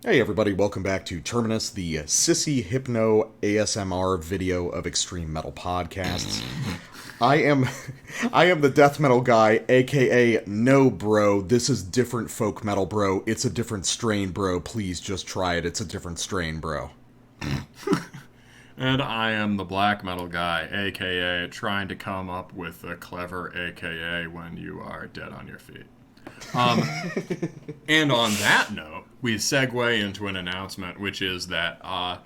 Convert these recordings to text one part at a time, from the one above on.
Hey everybody, welcome back to Terminus, the Sissy Hypno ASMR video of extreme metal podcasts. I am the death metal guy, aka no bro, this is different folk metal bro, it's a different strain bro, please just try it, it's a different strain bro. And I am the black metal guy, aka trying to come up with a clever aka when you are dead on your feet. And on that note, we segue into an announcement, which is that, all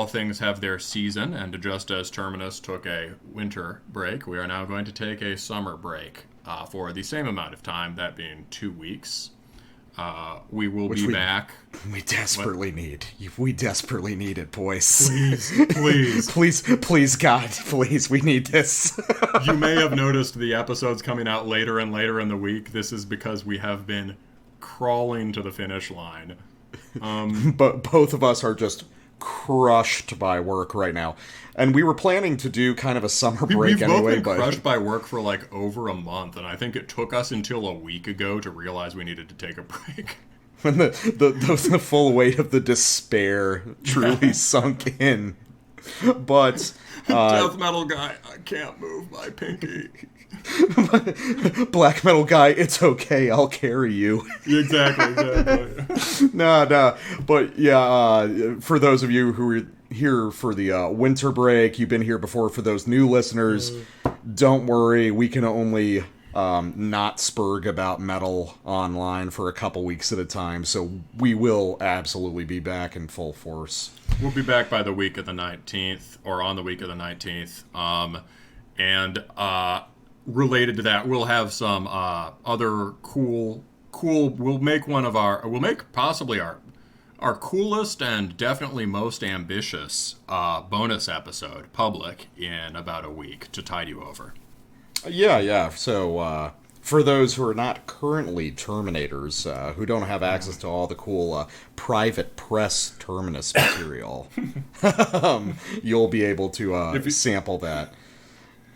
things have their season, and just as Terminus took a winter break, we are now going to take a summer break for the same amount of time, that being 2 weeks. We will be back. We desperately need. We desperately need it, boys. Please, God, please, we need this. You may have noticed the episodes coming out later and later in the week. This is because we have been crawling to the finish line. But both of us are just crushed by work right now. And we were planning to do kind of a summer break anyway, but crushed by work for like over a month, and I think it took us until a week ago to realize we needed to take a break. When the full weight of the despair truly sunk in. But death metal guy, I can't move my pinky. Black metal guy, it's okay, I'll carry you. Exactly. No. But yeah, for those of you who are here for the winter break, you've been here before. For those new listeners, don't worry, we can only not spurg about metal online for a couple weeks at a time, so we will absolutely be back in full force. We'll be back by the week of the 19th, or on the week of the 19th, and related to that, we'll have some other cool, we'll make possibly our coolest and definitely most ambitious bonus episode public in about a week to tide you over. Yeah. So, for those who are not currently Terminators, who don't have access to all the cool private press Terminus material, you'll be able to sample that.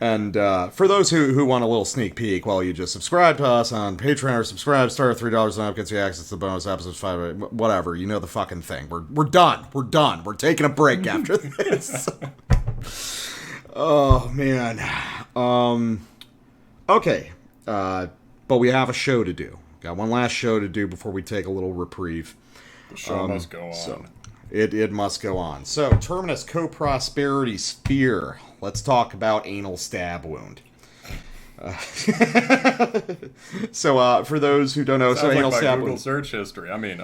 And for those who want a little sneak peek, well, you just subscribe to us on Patreon or subscribe, start at $3 and up, gets you access to the bonus episodes, whatever, you know the fucking thing. We're done. We're taking a break after this. Oh, man. Okay. But we have a show to do. Got one last show to do before we take a little reprieve. The show must go on. So it must go on. So, Terminus Co-Prosperity Sphere. Let's talk about anal stab wound. So, for those who don't know, sounds anal like stab Google wound. search history. I mean,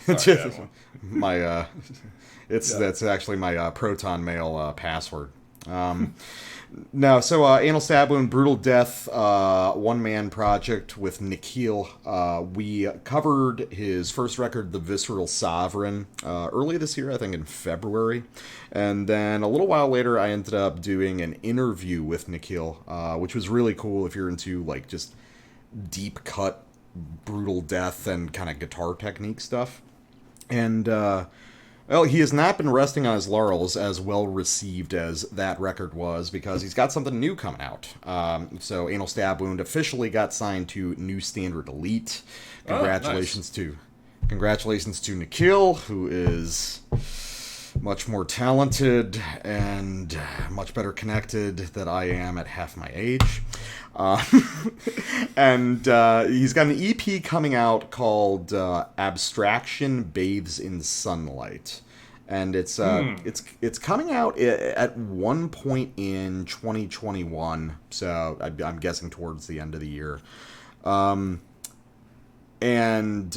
That's actually my Proton Mail password. No, so anal stab wound, brutal death, one-man project with Nikhil. We covered his first record, The Visceral Sovereign, early this year, I think in February. And then a little while later, I ended up doing an interview with Nikhil, which was really cool if you're into like just deep cut, brutal death and kind of guitar technique stuff. And well, he has not been resting on his laurels as well received as that record was, because he's got something new coming out. So Anal Stab Wound officially got signed to New Standard Elite. Congratulations to Nikhil, who is much more talented and much better connected than I am at half my age. And he's got an EP coming out called Abstraction Bathes in Sunlight. And it's coming out at one point in 2021, so I'm guessing towards the end of the year. And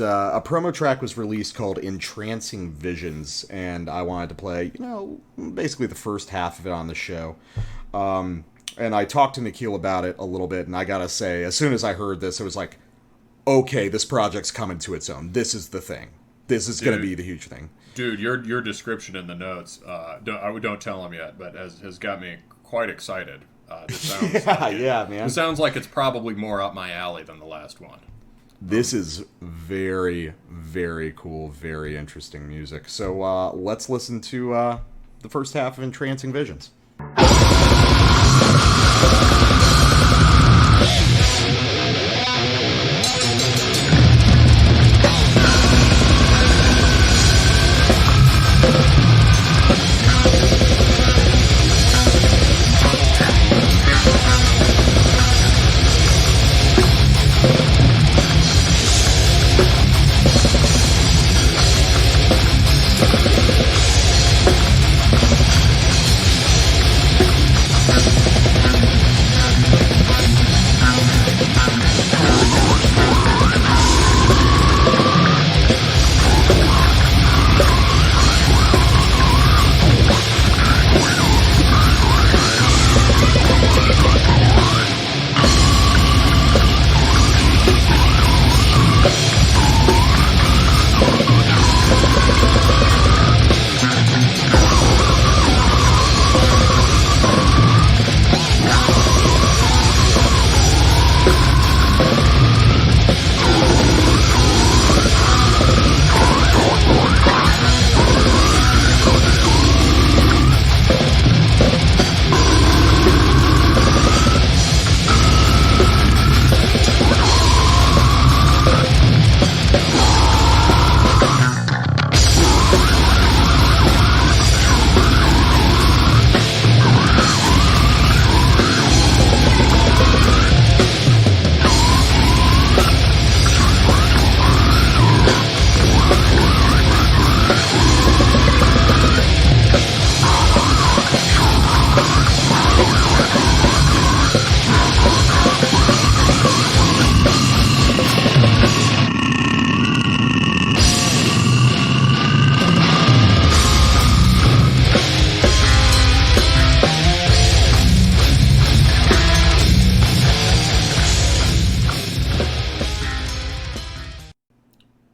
a promo track was released called Entrancing Visions, and I wanted to play, basically the first half of it on the show. And I talked to Nikhil about it a little bit, and I gotta say, as soon as I heard this, it was like, okay, this project's coming to its own. This is the thing. This is going to be the huge thing. Dude, your description in the notes, don't tell him yet, but has got me quite excited. This sounds man. It sounds like it's probably more up my alley than the last one. This is very, very cool, very interesting music. So let's listen to the first half of Entrancing Visions.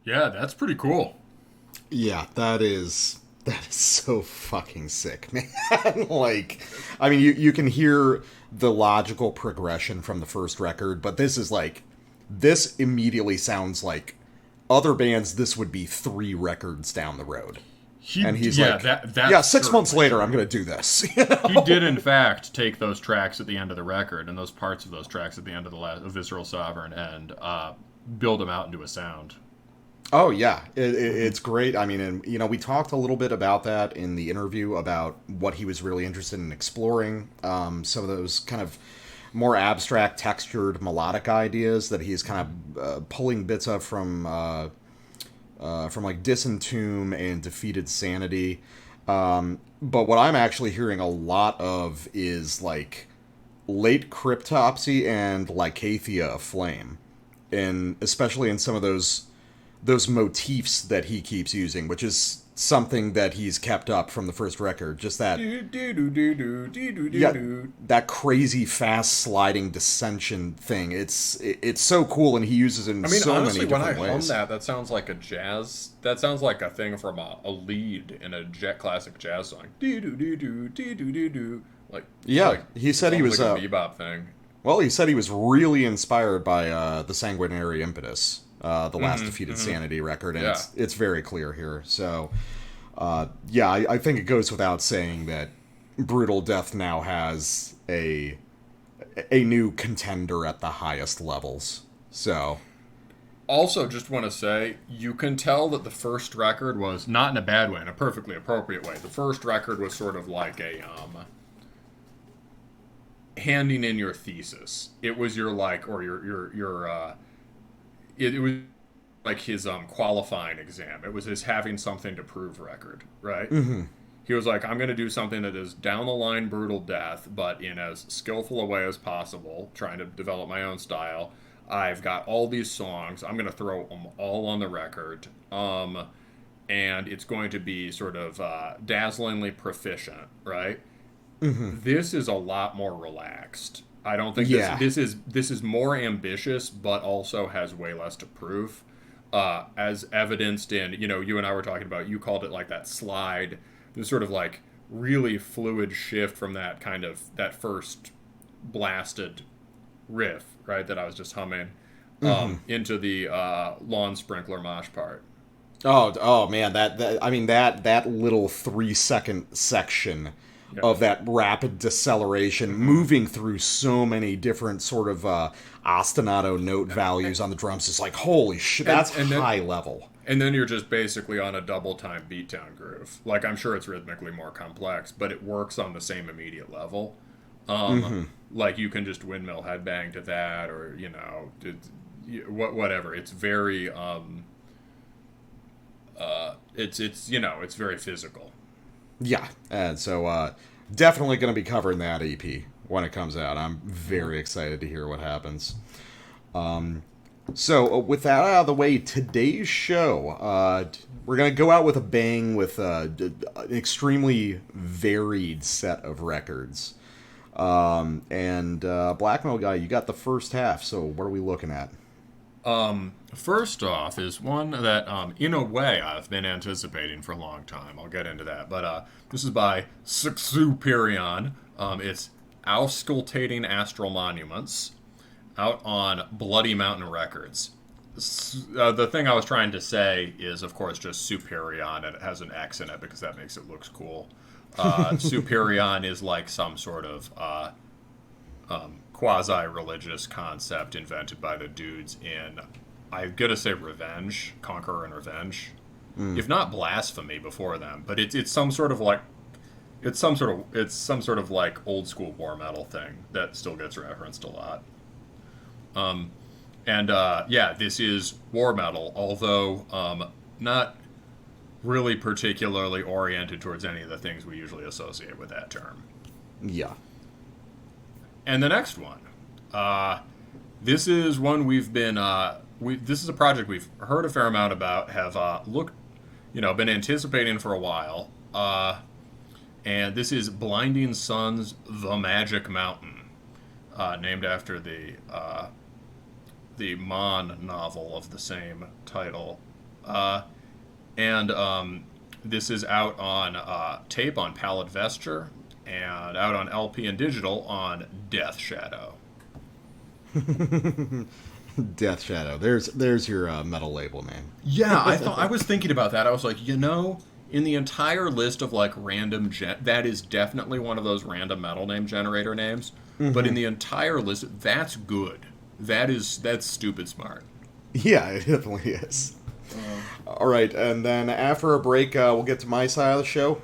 Yeah, that's pretty cool. Yeah, that is so fucking sick, man. Like, I mean, you can hear the logical progression from the first record, but this immediately sounds like other bands. This would be 3 records down the road, and he's like, yeah, 6 months later, I'm gonna do this. He did, in fact, take those tracks at the end of the record and those parts of those tracks at the end of the last Visceral Sovereign and build them out into a sound. Oh yeah, it's great. I mean, and we talked a little bit about that in the interview about what he was really interested in exploring. Some of those kind of more abstract, textured, melodic ideas that he's kind of pulling bits of from like Disentomb and Defeated Sanity. But what I'm actually hearing a lot of is like late Cryptopsy and Lycathia of Flame, and especially in some of those motifs that he keeps using, which is something that he's kept up from the first record. Just that, that crazy fast sliding dissension thing. It's so cool, and he uses it in so honestly, many different when I ways. hum that sounds like a jazz. That sounds like a thing from a lead in a classic jazz song. Like, yeah, like, he said he was like a bebop thing. Well, he said he was really inspired by the Sanguinary Impetus, the last Defeated Sanity record, and it's very clear here. So, yeah, I think it goes without saying that Brutal Death now has a new contender at the highest levels. So, also, just want to say, you can tell that the first record was, not in a bad way, in a perfectly appropriate way, the first record was sort of like a handing in your thesis. It was your it was like his qualifying exam. It was his having something to prove record, right? Mm-hmm. He was like, I'm going to do something that is down the line brutal death, but in as skillful a way as possible, trying to develop my own style. I've got all these songs. I'm going to throw them all on the record. And it's going to be sort of dazzlingly proficient, right? Mm-hmm. This is a lot more relaxed. I don't think this is more ambitious, but also has way less to prove, as evidenced in, you and I were talking about. You called it like that slide, this sort of like really fluid shift from that kind of that first blasted riff, right? That I was just humming into the lawn sprinkler mosh part. Oh man, that little 3-second section of that rapid deceleration, moving through so many different sort of ostinato note values on the drums is like, holy shit, that's high level. And then you're just basically on a double time beatdown groove. Like, I'm sure it's rhythmically more complex, but it works on the same immediate level. Like, you can just windmill headbang to that, or whatever. It's very it's very physical. Yeah, and so definitely going to be covering that EP when it comes out. I'm very excited to hear what happens. So with that out of the way, today's show, we're going to go out with a bang with an extremely varied set of records. And Blackmail Guy, you got the first half, so what are we looking at? First off is one that, in a way, I've been anticipating for a long time. I'll get into that. But this is by Sxuperion. It's Auscultating Astral Monuments, out on Bloody Mountain Records. The thing I was trying to say is, of course, just Sxuperion, and it has an X in it because that makes it look cool. Sxuperion is like some sort of quasi-religious concept invented by the dudes in, I've got to say, Revenge, Conqueror and Revenge, if not Blasphemy before them. But it's some sort of like old school war metal thing that still gets referenced a lot. This is war metal, although not really particularly oriented towards any of the things we usually associate with that term. Yeah. And the next one, this is one we've been, this is a project we've heard a fair amount about, have been anticipating for a while, and this is Blinding Sun's The Magic Mountain, named after the Mon novel of the same title, And this is out on tape on Pallid Vesture and out on LP and digital on Death Shadow. Death Shadow. There's your metal label name. Yeah, I was thinking about that. I was like, in the entire list of like random that is definitely one of those random metal name generator names. Mm-hmm. But in the entire list, that's good. That's stupid smart. Yeah, it definitely is. All right, and then after a break, we'll get to my side of the show.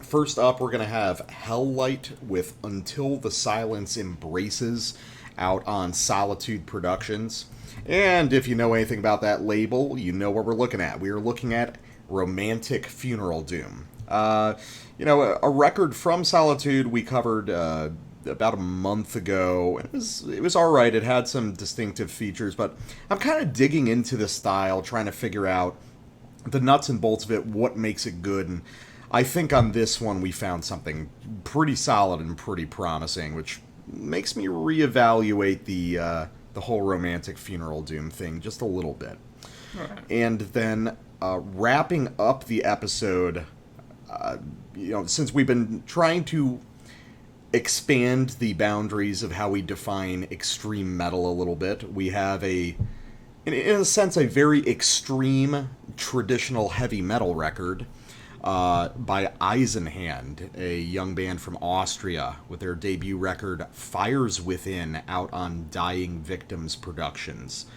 First up, we're going to have HellLight with Until the Silence Embraces out on Solitude Productions. And if you know anything about that label, you know what we're looking at. We are looking at Romantic Funeral Doom. A record from Solitude we covered about a month ago. It was all right. It had some distinctive features, but I'm kind of digging into the style, trying to figure out the nuts and bolts of it, what makes it good, and I think on this one we found something pretty solid and pretty promising, which makes me reevaluate the whole Romantic Funeral Doom thing just a little bit. Right. And then wrapping up the episode, since we've been trying to expand the boundaries of how we define extreme metal a little bit, we have in a sense, a very extreme traditional heavy metal record by Eisenhand, a young band from Austria, with their debut record Fires Within out on Dying Victims Productions.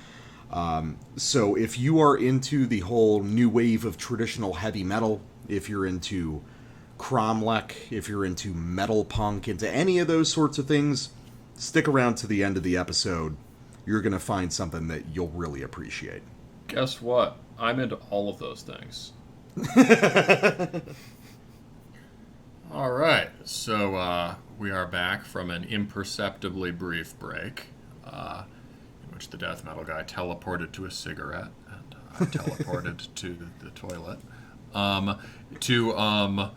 So if you are into the whole new wave of traditional heavy metal, if you're into Cromlech, if you're into metal punk, into any of those sorts of things, stick around to the end of the episode. You're going to find something that you'll really appreciate. Guess what? I'm into all of those things. All right, so we are back from an imperceptibly brief break in which the death metal guy teleported to a cigarette and I teleported to the toilet to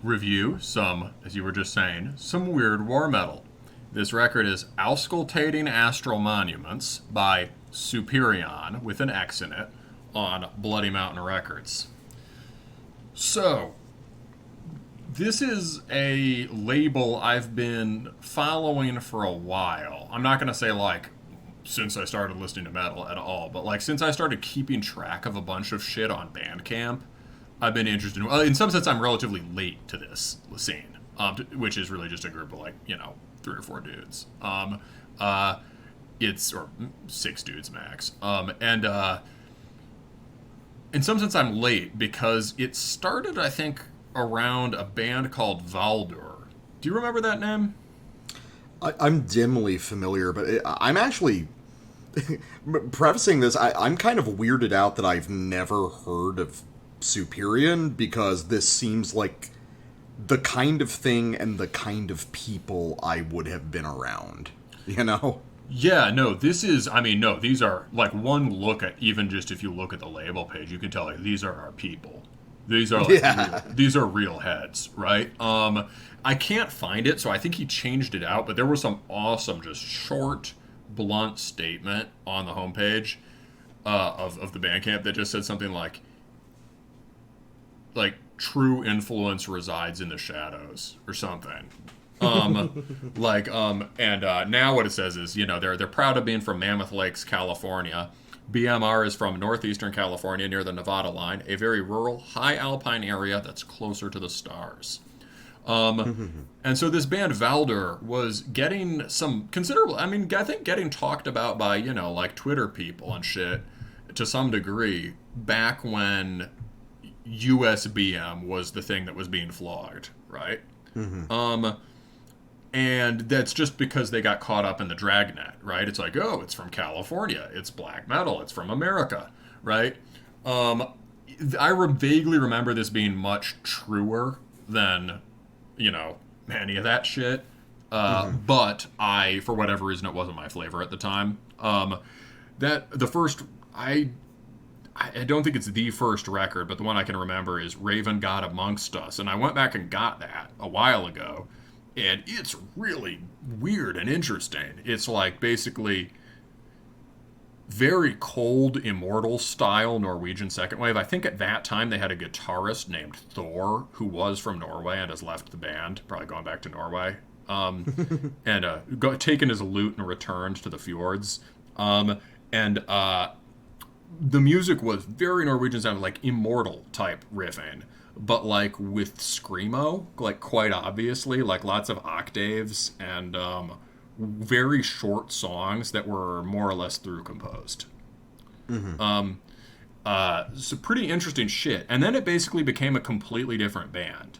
review some, as you were just saying, some weird war metal. This record is Auscultating Astral Monuments by Sxuperion, with an X in it, on Bloody Mountain Records. So, this is a label I've been following for a while. I'm not going to say, since I started listening to metal at all, but, since I started keeping track of a bunch of shit on Bandcamp, I've been interested in some sense, I'm relatively late to this scene, which is really just a group of, 3 or 4 dudes. Or 6 dudes max. In some sense, I'm late because it started, I think, around a band called Valdur. Do you remember that name? I'm dimly familiar, but I'm actually... prefacing this, I'm kind of weirded out that I've never heard of Sxuperion, because this seems like the kind of thing and the kind of people I would have been around, Yeah, no, these are, one look at, even just if you look at the label page, you can tell, these are our people. These are, these are real heads, right? I can't find it, so I think he changed it out, but there was some awesome, just short, blunt statement on the homepage of the Bandcamp that just said something like, true influence resides in the shadows, or something. Now what it says is, they're proud of being from Mammoth Lakes, California. BMR is from northeastern California near the Nevada line, a very rural, high alpine area that's closer to the stars. And so this band Valdur was getting some considerable, I think getting talked about by, Twitter people and shit to some degree back when USBM was the thing that was being flogged, right? Mm-hmm. And that's just because they got caught up in the dragnet, right? It's it's from California, it's black metal, it's from America, right? I vaguely remember this being much truer than, any of that shit. But for whatever reason, it wasn't my flavor at the time. I don't think it's the first record, but the one I can remember is Raven God Amongst Us. And I went back and got that a while ago. And it's really weird and interesting. It's basically very cold, immortal style Norwegian second wave. I think at that time they had a guitarist named Thor who was from Norway and has left the band, probably gone back to Norway, and taken his lute and returned to the fjords. And the music was very Norwegian sounding, like immortal type riffing, but like with screamo, like quite obviously, like lots of octaves and very short songs that were more or less through composed. So pretty interesting shit. And then it basically became a completely different band.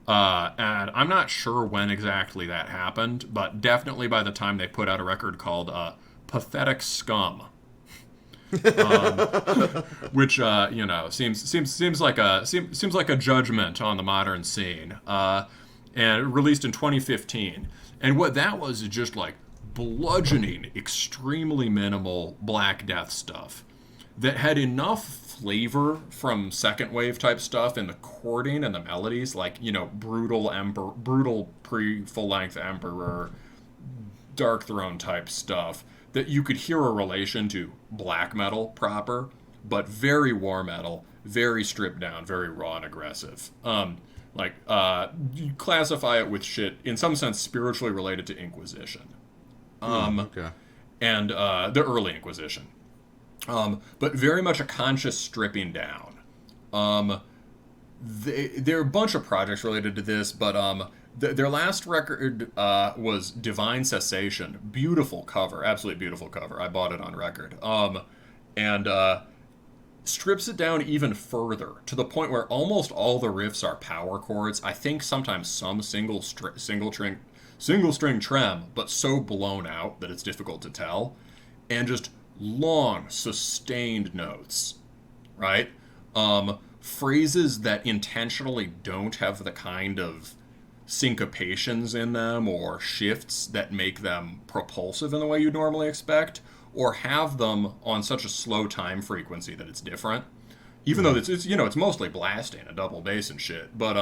And I'm not sure when exactly that happened, but definitely by the time they put out a record called Pathetic Scum. Which seems like a judgment on the modern scene, and released in 2015. And what that was is just like bludgeoning, extremely minimal Black Death stuff that had enough flavor from second wave type stuff in the chording and the melodies, like brutal pre full length Emperor, Dark Throne type stuff, that you could hear a relation to black metal proper, but very war metal, very stripped down, very raw and aggressive. You classify it with shit, in some sense, spiritually related to Inquisition. Okay. And the early Inquisition. But very much a conscious stripping down. There are a bunch of projects related to this, but their last record was Divine Cessation. Beautiful cover, absolutely beautiful cover. I bought it on record. And strips it down even further to the point where almost all the riffs are power chords. I think sometimes some single string trem, but so blown out that it's difficult to tell, and just long sustained notes, right? Phrases that intentionally don't have the kind of syncopations in them or shifts that make them propulsive in the way you'd normally expect, or have them on such a slow time frequency that it's different. Even though it's mostly blasting a double bass and shit, but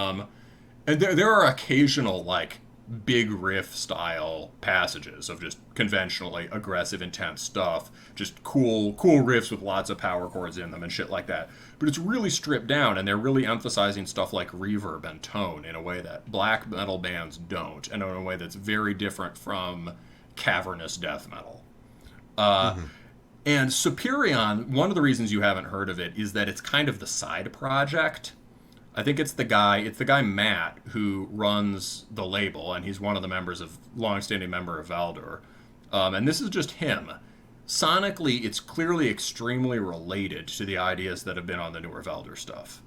and there are occasional like big riff style passages of just conventionally aggressive, intense stuff, just cool riffs with lots of power chords in them and shit like that. But it's really stripped down, and they're really emphasizing stuff like reverb and tone in a way that black metal bands don't, and in a way that's very different from cavernous death metal. And Sxuperion, one of the reasons you haven't heard of it is that it's kind of the side project. I think it's the guy Matt who runs the label, and he's one of the long-standing member of Valdur. And this is just him. Sonically, it's clearly extremely related to the ideas that have been on the newer Valdur stuff.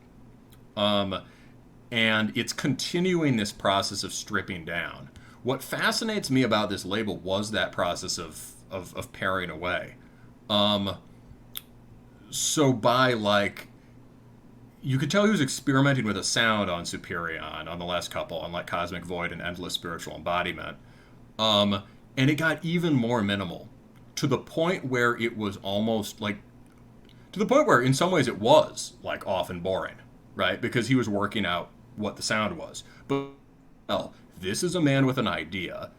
And it's continuing this process of stripping down. What fascinates me about this label was that process of paring away. So by like, you could tell he was experimenting with a sound on Sxuperion, on the last couple, on like Cosmic Void and Endless Spiritual Embodiment. And it got even more minimal, to the point where it was almost like, to the point where in some ways it was like off and boring, right? Because he was working out what the sound was. But well, this is a man with an idea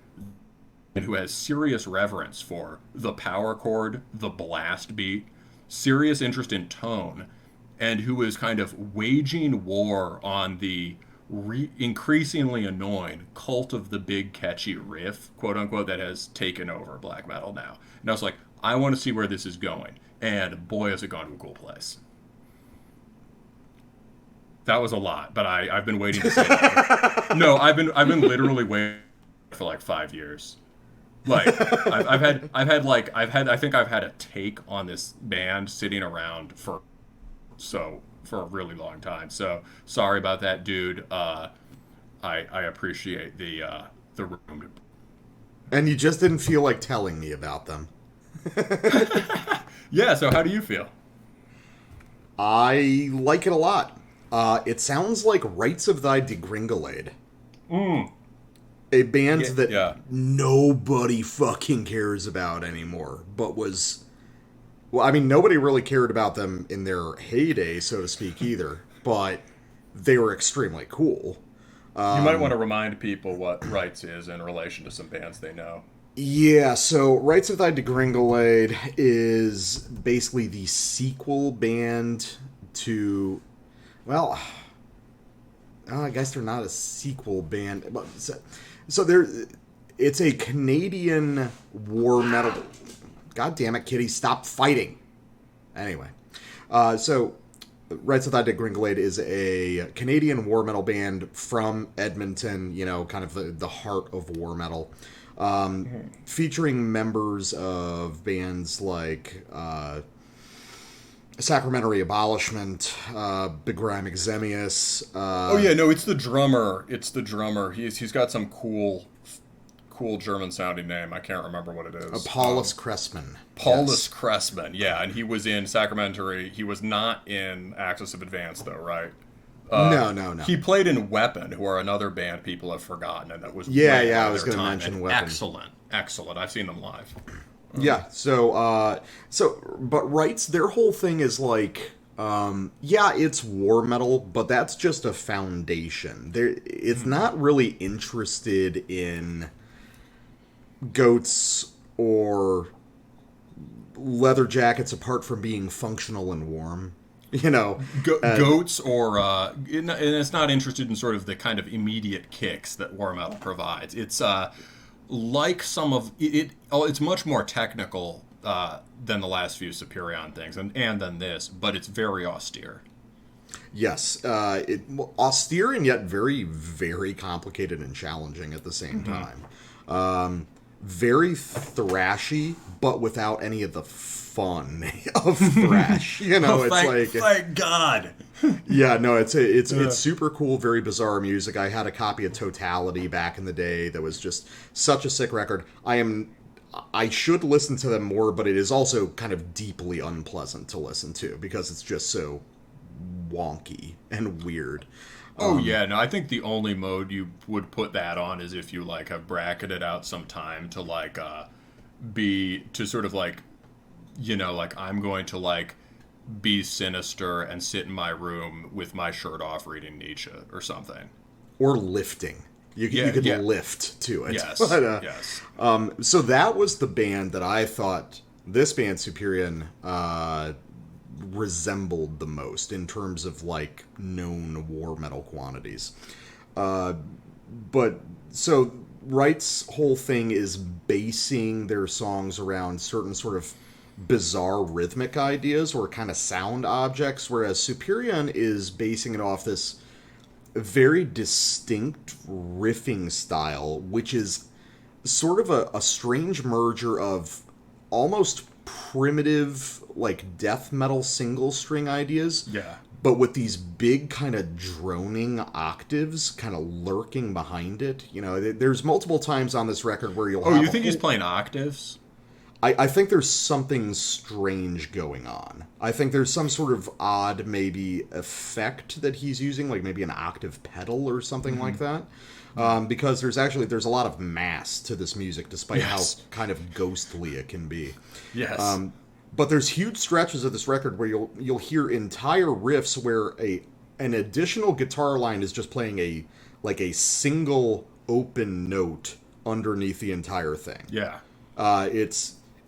and who has serious reverence for the power chord, the blast beat, serious interest in tone, and who is kind of waging war on the increasingly annoying cult of the big catchy riff, quote unquote, that has taken over black metal now. And I was like, I want to see where this is going. And boy, has it gone to a cool place. That was a lot, but I've been waiting to say that. No, I've been literally waiting for like 5 years. Like I've had a take on this band sitting around for a really long time. So sorry about that, dude. I appreciate the room. And you just didn't feel like telling me about them. Yeah. So how do you feel? I like it a lot. It sounds like Rites of Thy Degringolade. A band that nobody fucking cares about anymore, but was... Well, I mean, nobody really cared about them in their heyday, so to speak, either, but they were extremely cool. You might want to remind people what Rites is in relation to some bands they know. Yeah, so Rites of Thy Degringolade is basically the sequel band to, well, I guess they're not a sequel band. But so there, it's a Canadian war metal. God damn it, Kitty! Stop fighting. Anyway, so Rites of Thy Degringolade is a Canadian war metal band from Edmonton. You know, kind of the heart of war metal, featuring members of bands like. Sacramentary Abolishment, Begrime Exemius. Oh yeah, no, it's the drummer. It's the drummer. He's got some cool German sounding name. I can't remember what it is. Paulus Cressman. Paulus Cressman, yeah, and he was in Sacramentary. He was not in Axis of Advance though, right? No. He played in Weapon, who are another band people have forgotten, and that was I was going to mention Weapon. Excellent. I've seen them live. Yeah, but Rites, their whole thing is like, it's war metal, but that's just a foundation. It's not really interested in goats or leather jackets apart from being functional and warm. You know, goats, or and it's not interested in sort of the kind of immediate kicks that war metal provides. It's like some of it, it's much more technical than the last few Sxuperion things, and than this, but it's very austere. Yes, austere and yet very, very complicated and challenging at the same time. Very thrashy, but without any of the fun of thrash. You know, thank God. Yeah, no, it's super cool, very bizarre music. I had a copy of Totality back in the day that was just such a sick record. I should listen to them more, but it is also kind of deeply unpleasant to listen to because it's just so wonky and weird. I think the only mode you would put that on is if you like have bracketed out some time to like sort of like, you know, like I'm going to like be sinister and sit in my room with my shirt off reading Nietzsche or something. Or lifting. You could lift to it. Yes, yes. So that was the band that I thought this band, Sxuperion, resembled the most in terms of, like, known war metal quantities. But, so, Wright's whole thing is basing their songs around certain sort of bizarre rhythmic ideas or kind of sound objects, whereas Sxuperion is basing it off this very distinct riffing style, which is sort of a strange merger of almost primitive, like, death metal single string ideas. Yeah. But with these big kind of droning octaves kind of lurking behind it. You know, there's multiple times on this record where you'll have... Oh, you think he's playing octaves? I think there's something strange going on. I think there's some sort of odd, maybe, effect that he's using, like maybe an octave pedal or something like that. Because there's a lot of mass to this music, despite how kind of ghostly it can be. Yes. But there's huge stretches of this record where you'll hear entire riffs where an additional guitar line is just playing a single open note underneath the entire thing. Yeah.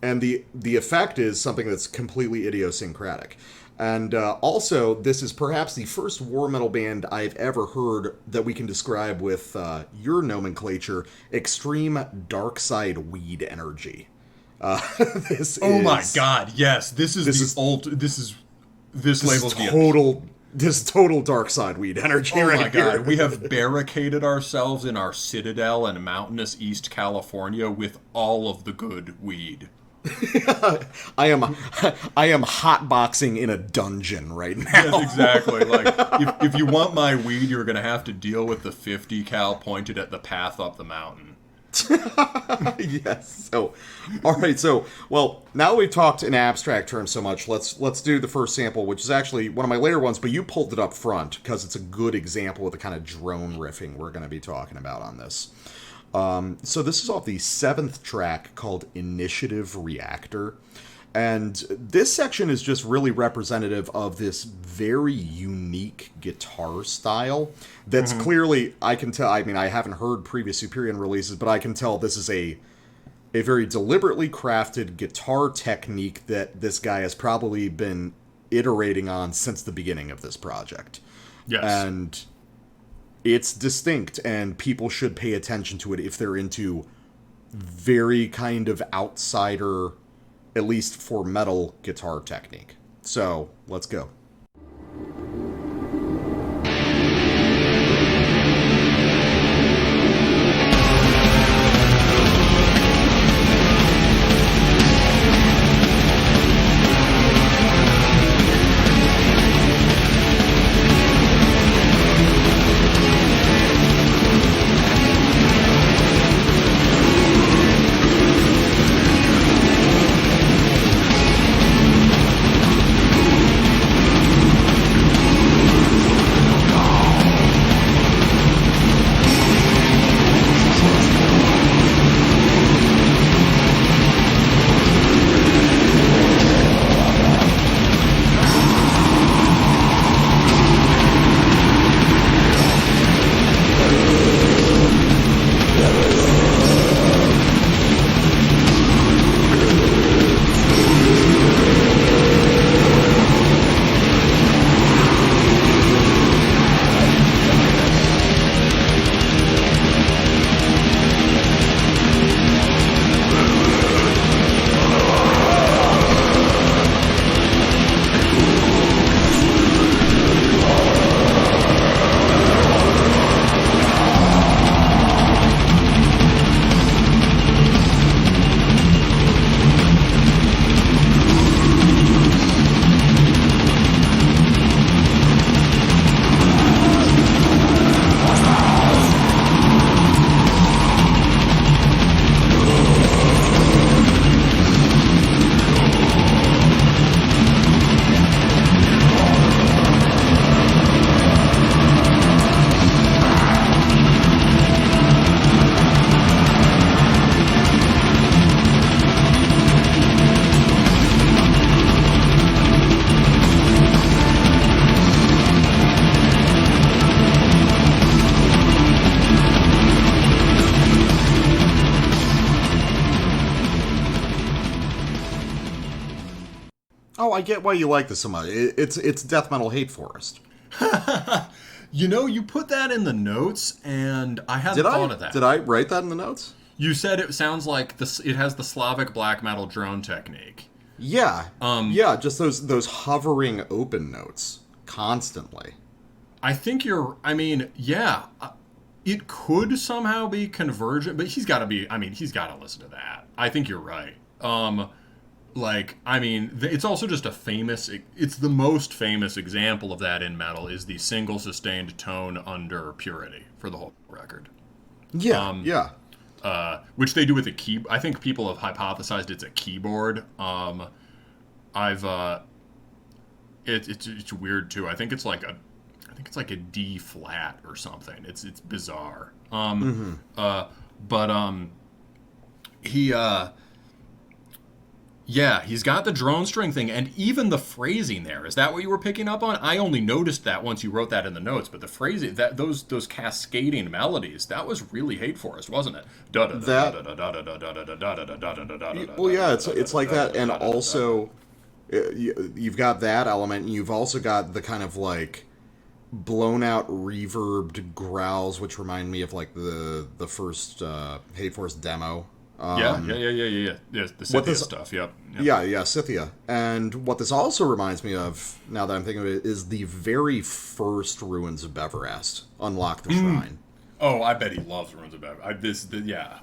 And the effect is something that's completely idiosyncratic. And also, this is perhaps the first war metal band I've ever heard that we can describe with your nomenclature, extreme dark side weed energy. This God, yes. This is total dark side weed energy here. Oh my God. We have barricaded ourselves in our citadel in mountainous East California with all of the good weed. I am hotboxing in a dungeon right now. Yes, exactly. Like, if you want my weed, you're going to have to deal with the 50 cal pointed at the path up the mountain. Yes. So, all right. So, well, now we've talked in abstract terms so much. Let's do the first sample, which is actually one of my later ones, but you pulled it up front because it's a good example of the kind of drone riffing we're going to be talking about on this. So this is off the 7th track called Initiative Reactor. And this section is just really representative of this very unique guitar style that's clearly, I can tell, I mean, I haven't heard previous Sxuperion releases, but I can tell this is a a very deliberately crafted guitar technique that this guy has probably been iterating on since the beginning of this project. Yes. And it's distinct, and people should pay attention to it if they're into very kind of outsider, at least for metal, guitar technique. So, let's go. Oh, I get why you like this so much. It's death metal hate forest. You know, you put that in the notes, and I hadn't thought of that. Did I write that in the notes? You said it sounds like it has the Slavic black metal drone technique. Yeah. Yeah, just those hovering open notes constantly. I think it could somehow be convergent, but he's got to listen to that. I think you're right. It's also just it's the most famous example of that in metal is the single sustained tone under Purity for the whole record. Yeah, which they do with a key. I think people have hypothesized it's a keyboard. It's weird too. I think it's like a D flat or something. It's bizarre. He's got the drone string thing, and even the phrasing there. Is that what you were picking up on? I only noticed that once you wrote that in the notes, but the phrasing, those cascading melodies, that was really Hate Forest, wasn't it? Well, yeah, it's like that, and also you've got that element, and you've also got the kind of like blown out reverbed growls, which remind me of like the first Hate Forest demo. Yeah. The Scythia stuff, yep. Yeah, Scythia. And what this also reminds me of, now that I'm thinking of it, is the very first Ruins of Beverast, Unlock the Shrine. Oh, I bet he loves Ruins of Beverast. Yeah.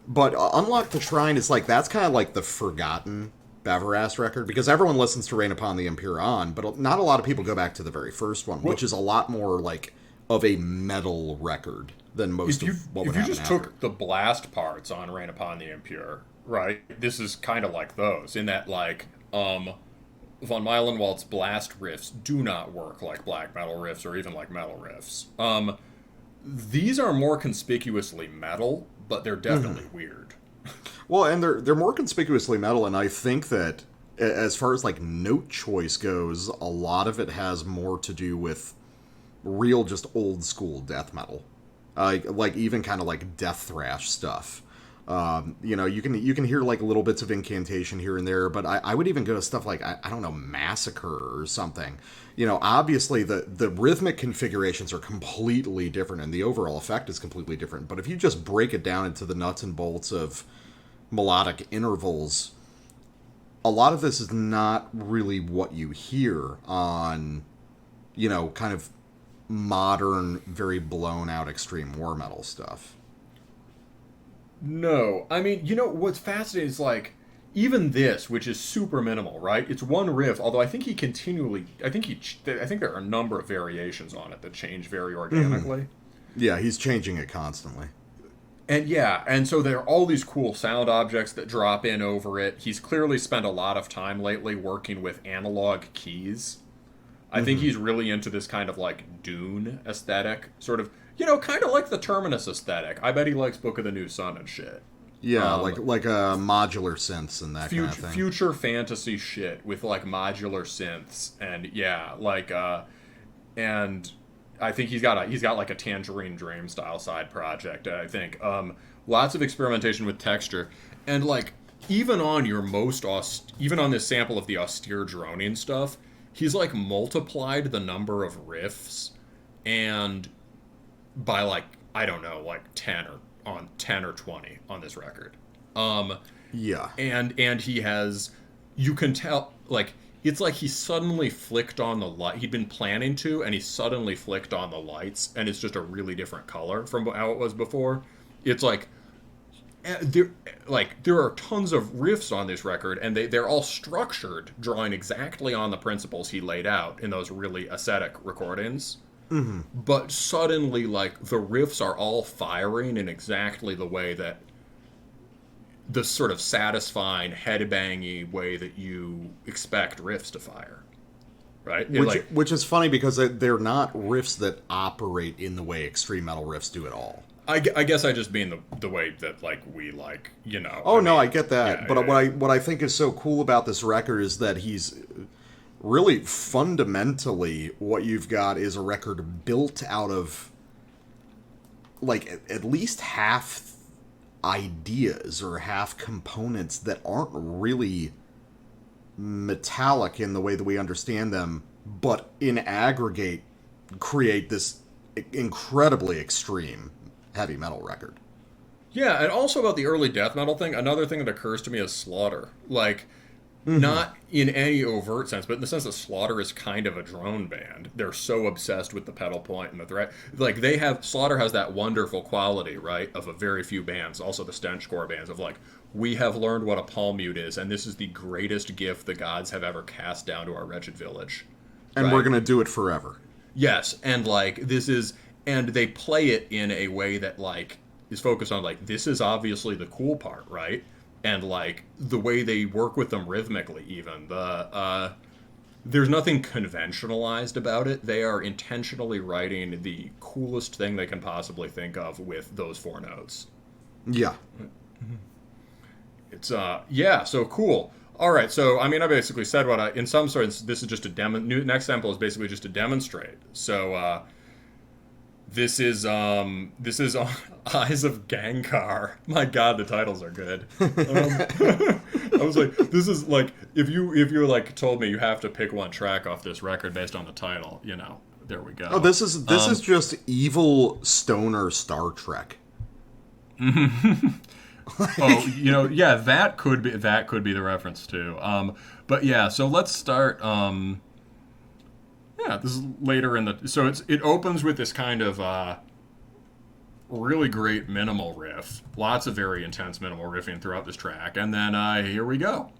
But Unlock the Shrine is like, that's kind of like the forgotten Beverast record, because everyone listens to Rain Upon the Empyrean, but not a lot of people go back to the very first one, which is a lot more like of a metal record than most of what would happen. If you just took the blast parts on Rain Upon the Impure, right? This is kind of like those, in that like von Meilenwald's blast riffs do not work like black metal riffs or even like metal riffs. These are more conspicuously metal, but they're definitely weird. Well, and they're more conspicuously metal, and I think that as far as like note choice goes, a lot of it has more to do with real just old school death metal. Like even kind of like death thrash stuff. You can hear like little bits of incantation here and there, but I would even go to stuff like, I don't know, Massacre or something. Obviously the rhythmic configurations are completely different and the overall effect is completely different. But if you just break it down into the nuts and bolts of melodic intervals, a lot of this is not really what you hear on, kind of modern, very blown out extreme war metal stuff. No. I mean, what's fascinating is, like, even this, which is super minimal, right? It's one riff, although I think I think there are a number of variations on it that change very organically. Mm-hmm. Yeah, he's changing it constantly. And so there are all these cool sound objects that drop in over it. He's clearly spent a lot of time lately working with analog keys. I think he's really into this kind of, like, Dune aesthetic, sort of, kind of like the Terminus aesthetic. I bet he likes Book of the New Sun and shit. Yeah, like modular synths and that kind of thing. Future fantasy shit with, like, modular synths and and I think he's got like a Tangerine Dream style side project. I think lots of experimentation with texture and, like, even on this sample of the austere droning stuff, he's, like, multiplied the number of riffs and by, like, I don't know, like 10 or 20 on this record. Yeah. And he has, you can tell, like, it's like he suddenly flicked on the light. He'd been planning to, and he suddenly flicked on the lights, and it's just a really different color from how it was before. It's like, there are tons of riffs on this record, and they're all structured, drawing exactly on the principles he laid out in those really ascetic recordings. Mm-hmm. But suddenly, like, the riffs are all firing in exactly the way that the sort of satisfying, headbangy way that you expect riffs to fire, right? Which is funny because they're not riffs that operate in the way extreme metal riffs do at all. I guess I just mean the way that, like, we like, I get that. Yeah, but what I think is so cool about this record is that he's really fundamentally what you've got is a record built out of, like, at least half ideas or half components that aren't really metallic in the way that we understand them, but in aggregate create this incredibly extreme heavy metal record. Yeah, and also about the early death metal thing, another thing that occurs to me is Slaughter. Like, not in any overt sense, but in the sense that Slaughter is kind of a drone band. They're so obsessed with the pedal point and the threat. Like, Slaughter has that wonderful quality, right, of a very few bands, also the stenchcore bands, of, like, we have learned what a palm mute is, and this is the greatest gift the gods have ever cast down to our wretched village. And right? We're going to do it forever. Yes, and, like, and they play it in a way that, like, is focused on, like, this is obviously the cool part, right? And, like, the way they work with them rhythmically, even. There's nothing conventionalized about it. They are intentionally writing the coolest thing they can possibly think of with those four notes. Yeah. It's, so cool. All right, so, I mean, I basically said in some sorts, this is just next sample is basically just to demonstrate. So, This is Eyes of Gengar. My God, the titles are good. I was like, this is like, if you like told me you have to pick one track off this record based on the title, there we go. Oh, this is just evil stoner Star Trek. Yeah, that could be the reference too. But yeah, so let's start. Yeah, this is later in the... So it opens with this kind of really great minimal riff. Lots of very intense minimal riffing throughout this track. And then here we go.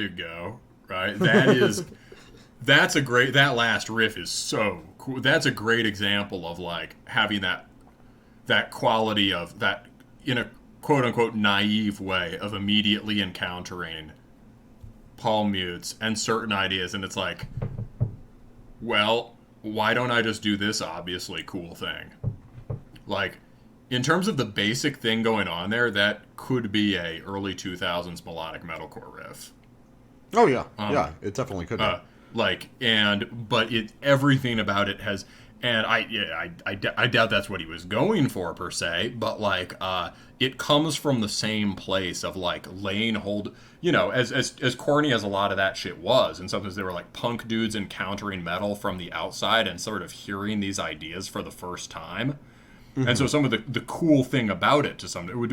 you go. Right? That's a great, that last riff is so cool. That's a great example of like having that quality of that in a quote unquote naive way of immediately encountering palm mutes and certain ideas. And it's like, well, why don't I just do this obviously cool thing? Like, in terms of the basic thing going on there, that could be a early 2000s melodic metalcore riff. Oh yeah, yeah, it definitely could be. But everything about it has, and I doubt that's what he was going for per se, but like, it comes from the same place of like laying hold, as corny as a lot of that shit was, and sometimes they were like punk dudes encountering metal from the outside and sort of hearing these ideas for the first time. Mm-hmm. And so some of the cool thing about it,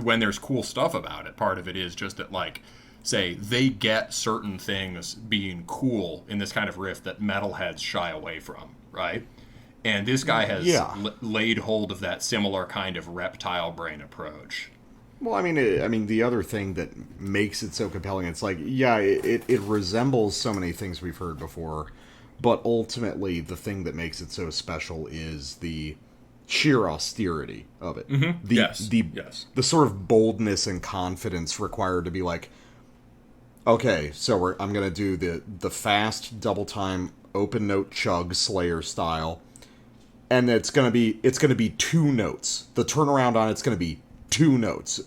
when there's cool stuff about it, part of it is just that like, say they get certain things being cool in this kind of riff that metalheads shy away from, right? And this guy has laid hold of that similar kind of reptile brain approach. Well, I mean, the other thing that makes it so compelling, it's like, it resembles so many things we've heard before, but ultimately the thing that makes it so special is the sheer austerity of it. Mm-hmm. The sort of boldness and confidence required to be like, okay, so I'm going to do the fast double time open note chug Slayer style, and it's going to be 2 notes. The turnaround on it's going to be 2 notes.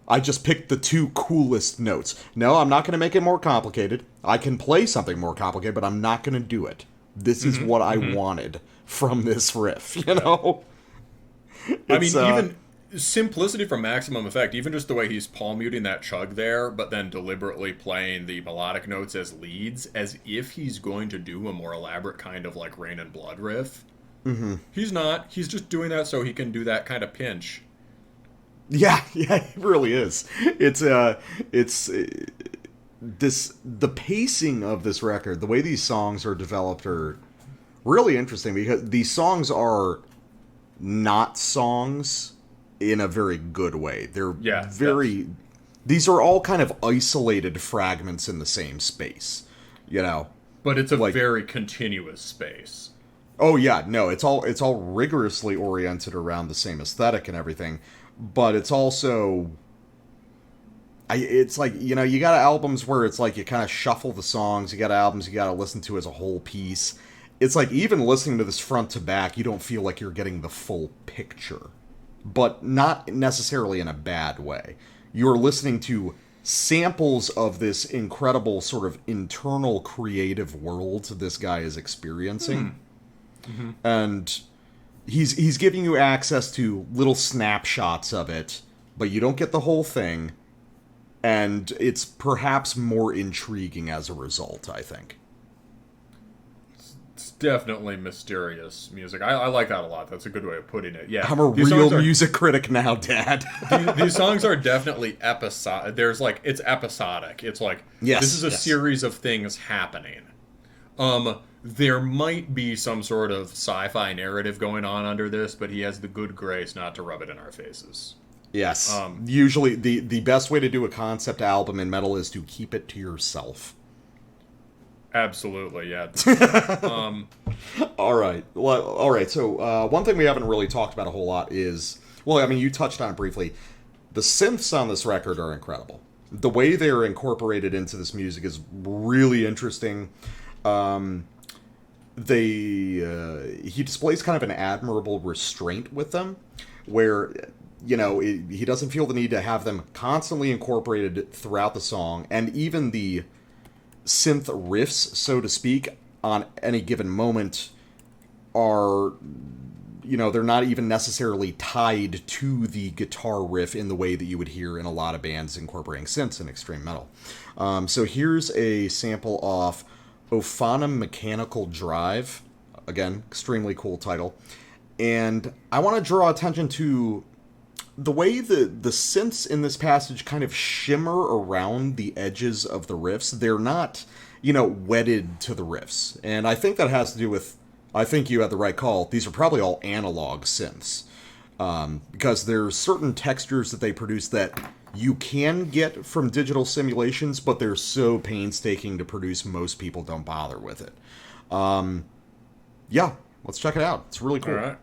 I just picked the 2 coolest notes. No, I'm not going to make it more complicated. I can play something more complicated, but I'm not going to do it. This is what I wanted from this riff, I mean, even simplicity from Maximum Effect, even just the way he's palm muting that chug there, but then deliberately playing the melodic notes as leads, as if he's going to do a more elaborate kind of like Rain and Blood riff. Mm-hmm. He's not. He's just doing that so he can do that kind of pinch. Yeah, it really is. The pacing of this record, the way these songs are developed are really interesting, because these songs are not songs in a very good way. They're these are all kind of isolated fragments in the same space, But it's a very continuous space. Oh yeah, no, it's all rigorously oriented around the same aesthetic and everything, but it's also it's like, you got albums where it's like you kind of shuffle the songs, you got albums you got to listen to as a whole piece. It's like, even listening to this front to back, you don't feel like you're getting the full picture. But not necessarily in a bad way. You're listening to samples of this incredible sort of internal creative world this guy is experiencing. Mm-hmm. And he's giving you access to little snapshots of it, but you don't get the whole thing. And it's perhaps more intriguing as a result, I think. Definitely mysterious music. I like that a lot. That's a good way of putting it. Yeah, I'm a real music critic now, Dad. these songs are definitely episodic. It's episodic. It's like, this is a series of things happening. There might be some sort of sci-fi narrative going on under this, but he has the good grace not to rub it in our faces. Yes. Usually, the best way to do a concept album in metal is to keep it to yourself. Absolutely, yeah. All right. So one thing we haven't really talked about a whole lot is, you touched on it briefly. The synths on this record are incredible. The way they're incorporated into this music is really interesting. He displays kind of an admirable restraint with them, where he doesn't feel the need to have them constantly incorporated throughout the song, and even the synth riffs, so to speak, on any given moment are, they're not even necessarily tied to the guitar riff in the way that you would hear in a lot of bands incorporating synths in extreme metal. So here's a sample off Ophanum Mechanical Drive. Again, extremely cool title. And I want to draw attention to the way the synths in this passage kind of shimmer around the edges of the riffs. They're not, wedded to the riffs. And I think that has to do with, I think you had the right call, these are probably all analog synths. Because there's certain textures that they produce that you can get from digital simulations, but they're so painstaking to produce, most people don't bother with it. Yeah, let's check it out. It's really cool. All right.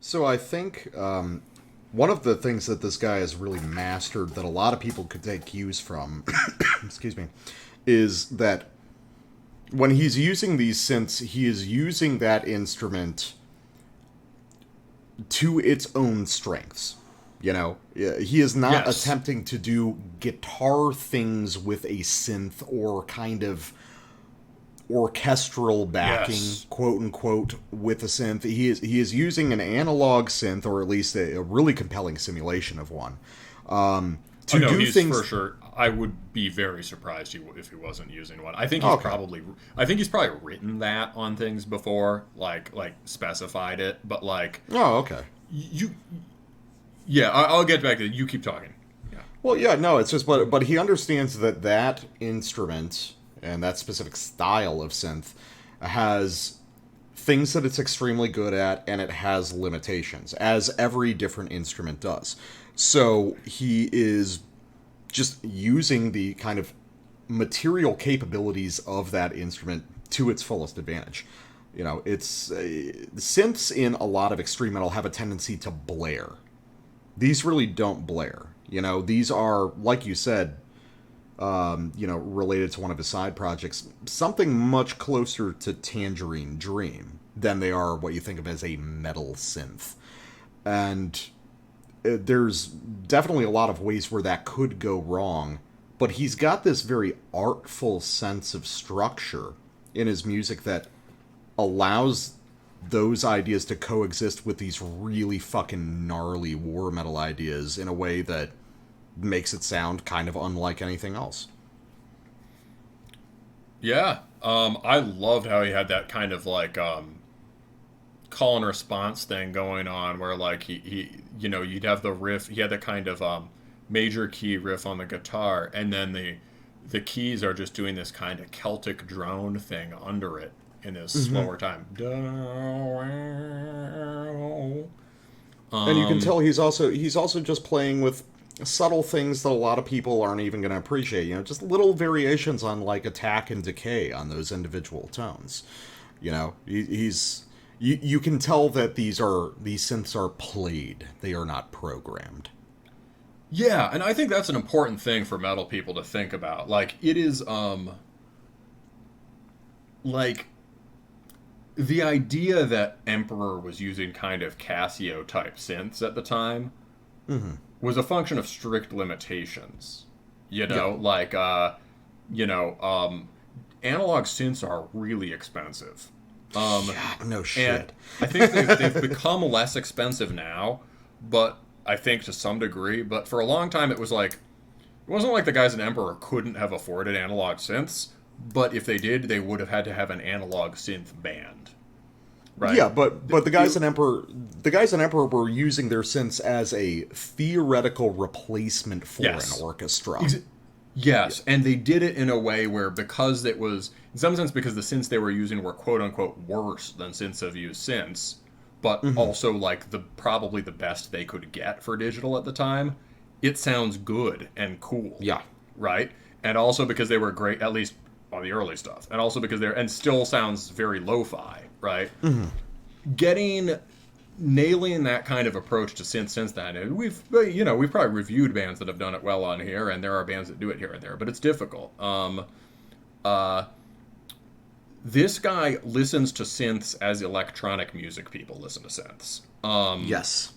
So I think one of the things that this guy has really mastered that a lot of people could take cues from, excuse me, is that when he's using these synths, he is using that instrument to its own strengths. You know, he is not attempting to do guitar things with a synth or kind of orchestral backing, quote unquote, with a synth. He is using an analog synth, or at least a really compelling simulation of one, to do things. For sure. I would be very surprised if he wasn't using one. I think he's probably written that on things before, like specified it, but like. Oh, okay. I'll get back to it. You keep talking. Yeah. Well, yeah, no, it's just, but he understands that instrument and that specific style of synth has things that it's extremely good at, and it has limitations, as every different instrument does. So he is just using the kind of material capabilities of that instrument to its fullest advantage. You know, it's synths in a lot of extreme metal have a tendency to blare. These really don't blare. You know, these are, like you said, related to one of his side projects, something much closer to Tangerine Dream than they are what you think of as a metal synth. And there's definitely a lot of ways where that could go wrong, but he's got this very artful sense of structure in his music that allows those ideas to coexist with these really fucking gnarly war metal ideas in a way that makes it sound kind of unlike anything else. Yeah. I loved how he had that kind of like call and response thing going on where like he you'd have the riff. He had that kind of major key riff on the guitar, and then the keys are just doing this kind of Celtic drone thing under it in this slower time. And you can tell he's also just playing with subtle things that a lot of people aren't even going to appreciate. You know, just little variations on like attack and decay on those individual tones. You know, you can tell that these synths are played. They are not programmed. Yeah, and I think that's an important thing for metal people to think about. Like, it is, like, the idea that Emperor was using kind of Casio-type synths at the time was a function of strict limitations. You know, like, analog synths are really expensive. No shit. And I think they've become less expensive now, but I think to some degree. But for a long time, it was like it wasn't like the guys in Emperor couldn't have afforded analog synths, but if they did, they would have had to have an analog synth band. Right? Yeah, but the guys in Emperor were using their synths as a theoretical replacement for Yes. an orchestra. Yes, and they did it in a way where, because it was, in some sense, because the synths they were using were quote unquote worse than synths have used since, but also like probably the best they could get for digital at the time. It sounds good and cool. Yeah. Right? And also because they were great, at least on the early stuff, and also because and still sounds very lo-fi, right? Nailing that kind of approach to synth since then, and we've probably reviewed bands that have done it well on here, and there are bands that do it here and there, but it's difficult. This guy listens to synths as electronic music people listen to synths. Yes.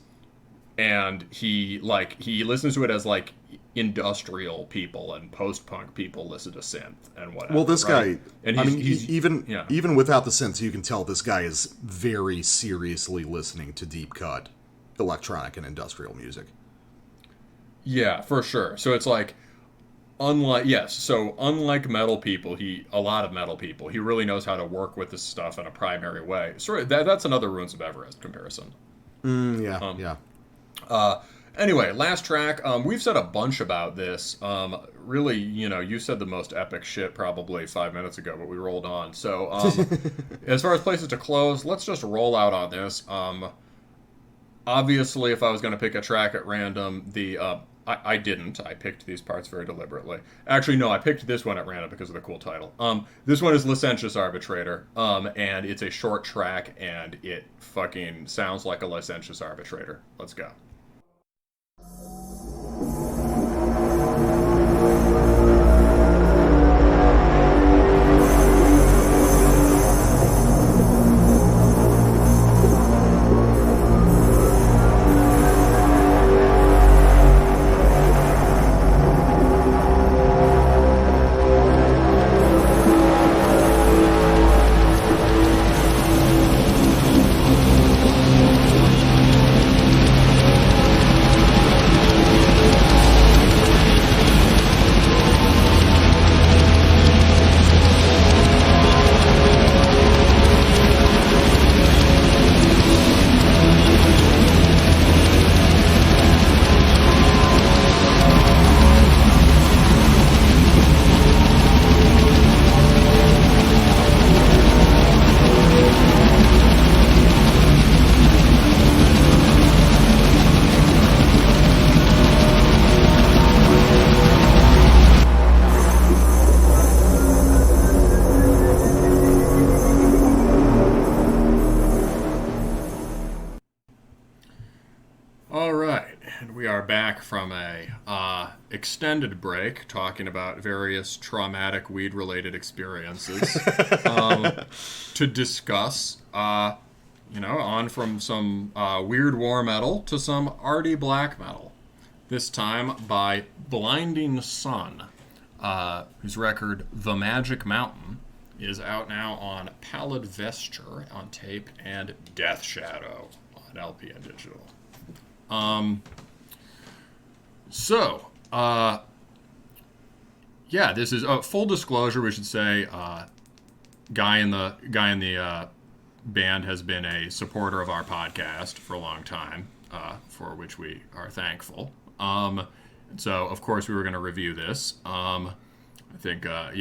And he listens to it as like industrial people and post-punk people listen to synth and whatever. Well, this right? guy, and even without the synths, you can tell this guy is very seriously listening to deep cut electronic and industrial music. Yeah, for sure. So it's like, unlike metal people, a lot of metal people, he really knows how to work with this stuff in a primary way. So that's another Ruins of Everest comparison. Yeah. Anyway, last track. We've said a bunch about this. Really, you said the most epic shit probably 5 minutes ago, but we rolled on. So, as far as places to close, let's just roll out on this. Obviously, if I was going to pick a track at random, I didn't. I picked these parts very deliberately. Actually, no, I picked this one at random because of the cool title. This one is Licentious Arbitrator, and it's a short track, and it fucking sounds like a licentious arbitrator. Let's go. From a extended break talking about various traumatic weed-related experiences to discuss, on from some weird war metal to some arty black metal. This time by Blinding Sun, whose record The Magic Mountain is out now on Pallid Vesture on tape and Death Shadow on LP and digital. This is full disclosure. We should say, guy in the band has been a supporter of our podcast for a long time, for which we are thankful. So of course we were going to review this. I think there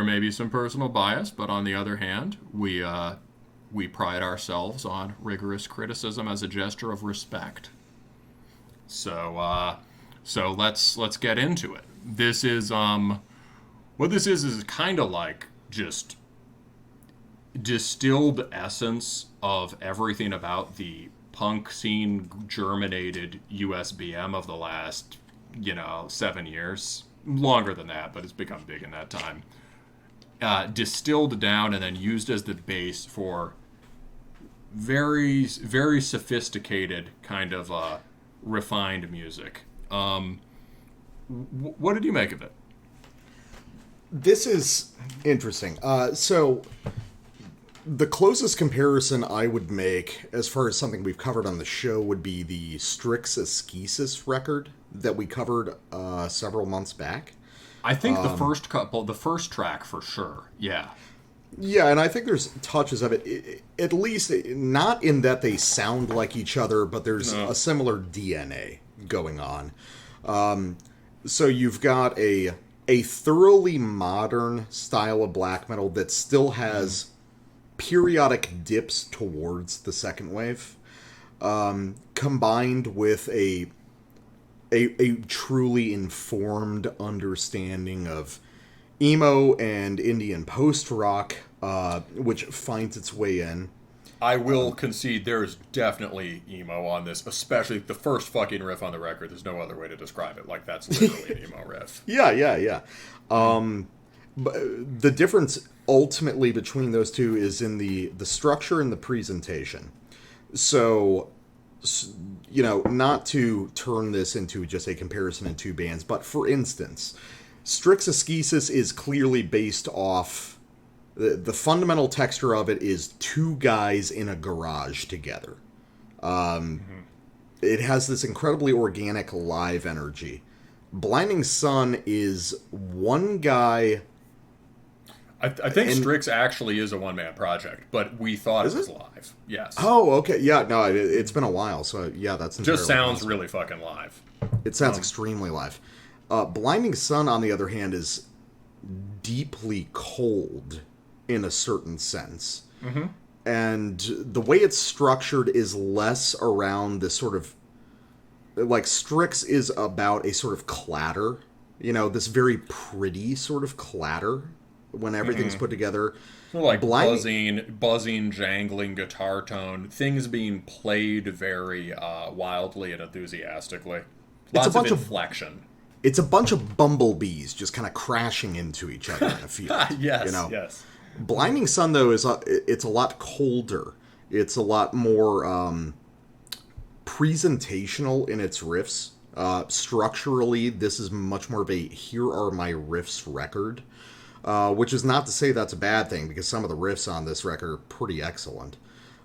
may be some personal bias, but on the other hand, we pride ourselves on rigorous criticism as a gesture of respect. So let's get into it. This is what this is kind of like just distilled essence of everything about the punk scene germinated USBM of the last 7 years, longer than that, but it's become big in that time. Distilled down and then used as the base for very, very sophisticated kind of refined music. What did you make of it? This is interesting. So The closest comparison I would make, as far as something we've covered on the show, would be the Strix Ascesis record that we covered several months back. I think the first track for sure. Yeah. Yeah, and I think there's touches of it, at least not in that they sound like each other, but there's a similar DNA going on. So you've got a thoroughly modern style of black metal that still has periodic dips towards the second wave, combined with a truly informed understanding of emo and Indian post-rock, which finds its way in. I will concede there is definitely emo on this, especially the first fucking riff on the record. There's no other way to describe it. Like, that's literally an emo riff. Yeah. But the difference ultimately between those two is in the structure and the presentation. So, not to turn this into just a comparison in two bands, but for instance, Strix Ascesis is clearly based off... The fundamental texture of it is two guys in a garage together. It has this incredibly organic live energy. Blinding Sun is one guy... I think Strix actually is a one-man project, but we thought it was live. Yes. Oh, okay. Yeah, no, it's been a while, so yeah, that's entirely just sounds possible. really fucking live. It sounds extremely live. Blinding Sun, on the other hand, is deeply cold in a certain sense. Mm-hmm. And the way it's structured is less around this sort of... Like, Strix is about a sort of clatter. This very pretty sort of clatter when everything's put together. So like buzzing, jangling guitar tone. Things being played very wildly and enthusiastically. Lots of inflection. It's a bunch of bumblebees just kind of crashing into each other in a field. Yes. Blinding Sun, though, it's a lot colder. It's a lot more presentational in its riffs. Structurally, this is much more of a here are my riffs record, which is not to say that's a bad thing, because some of the riffs on this record are pretty excellent.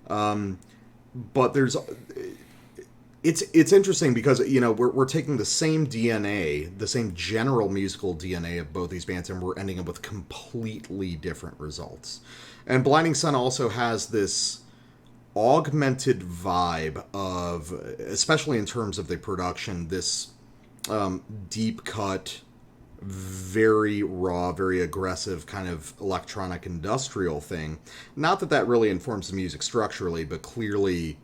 But it's interesting because, we're taking the same DNA, the same general musical DNA of both these bands, and we're ending up with completely different results. And Blinding Sun also has this augmented vibe of, especially in terms of the production, this deep cut, very raw, very aggressive kind of electronic industrial thing. Not that really informs the music structurally, but clearly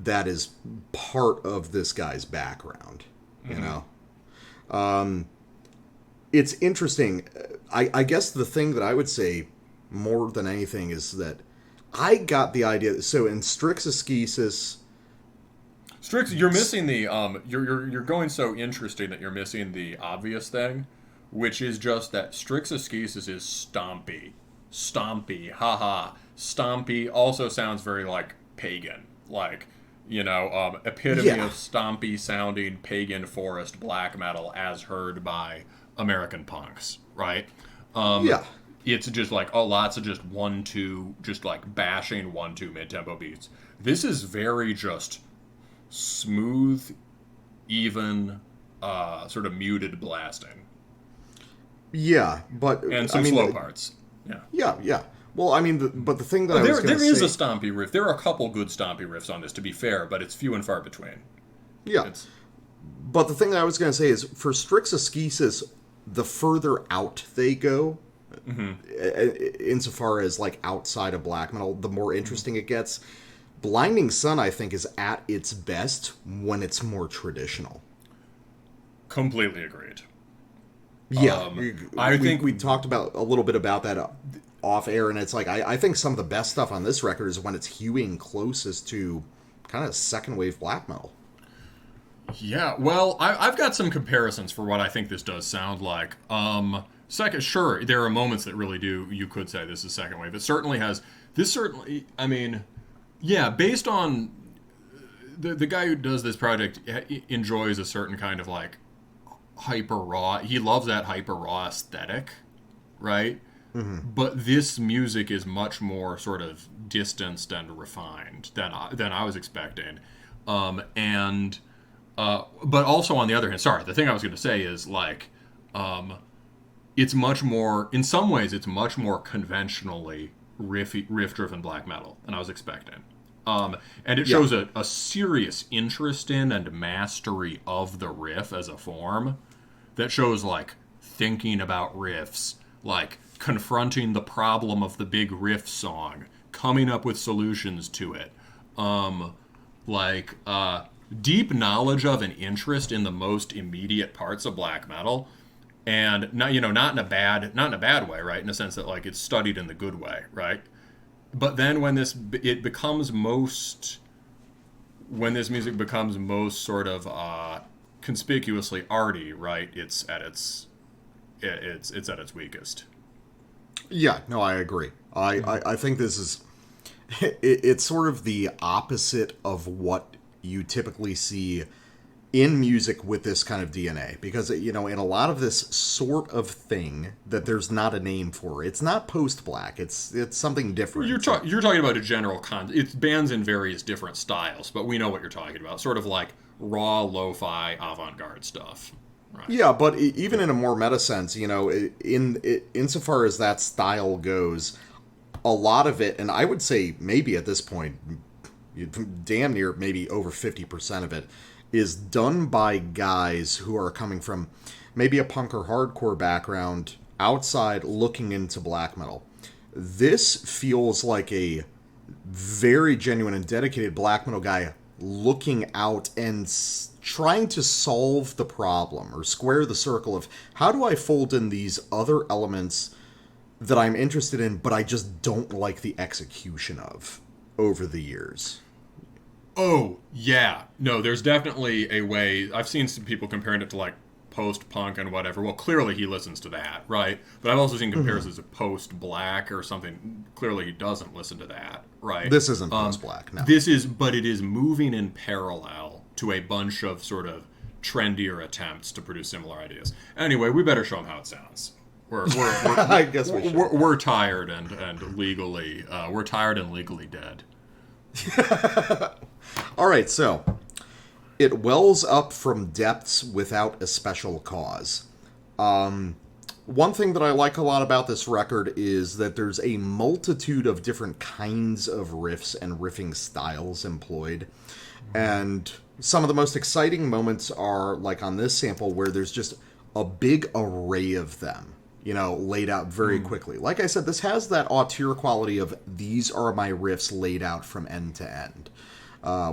that is part of this guy's background, It's interesting. I guess the thing that I would say more than anything is that I got the idea. So in Strix Ascesis... You're missing the... You're going so interesting that you're missing the obvious thing, which is just that Strix Ascesis is stompy. Stompy. Haha. Stompy also sounds very, like, pagan. Like... epitome of stompy sounding pagan forest black metal as heard by American punks, right? It's just like lots of just 1-2, just like bashing 1-2 mid-tempo beats. This is very just smooth, even, sort of muted blasting. Yeah, but and some slow parts. Yeah. Well, but the thing that I was going to say... There is a stompy riff. There are a couple good stompy riffs on this, to be fair, but it's few and far between. Yeah. But the thing that I was going to say is, for Strix Ascesis, the further out they go, insofar as, like, outside of black metal, the more interesting it gets. Blinding Sun, I think, is at its best when it's more traditional. Completely agreed. Yeah. I think we talked about a little bit about that off air, and it's like I think some of the best stuff on this record is when it's hewing closest to kind of second wave black metal. Yeah, well, I've got some comparisons for what I think this does sound like. Sure, there are moments that really do, you could say this is second wave. It certainly has, based on the guy who does this project enjoys a certain kind of like hyper raw, he loves that hyper raw aesthetic, right? But this music is much more sort of distanced and refined than I was expecting. But also on the other hand, sorry, the thing I was going to say is like, it's much more, in some ways, it's much more conventionally riff-driven black metal than I was expecting. And it shows a serious interest in and mastery of the riff as a form that shows like thinking about riffs, like confronting the problem of the big riff song, coming up with solutions to it, deep knowledge of and interest in the most immediate parts of black metal, and not in a bad way, right? In a sense that like it's studied in the good way, right? But then when this music becomes most sort of conspicuously arty, right? It's at its weakest. Yeah, no, I agree. I think this is it's sort of the opposite of what you typically see in music with this kind of DNA, because in a lot of this sort of thing that there's not a name for, it's not post-black, it's something different. You're talking about a general it's bands in various different styles, but we know what you're talking about, sort of like raw lo-fi avant-garde stuff. Right. Yeah, but even in a more meta sense, insofar as that style goes, a lot of it, and I would say maybe at this point, damn near maybe over 50% of it, is done by guys who are coming from maybe a punk or hardcore background outside looking into black metal. This feels like a very genuine and dedicated black metal guy looking out and trying to solve the problem or square the circle of how do I fold in these other elements that I'm interested in, but I just don't like the execution of over the years. Oh, yeah. No, there's definitely a way. I've seen some people comparing it to like post-punk and whatever. Well, clearly he listens to that, right? But I've also seen comparisons to post-black or something. Clearly he doesn't listen to that, right? This isn't post-black, no. But it is moving in parallel to a bunch of sort of trendier attempts to produce similar ideas. Anyway, we better show them how it sounds. I guess we should. We're tired and legally dead. All right, so it wells up from depths without a special cause. One thing that I like a lot about this record is that there's a multitude of different kinds of riffs and riffing styles employed. And some of the most exciting moments are like on this sample where there's just a big array of them, laid out very quickly. Like I said, this has that auteur quality of these are my riffs laid out from end to end,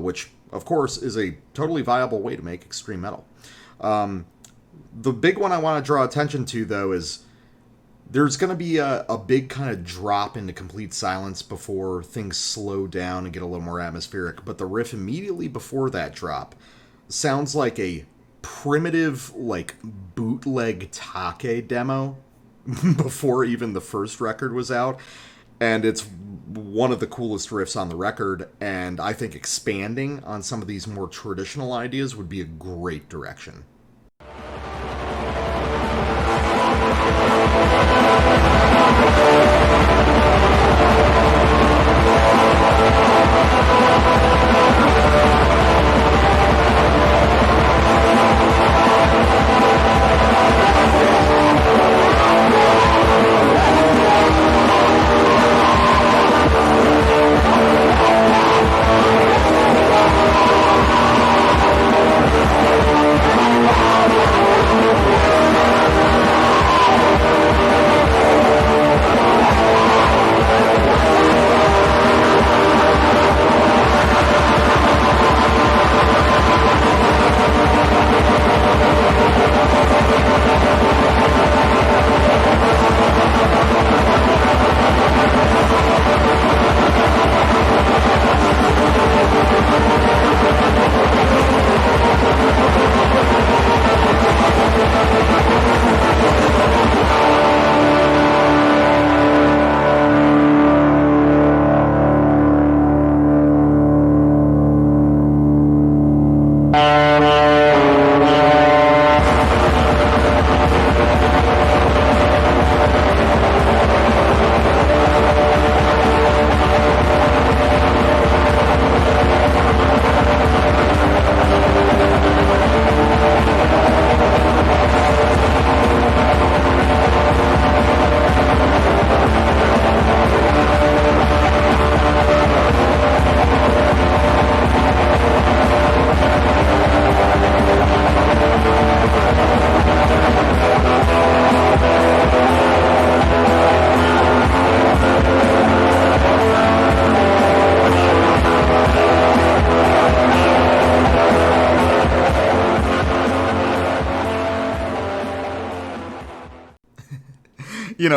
which, of course, is a totally viable way to make extreme metal. The big one I want to draw attention to, though, is there's going to be a big kind of drop into complete silence before things slow down and get a little more atmospheric. But the riff immediately before that drop sounds like a primitive, like, bootleg Take demo before even the first record was out. And it's one of the coolest riffs on the record, and I think expanding on some of these more traditional ideas would be a great direction.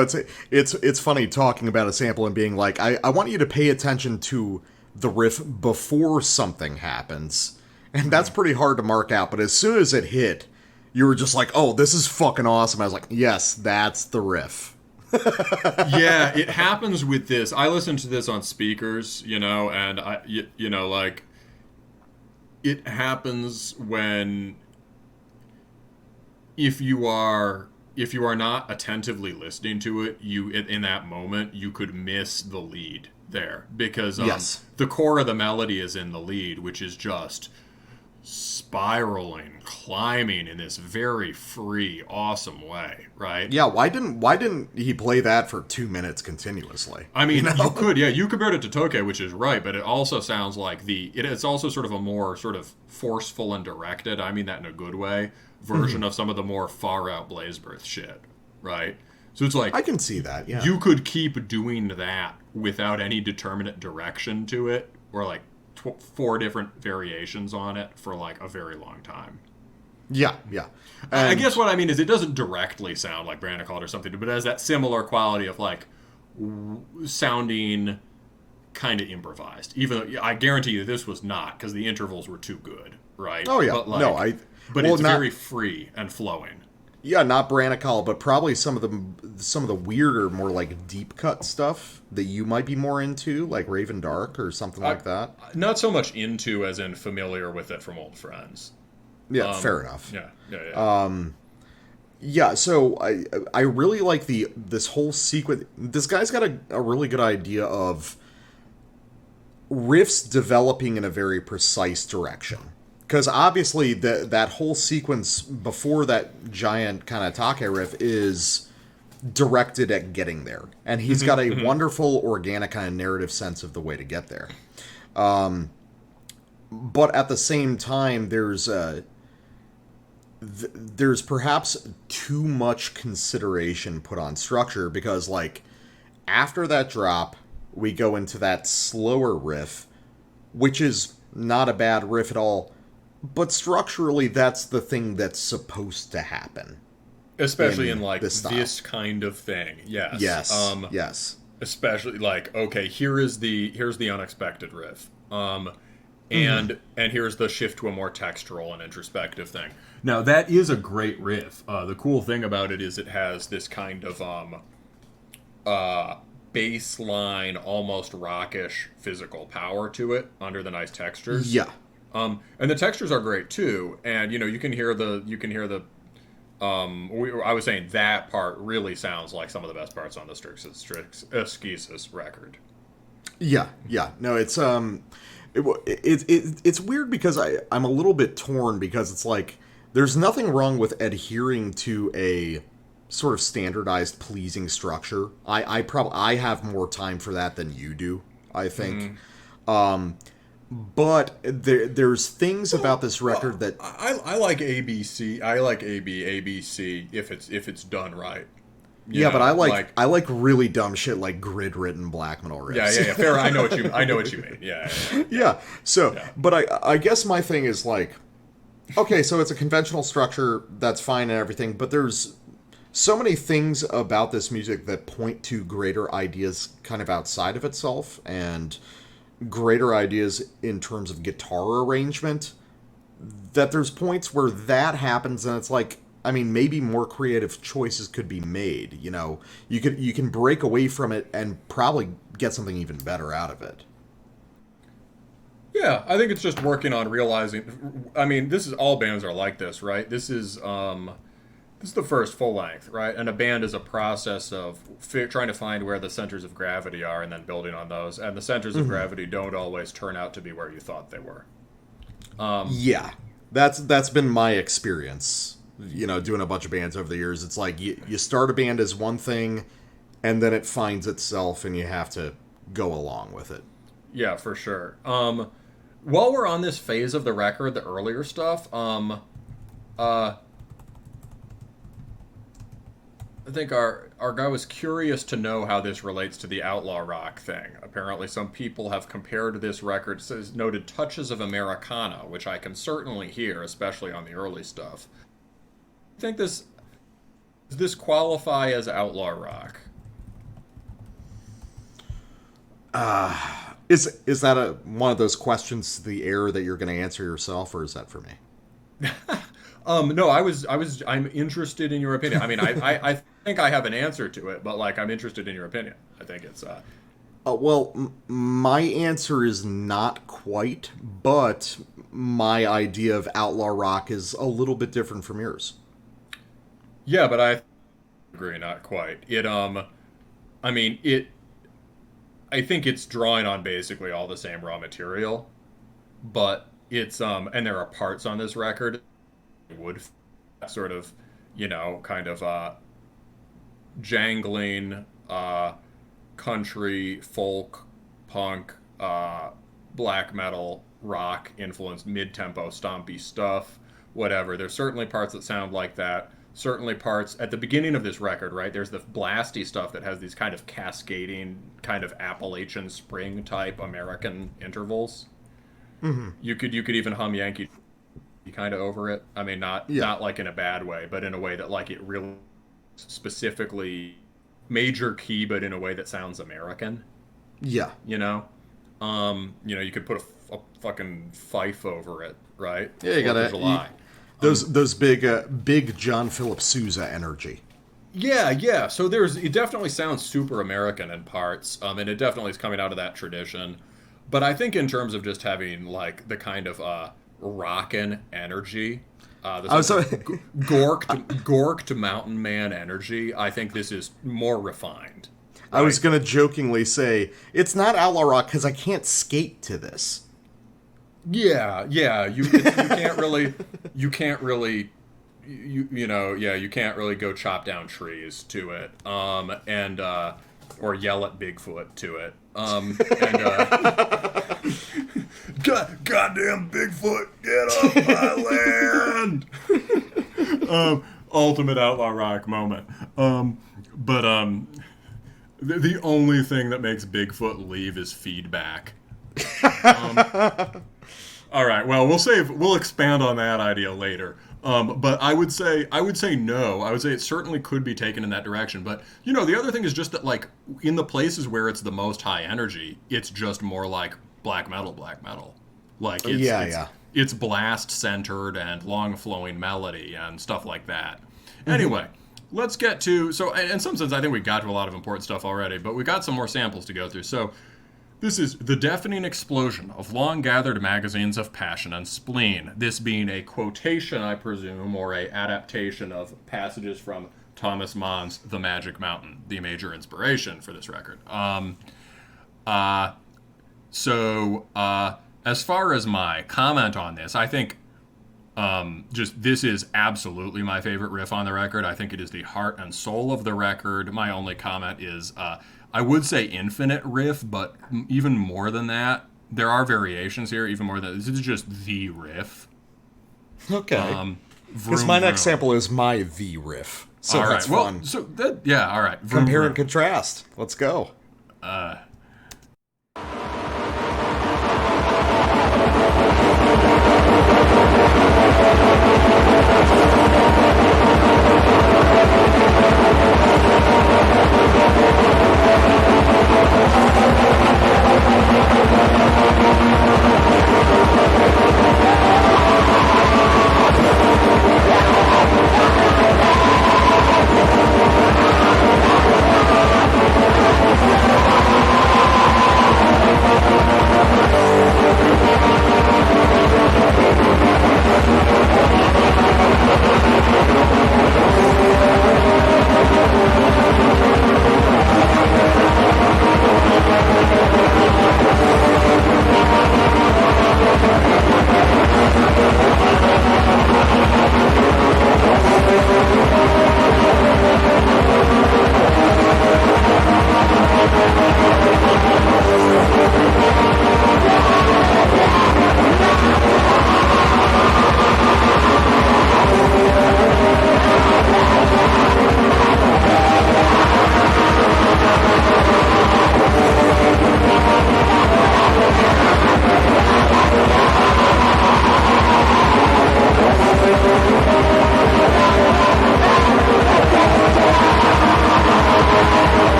it's funny talking about a sample and being like, I want you to pay attention to the riff before something happens. And that's pretty hard to mark out, but as soon as it hit, you were just like, oh, this is fucking awesome. I was like, yes, that's the riff. Yeah, it happens with this. I listen to this on speakers, and it happens when if you are not attentively listening to it, in that moment you could miss the lead there because the core of the melody is in the lead, which is just spiraling, climbing in this very free, awesome way, right? Yeah, why didn't he play that for 2 minutes continuously? I mean, you compared it to Toke, which is right, but it also sounds like it's also sort of a more sort of forceful and directed, I mean that in a good way, version of some of the more far out Blazebirth shit, right? So it's like, I can see that, yeah. You could keep doing that without any determinate direction to it, or like 4 different variations on it for like a very long time. Yeah. And I guess what I mean is it doesn't directly sound like Brandicald or something, but it has that similar quality of like sounding kind of improvised. Even though I guarantee you this was not, because the intervals were too good, right? Oh yeah, but it's very free and flowing. Yeah, not Brandicald, but probably some of the weirder, more like deep cut stuff that you might be more into, like Raven Dark or something like that. Not so much into as in familiar with it from old friends. Yeah, fair enough. Yeah. Yeah, so I really like this whole sequence. This guy's got a really good idea of riffs developing in a very precise direction. Because obviously that whole sequence before that giant kind of Take riff is directed at getting there. And he's got a wonderful organic kind of narrative sense of the way to get there. But at the same time, there's perhaps too much consideration put on structure, because like after that drop, we go into that slower riff, which is not a bad riff at all. But structurally, that's the thing that's supposed to happen. Especially in like this kind of thing. Yes. Yes. Especially like, okay, here's the unexpected riff. And here's the shift to a more textural and introspective thing. Now, that is a great riff. The cool thing about it is it has this kind of baseline, almost rockish physical power to it under the nice textures. Yeah. And the textures are great too, and you can hear the I was saying that part really sounds like some of the best parts on the Sxuperion record. Yeah. No, it's it's weird because I'm a little bit torn, because it's like there's nothing wrong with adhering to a sort of standardized, pleasing structure. I have more time for that than you do, I think. But there's things about this record that I like ABC. I like ABC if it's done right. But I like really dumb shit like grid written black metal riffs. Yeah. Fair. I know what you mean. Yeah. So, but I guess my thing is like, okay, so it's a conventional structure, that's fine and everything, but there's so many things about this music that point to greater ideas kind of outside of itself, and greater ideas in terms of guitar arrangement, that there's points where that happens and it's like, I mean, maybe more creative choices could be made. You can break away from it and probably get something even better out of it. Yeah, I think it's just working on realizing. I mean, this is all bands are like this, right? This is the first full length, right? And a band is a process of trying to find where the centers of gravity are and then building on those. And the centers of gravity don't always turn out to be where you thought they were. Yeah, that's been my experience. Doing a bunch of bands over the years, it's like you start a band as one thing, and then it finds itself, and you have to go along with it. Yeah, for sure. While we're on this phase of the record, the earlier stuff, I think our guy was curious to know how this relates to the outlaw rock thing. Apparently some people have compared this record, says noted touches of Americana, which I can certainly hear, especially on the early stuff. I think this Does this qualify as outlaw rock? Is that one of those questions to the air that you're going to answer yourself, or is that for me? No, I'm interested in your opinion. I mean, I think I have an answer to it, but like, I'm interested in your opinion. I think it's, My answer is not quite, but my idea of outlaw rock is a little bit different from yours. yeah, but I agree, not quite. I mean, I think it's drawing on basically all the same raw material, but and there are parts on this record would sort of, kind of jangling country, folk, punk, black metal, rock influenced mid-tempo stompy stuff, whatever. There's certainly parts that sound like that. Certainly parts at the beginning of this record, right? There's the blasty stuff that has these kind of cascading, kind of Appalachian Spring type American intervals. Mm-hmm. You could even hum Yankee kind of over it. I mean, not like in a bad way, but in a way that like it really specifically major key, but in a way that sounds American. Yeah. You could put a fucking fife over it, right? Yeah, you gotta those big John Philip Sousa energy. Yeah. So it definitely sounds super American in parts, and it definitely is coming out of that tradition. But I think in terms of just having like the kind of rockin' energy, gorked mountain man energy, I think this is more refined. Right? I was gonna jokingly say it's not outlaw rock because I can't skate to this. Yeah, you can't really you can't really go chop down trees to it, or yell at Bigfoot to it, goddamn Bigfoot, get off my land. Ultimate outlaw rock moment. The only thing that makes Bigfoot leave is feedback. All right. Well, we'll expand on that idea later. But I would say no. I would say it certainly could be taken in that direction. But the other thing is just that like in the places where it's the most high energy, it's just more like black metal. Like it's blast centered and long flowing melody and stuff like that. Mm-hmm. Anyway, let's get to in some sense I think we got to a lot of important stuff already, but we got some more samples to go through. So this is the deafening explosion of long-gathered magazines of passion and spleen. This being a quotation, I presume, or a adaptation of passages from Thomas Mann's The Magic Mountain, the major inspiration for this record. As far as my comment on this, I think this is absolutely my favorite riff on the record. I think it is the heart and soul of the record. My only comment is I would say infinite riff, but even more than that, there are variations here. Even more than this is just the riff. Okay. Because my next sample is my the riff, so all that's right. fun. All right. Compare and contrast. Let's go.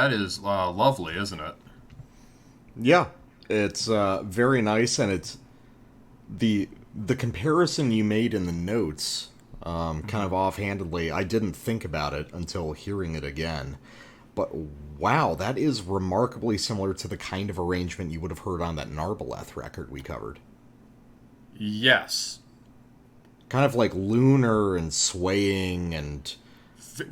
That is lovely, isn't it? Yeah, it's very nice, and it's the comparison you made in the notes, kind of offhandedly. I didn't think about it until hearing it again, but wow, that is remarkably similar to the kind of arrangement you would have heard on that Narbaleth record we covered. Yes. Kind of like lunar and swaying and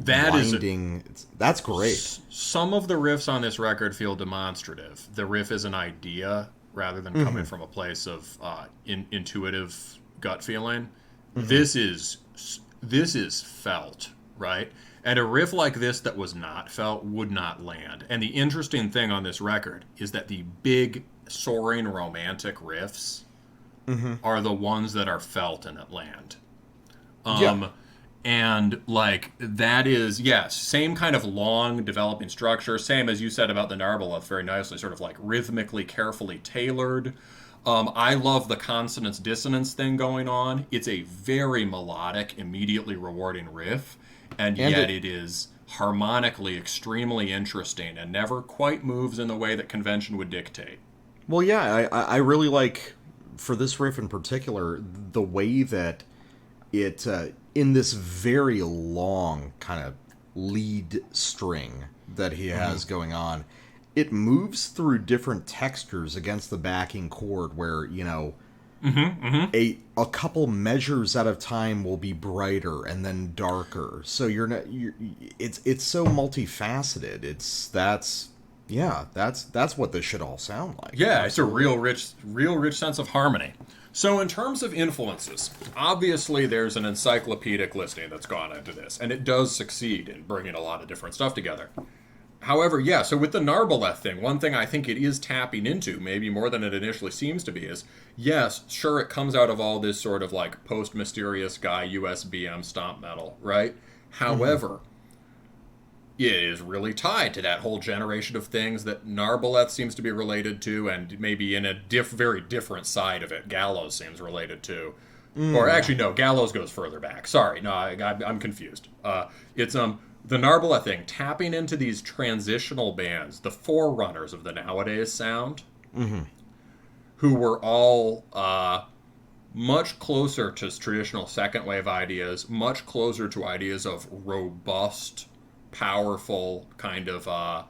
winding. That's great. Some of the riffs on this record feel demonstrative. The riff is an idea rather than coming from a place of intuitive gut feeling. This is felt, right? And a riff like this that was not felt would not land. And the interesting thing on this record is that the big, soaring, romantic riffs are the ones that are felt and that land. And, like, that is, yes, same kind of long developing structure, same as you said about the Narbaleth, very nicely, sort of, like, rhythmically, carefully tailored. I love the consonance-dissonance thing going on. It's a very melodic, immediately rewarding riff, and yet it is harmonically extremely interesting and never quite moves in the way that convention would dictate. Well, yeah, I really like, for this riff in particular, the way that it, in this very long kind of lead string that he has going on, it moves through different textures against the backing chord where, you know, a couple measures at a time will be brighter and then darker. So it's so multifaceted. That's what this should all sound like. Yeah, it's a real rich sense of harmony. So in terms of influences, obviously there's an encyclopedic listing that's gone into this, and it does succeed in bringing a lot of different stuff together. However, yeah, so with the Narbaleth thing, one thing I think it is tapping into, maybe more than it initially seems to be, is, yes, sure, it comes out of all this sort of like post-mysterious guy USBM stomp metal, right? However, it is really tied to that whole generation of things that Narbaleth seems to be related to, and maybe in a very different side of it, Gallows seems related to. Or actually, no, Gallows goes further back. Sorry, no, I'm confused. It's the Narbaleth thing, tapping into these transitional bands, the forerunners of the nowadays sound, who were all much closer to traditional second wave ideas, much closer to ideas of robust, powerful kind of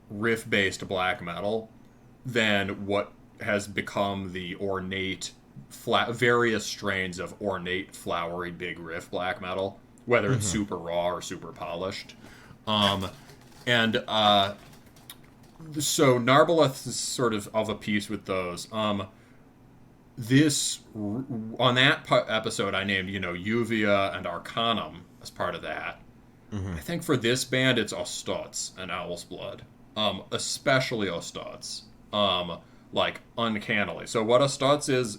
riff-based black metal than what has become the ornate, various strains of ornate, flowery, big riff black metal, whether it's super raw or super polished. So Narbaleth is sort of a piece with those. This, on that episode, I named, Uvia and Arcanum as part of that. I think for this band, it's Ostutz and Owl's Blood. Especially Ostutz. Like, uncannily. So what Ostutz is,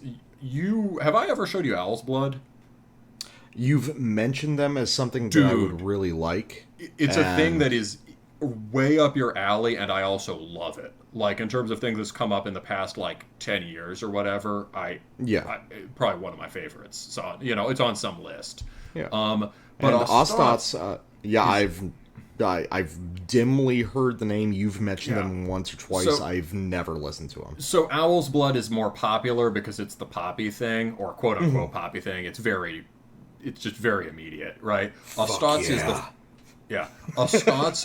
have I ever showed you Owl's Blood? You've mentioned them as something that I would really like. It's a thing that is way up your alley, and I also love it. Like, in terms of things that's come up in the past, 10 years or whatever, probably one of my favorites. So, it's on some list. Yeah. But Ostutz, I've dimly heard the name. You've mentioned them once or twice. So, I've never listened to them. So Owl's Blood is more popular because it's the poppy thing, or quote-unquote poppy thing. It's just very immediate, right? Ostutz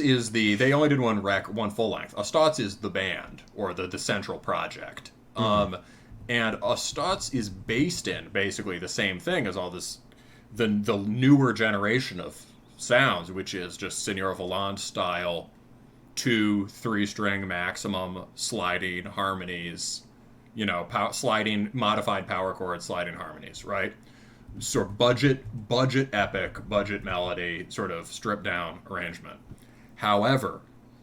is they only did one full length. Ostutz is the band, or the central project. And Ostutz is based in basically the same thing as all this, the newer generation of sounds, which is just Seigneur Volant style 2-3 string maximum sliding harmonies, sliding modified power chords, sliding harmonies, right? Sort of budget epic, budget melody, sort of stripped down arrangement. However,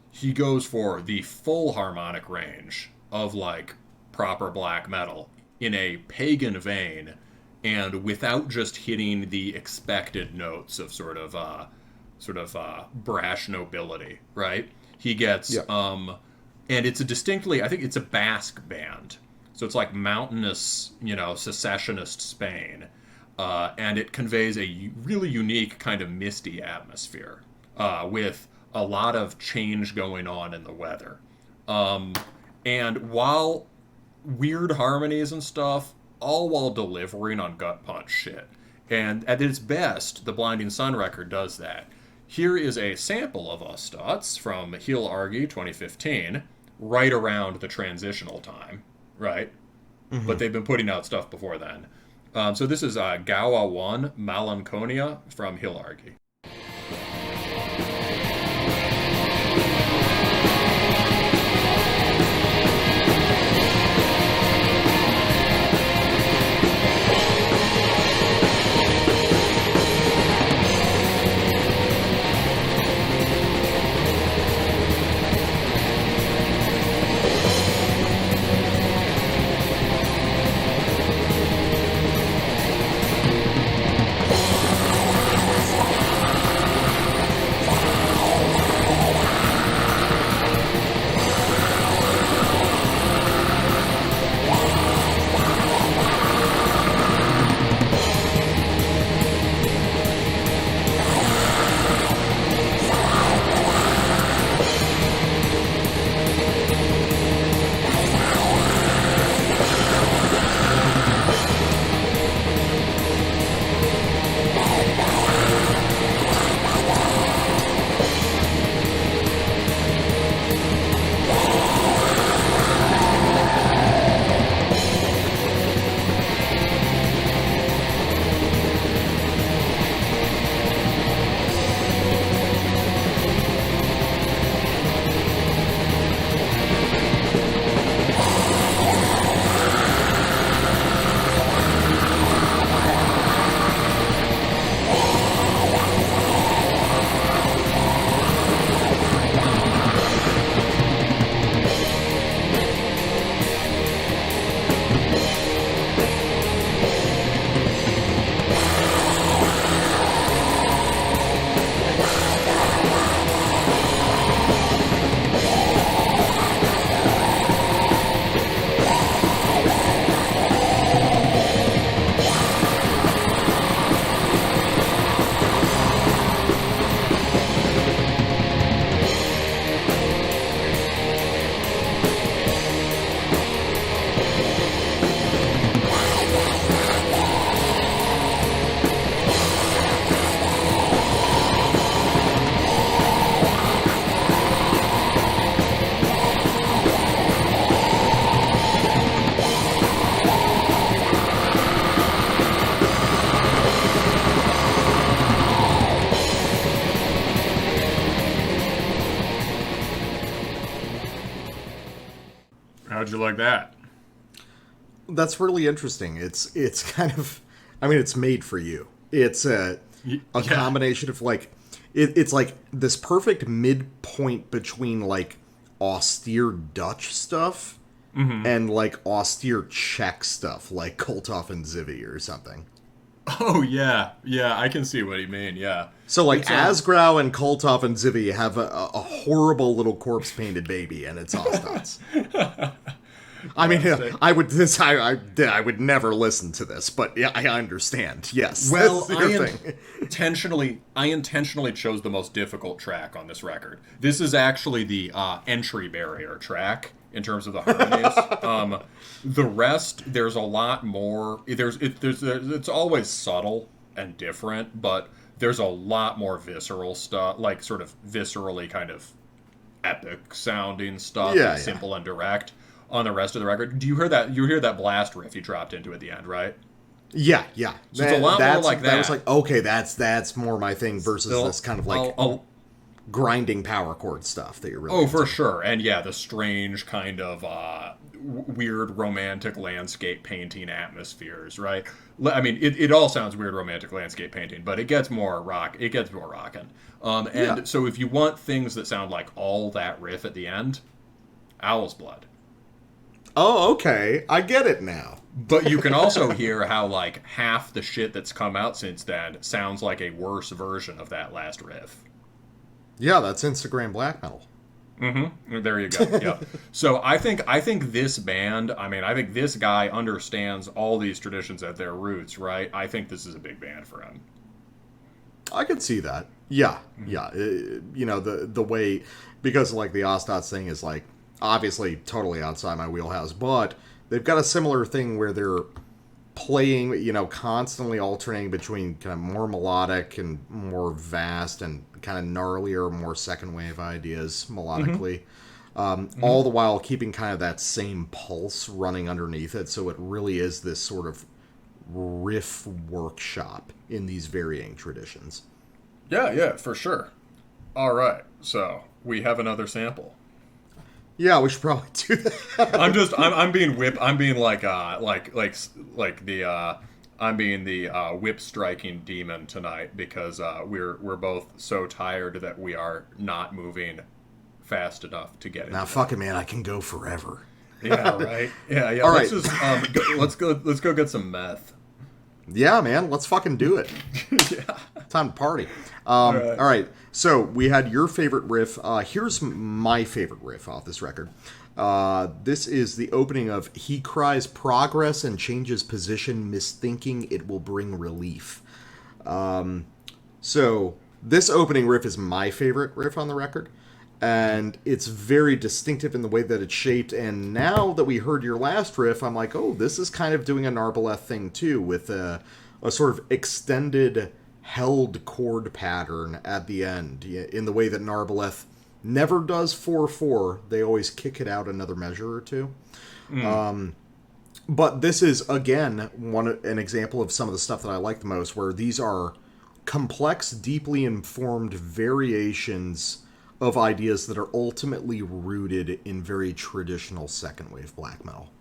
he goes for the full harmonic range of proper black metal in a pagan vein, and without just hitting the expected notes of sort of brash nobility, right? He gets and it's I think it's a Basque band, so it's like mountainous, secessionist Spain. And it conveys a really unique kind of misty atmosphere with a lot of change going on in the weather. And while weird harmonies and stuff, all while delivering on gut punch shit. And at its best, the Blinding Sun record does that. Here is a sample of Ustats from Heal Argy 2015, right around the transitional time, right? Mm-hmm. But they've been putting out stuff before then. So this is Gawa 1, Malanconia from Heal Argy. How'd you like that? That's really interesting. It's kind of, I mean, it's made for you. It's a combination of like, it's like this perfect midpoint between like austere Dutch stuff and like austere Czech stuff, like Koltov and Zivy or something. Oh yeah, I can see what you mean. Yeah. So like Asgrau and Koltov and Zivy have a horrible little corpse painted baby, and it's Austats. I mean, I would never listen to this, but yeah, I understand. Yes. Well, I intentionally chose the most difficult track on this record. This is actually the entry barrier track in terms of the harmonies. The rest, there's a lot more. It's always subtle and different, but there's a lot more visceral stuff, like sort of viscerally kind of epic sounding stuff, simple and direct. On the rest of the record, do you hear that? You hear that blast riff he dropped into at the end, right? Yeah. So it's a lot more like that. That was like, okay, that's more my thing versus this kind of like grinding power chord stuff that you're really for sure. And yeah, the strange kind of weird romantic landscape painting atmospheres, right? I mean, it all sounds weird romantic landscape painting, but it gets more rocking. So if you want things that sound like all that riff at the end, Owl's Blood. Oh, okay. I get it now. But you can also hear how, like, half the shit that's come out since then sounds like a worse version of that last riff. Yeah, that's Instagram black metal. Mm-hmm. There you go. Yeah. So I think this band, I think this guy understands all these traditions at their roots, right? I think this is a big band for him. I could see that. Yeah, yeah. The way, because like the Ostats thing is like obviously totally outside my wheelhouse, but they've got a similar thing where they're playing, constantly alternating between kind of more melodic and more vast and kind of gnarlier, more second wave ideas melodically. All the while keeping kind of that same pulse running underneath it, so it really is this sort of riff workshop in these varying traditions. Yeah, for sure. All right, so we have another sample. Yeah, we should probably do that. I'm being whip. I'm being like the I'm being the whip striking demon tonight because we're both so tired that we are not moving fast enough to get it. Now, fuck it, man. I can go forever. Yeah, right. Yeah. All let's right. just let's go get some meth. Yeah, man. Let's fucking do it. Yeah. Time to party. All right. So we had your favorite riff. Here's my favorite riff off this record. This is the opening of "He cries progress and changes position, misthinking it will bring relief." So this opening riff is my favorite riff on the record. And it's very distinctive in the way that it's shaped. And now that we heard your last riff, I'm like, oh, this is kind of doing a Narbaleth thing too, with a sort of extended held chord pattern at the end, in the way that Narbaleth never does 4/4. They always kick it out another measure or two. But this is, again, an example of some of the stuff that I like the most, where these are complex, deeply informed variations of ideas that are ultimately rooted in very traditional second wave black metal.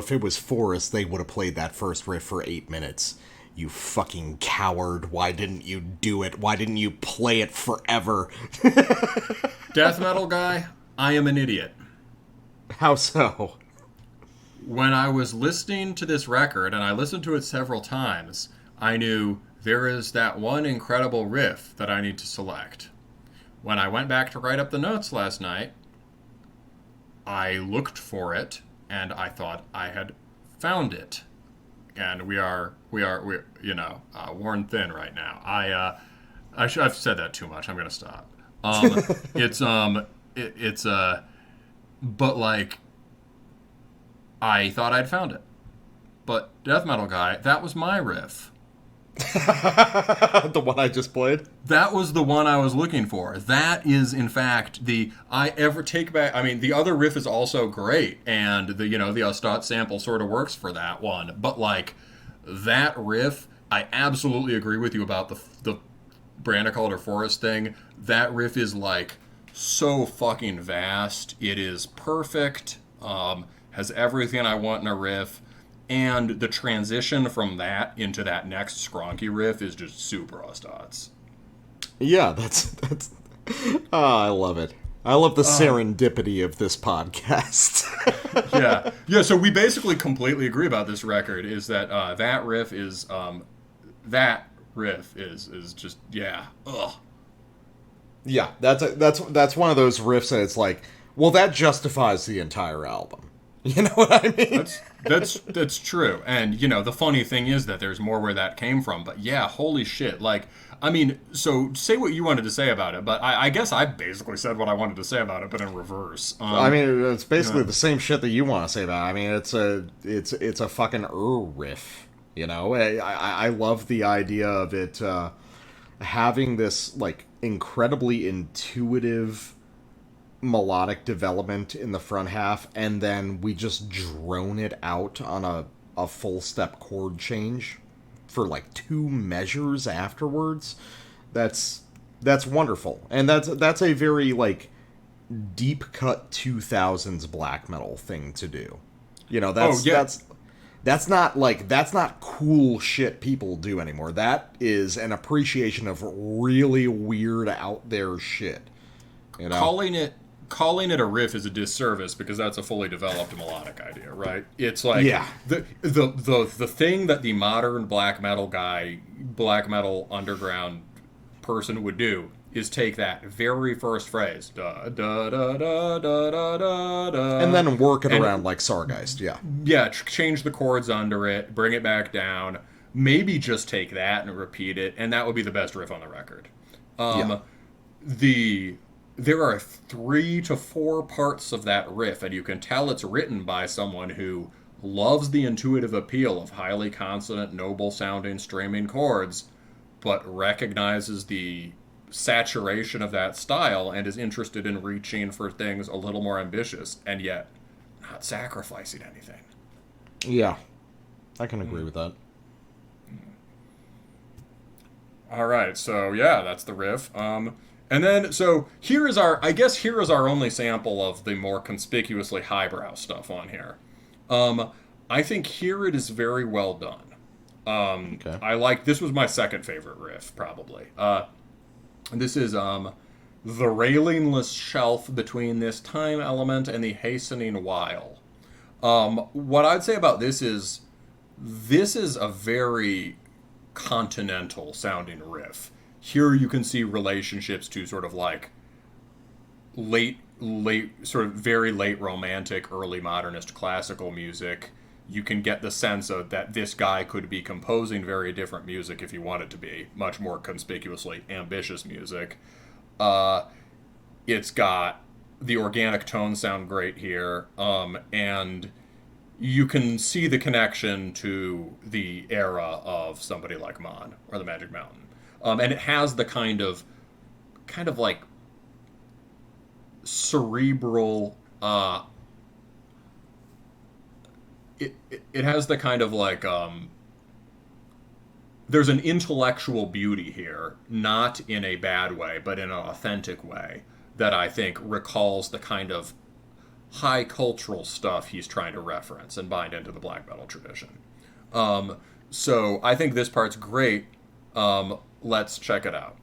If it was Forrest, they would have played that first riff for 8 minutes. You fucking coward. Why didn't you do it? Why didn't you play it forever? Death metal guy, I am an idiot. How so? When I was listening to this record, and I listened to it several times, I knew there is that one incredible riff that I need to select. When I went back to write up the notes last night, I looked for it, and I thought I had found it. And we are worn thin right now. I've said that too much. I'm gonna stop. But like, I thought I'd found it, but death metal guy, that was my riff. The one I just played? That was the one I was looking for. That is, in fact, the other riff is also great, and the Auscultating sample sort of works for that one. But, like, that riff, I absolutely agree with you about the Brandiculter Forest thing. That riff is, like, so fucking vast. It is perfect. Has everything I want in a riff. And the transition from that into that next skronky riff is just super Auscultating. Yeah, that's I love it. I love the serendipity of this podcast. Yeah, so we basically completely agree about this record, is that that riff is just, yeah. Ugh. Yeah, that's one of those riffs that it's like, well, that justifies the entire album. You know what I mean? That's true. And, the funny thing is that there's more where that came from. But yeah, holy shit. Like, I mean, so say what you wanted to say about it. But I guess I basically said what I wanted to say about it, but in reverse. I mean, it's basically the same shit that you want to say about it. I mean, it's a fucking riff. I love the idea of it having this, like, incredibly intuitive melodic development in the front half, and then we just drone it out on a full step chord change for like 2 measures afterwards. That's wonderful, and that's a very, like, deep cut 2000s black metal thing to do. That's not cool shit people do anymore. That is an appreciation of really weird out there shit. Calling it a riff is a disservice, because that's a fully developed melodic idea, right? It's like the thing that the modern black metal underground person would do is take that very first phrase, da da da da da da da da, and then work it around like Sargeist, change the chords under it, bring it back down, maybe just take that and repeat it, and that would be the best riff on the record. There are 3 to 4 parts of that riff, and you can tell it's written by someone who loves the intuitive appeal of highly consonant, noble-sounding, streaming chords, but recognizes the saturation of that style and is interested in reaching for things a little more ambitious, and yet not sacrificing anything. Yeah, I can agree with that. All right, so yeah, that's the riff. And then, so here is our only sample of the more conspicuously highbrow stuff on here. I think here it is very well done. Okay. This was my second favorite riff, probably. This is the railingless shelf between this time element and the hastening while. What I'd say about this is a very continental sounding riff. Here you can see relationships to sort of like late, sort of very late romantic, early modernist classical music. You can get the sense of that this guy could be composing very different music if he wanted to be, much more conspicuously ambitious music. It's got the organic tones sound great here, and you can see the connection to the era of somebody like Mon or the Magic Mountain. And it has the kind of like cerebral, it has the kind of like, there's an intellectual beauty here, not in a bad way, but in an authentic way, that I think recalls the kind of high cultural stuff he's trying to reference and bind into the black metal tradition. So I think this part's great. Let's check it out.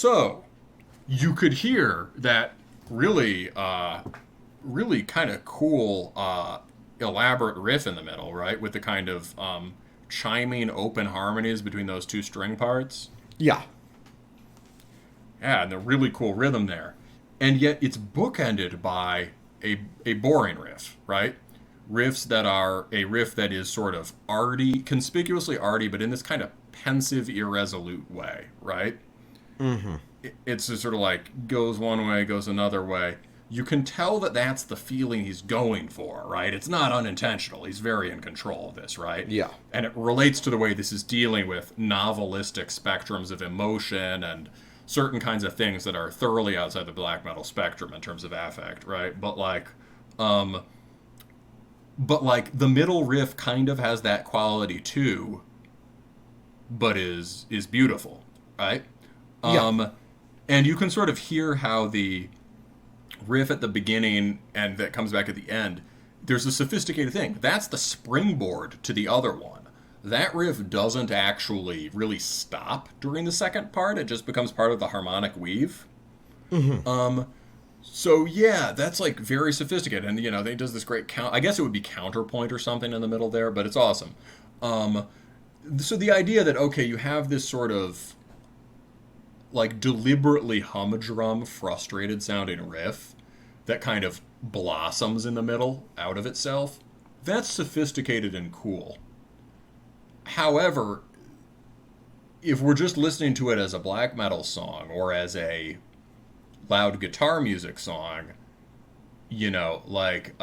So you could hear that really kind of cool, elaborate riff in the middle, right? With the kind of chiming open harmonies between those two string parts. Yeah. Yeah, and the really cool rhythm there. And yet it's bookended by a boring riff, right? Riffs that are a riff that is sort of arty, conspicuously arty, but in this kind of pensive, irresolute way, right? Mm-hmm. It's just sort of like goes one way, goes another way. You can tell that that's the feeling he's going for, right? It's not unintentional. He's very in control of this, right? Yeah. And it relates to the way this is dealing with novelistic spectrums of emotion and certain kinds of things that are thoroughly outside the black metal spectrum in terms of affect, right? But the middle riff kind of has that quality too, but is beautiful, right? Yeah. And you can sort of hear how the riff at the beginning and that comes back at the end, there's a sophisticated thing. That's the springboard to the other one. That riff doesn't actually really stop during the second part. It just becomes part of the harmonic weave. Mm-hmm. So yeah, that's like very sophisticated. And you know, they does this great I guess it would be counterpoint or something in the middle there, but it's awesome. So the idea that, okay, you have this sort of like deliberately humdrum, frustrated sounding riff that kind of blossoms in the middle out of itself, that's sophisticated and cool. However, if we're just listening to it as a black metal song or as a loud guitar music song, you know, like,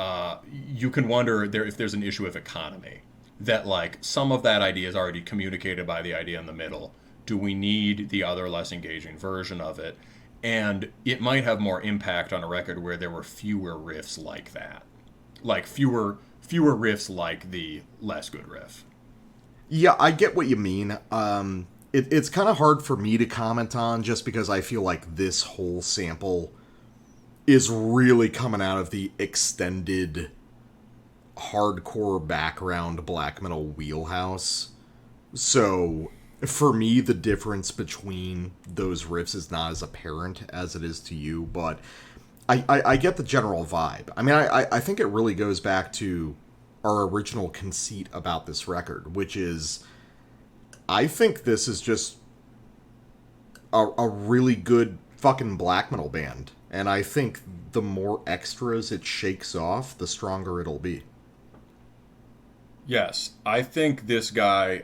you can wonder if there's an issue of economy. That, like, some of that idea is already communicated by the idea in the middle. Do we need the other less engaging version of it? And it might have more impact on a record where there were fewer riffs like that. Like, fewer riffs like the less good riff. Yeah, I get what you mean. It's kind of hard for me to comment on just because I feel like this whole sample is really coming out of the extended hardcore background black metal wheelhouse. So for me, the difference between those riffs is not as apparent as it is to you, but I get the general vibe. I mean, I think it really goes back to our original conceit about this record, which is, I think this is just a really good fucking black metal band. And I think the more extras it shakes off, the stronger it'll be. Yes, I think this guy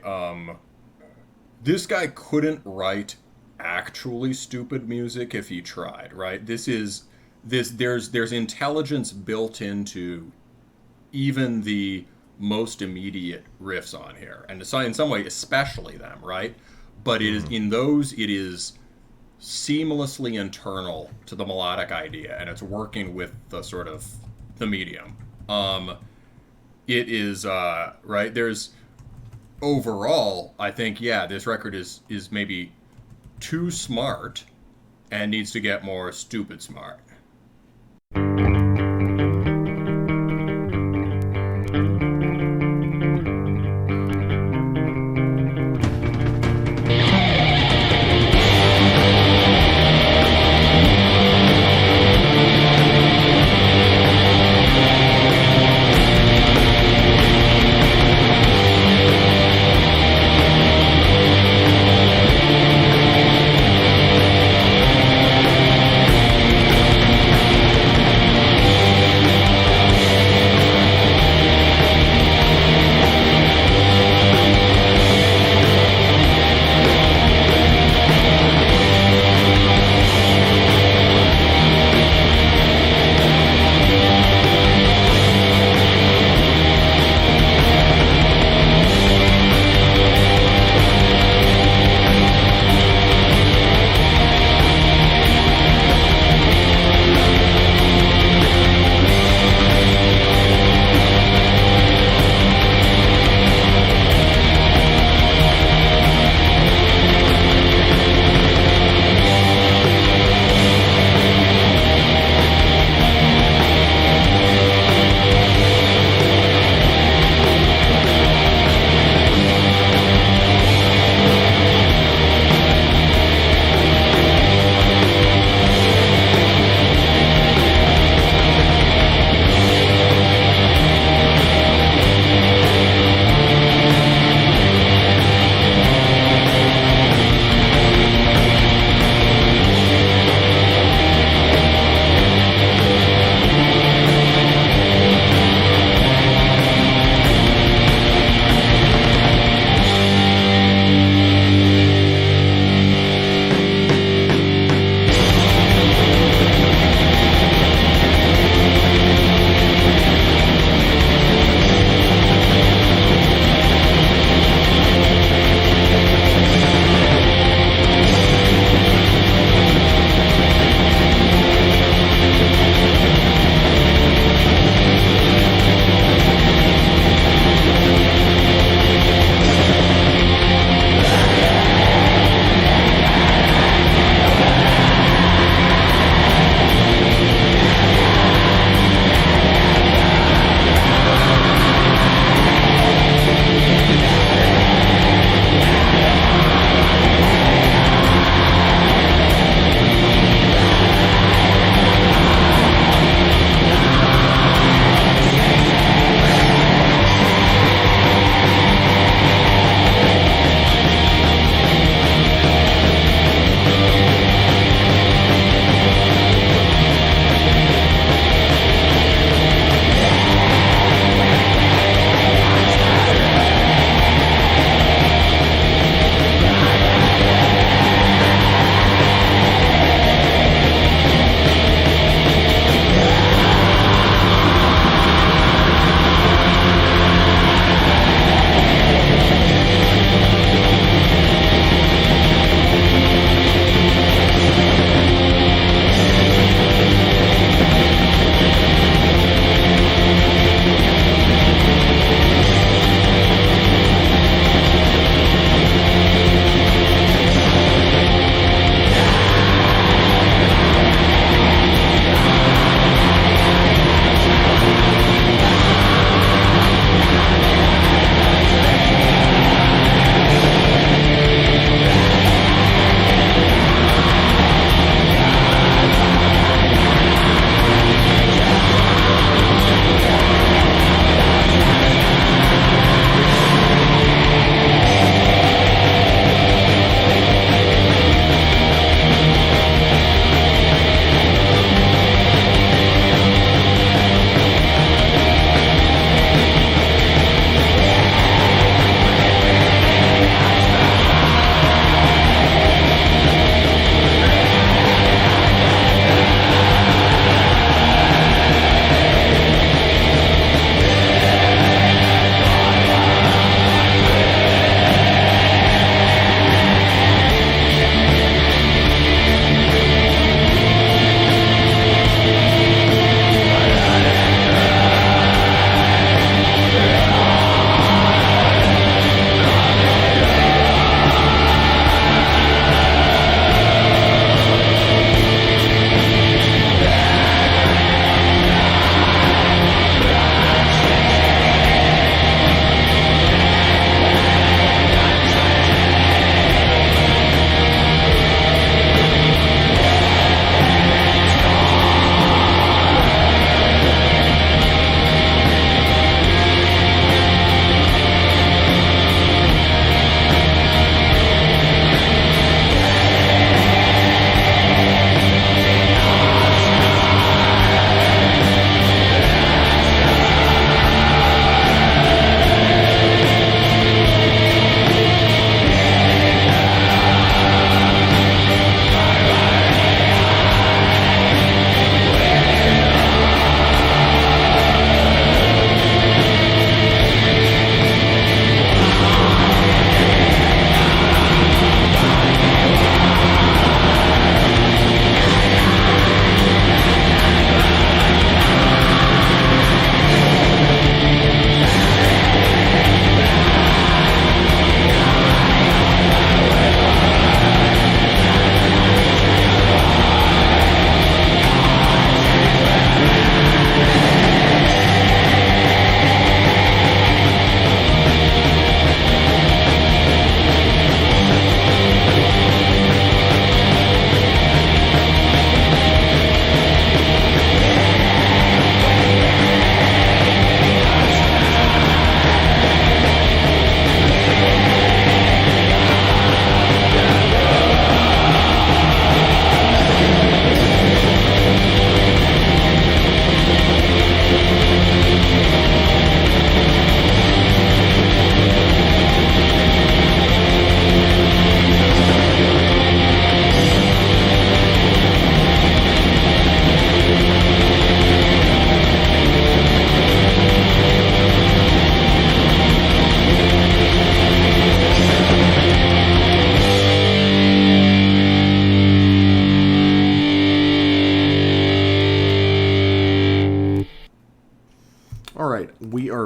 couldn't write actually stupid music if he tried, right? There's intelligence built into even the most immediate riffs on here, and in some way especially them, right? But it is in those, it is seamlessly internal to the melodic idea, and it's working with the sort of the medium. It is right. There's overall, I think, yeah, this record is maybe too smart and needs to get more stupid smart.